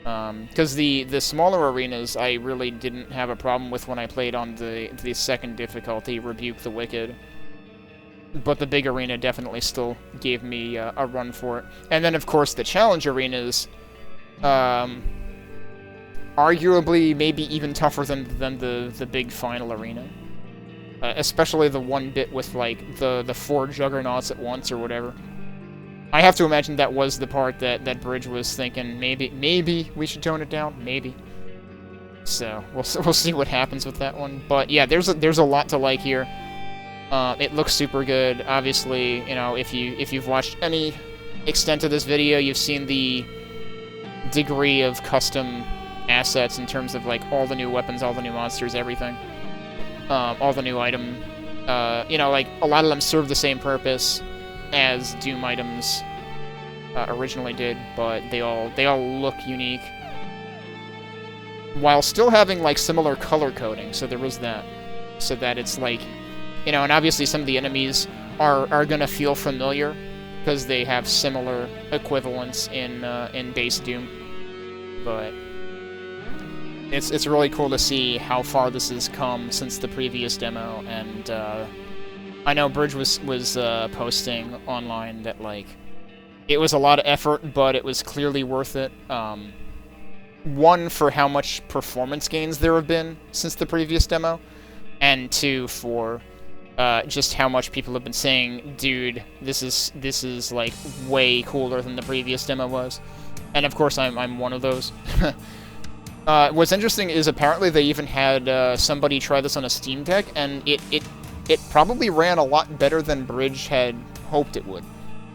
Because the smaller arenas I really didn't have a problem with when I played on the second difficulty, Rebuke the Wicked. But the big arena definitely still gave me a run for it. And then, of course, the challenge arenas, arguably maybe even tougher than the big final arena. Especially the one bit with, like, the 4 juggernauts at once or whatever. I have to imagine that was the part that Bridge was thinking, maybe we should tone it down, maybe. So, we'll see what happens with that one. But, yeah, there's a lot to like here. It looks super good. Obviously, you know, if you've watched any extent of this video, you've seen the degree of custom assets in terms of, like, all the new weapons, all the new monsters, everything. all the new item, you know, like, a lot of them serve the same purpose as Doom items originally did, but they all look unique, while still having, like, similar color coding, so there was that. So that it's, like, you know, and obviously some of the enemies are gonna feel familiar, because they have similar equivalents in base Doom, but it's really cool to see how far this has come since the previous demo, and I know Bridge was posting online that, like, it was a lot of effort, but it was clearly worth it. One, for how much performance gains there have been since the previous demo, and two, for just how much people have been saying, dude, this is like way cooler than the previous demo was. And of course, I'm one of those. What's interesting is apparently they even had somebody try this on a Steam Deck, and it probably ran a lot better than Bridge had hoped it would.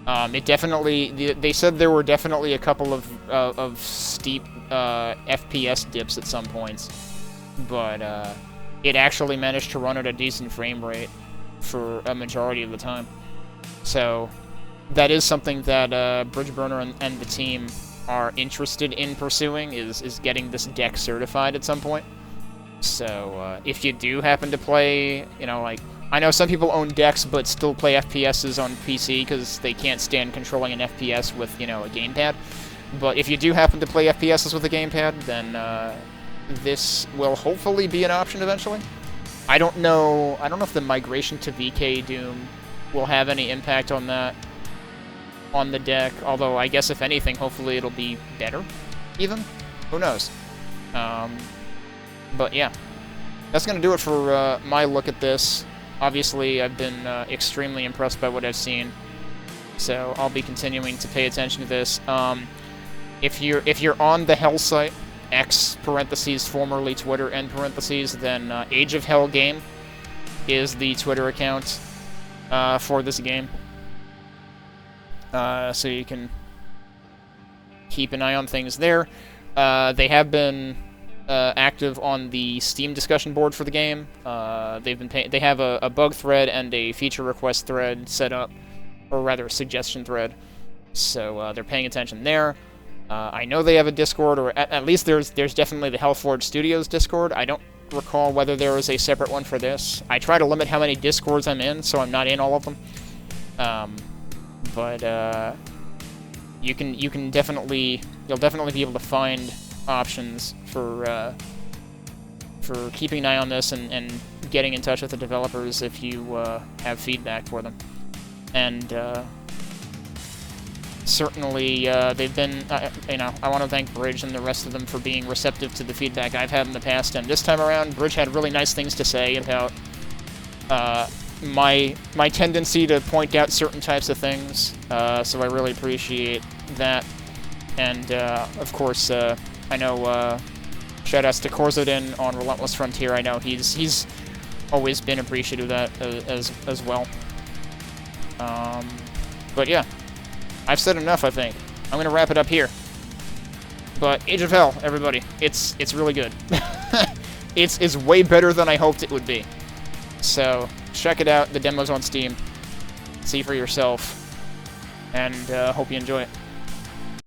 It definitely, they said there were definitely a couple of steep FPS dips at some points, but it actually managed to run at a decent frame rate for a majority of the time. So that is something that Bridgeburner and the team are interested in pursuing, is getting this deck certified at some point. So if you do happen to play, you know, like, I know some people own decks but still play FPSs on PC because they can't stand controlling an FPS with, you know, a gamepad. But if you do happen to play FPSs with a gamepad, then this will hopefully be an option eventually. I don't know if the migration to VK Doom will have any impact on that, on the deck, although I guess if anything, hopefully it'll be better, even? Who knows? But yeah, that's going to do it for my look at this. Obviously, I've been extremely impressed by what I've seen, so I'll be continuing to pay attention to this. If you're on the Hell site, X parentheses formerly Twitter end parentheses, then Age of Hell Game is the Twitter account for this game. So you can keep an eye on things there. They have been active on the Steam discussion board for the game. They have a bug thread and a feature request thread set up, or rather a suggestion thread. So they're paying attention there. I know they have a Discord, or at least there's definitely the Hellforge Studios Discord. I don't recall whether there was a separate one for this. I try to limit how many Discords I'm in, so I'm not in all of them. But you'll definitely be able to find options for keeping an eye on this and getting in touch with the developers if you have feedback for them. And certainly they've been, you know, I want to thank Bridge and the rest of them for being receptive to the feedback I've had in the past, and this time around, Bridge had really nice things to say about my tendency to point out certain types of things, so I really appreciate that. And of course, I know shoutouts to Korzodin on Relentless Frontier. I know he's always been appreciative of that as well. But yeah, I've said enough, I think. I'm gonna wrap it up here. But Age of Hell, everybody, it's really good. It's way better than I hoped it would be. So check it out. The demo's on Steam. See for yourself, and hope you enjoy it.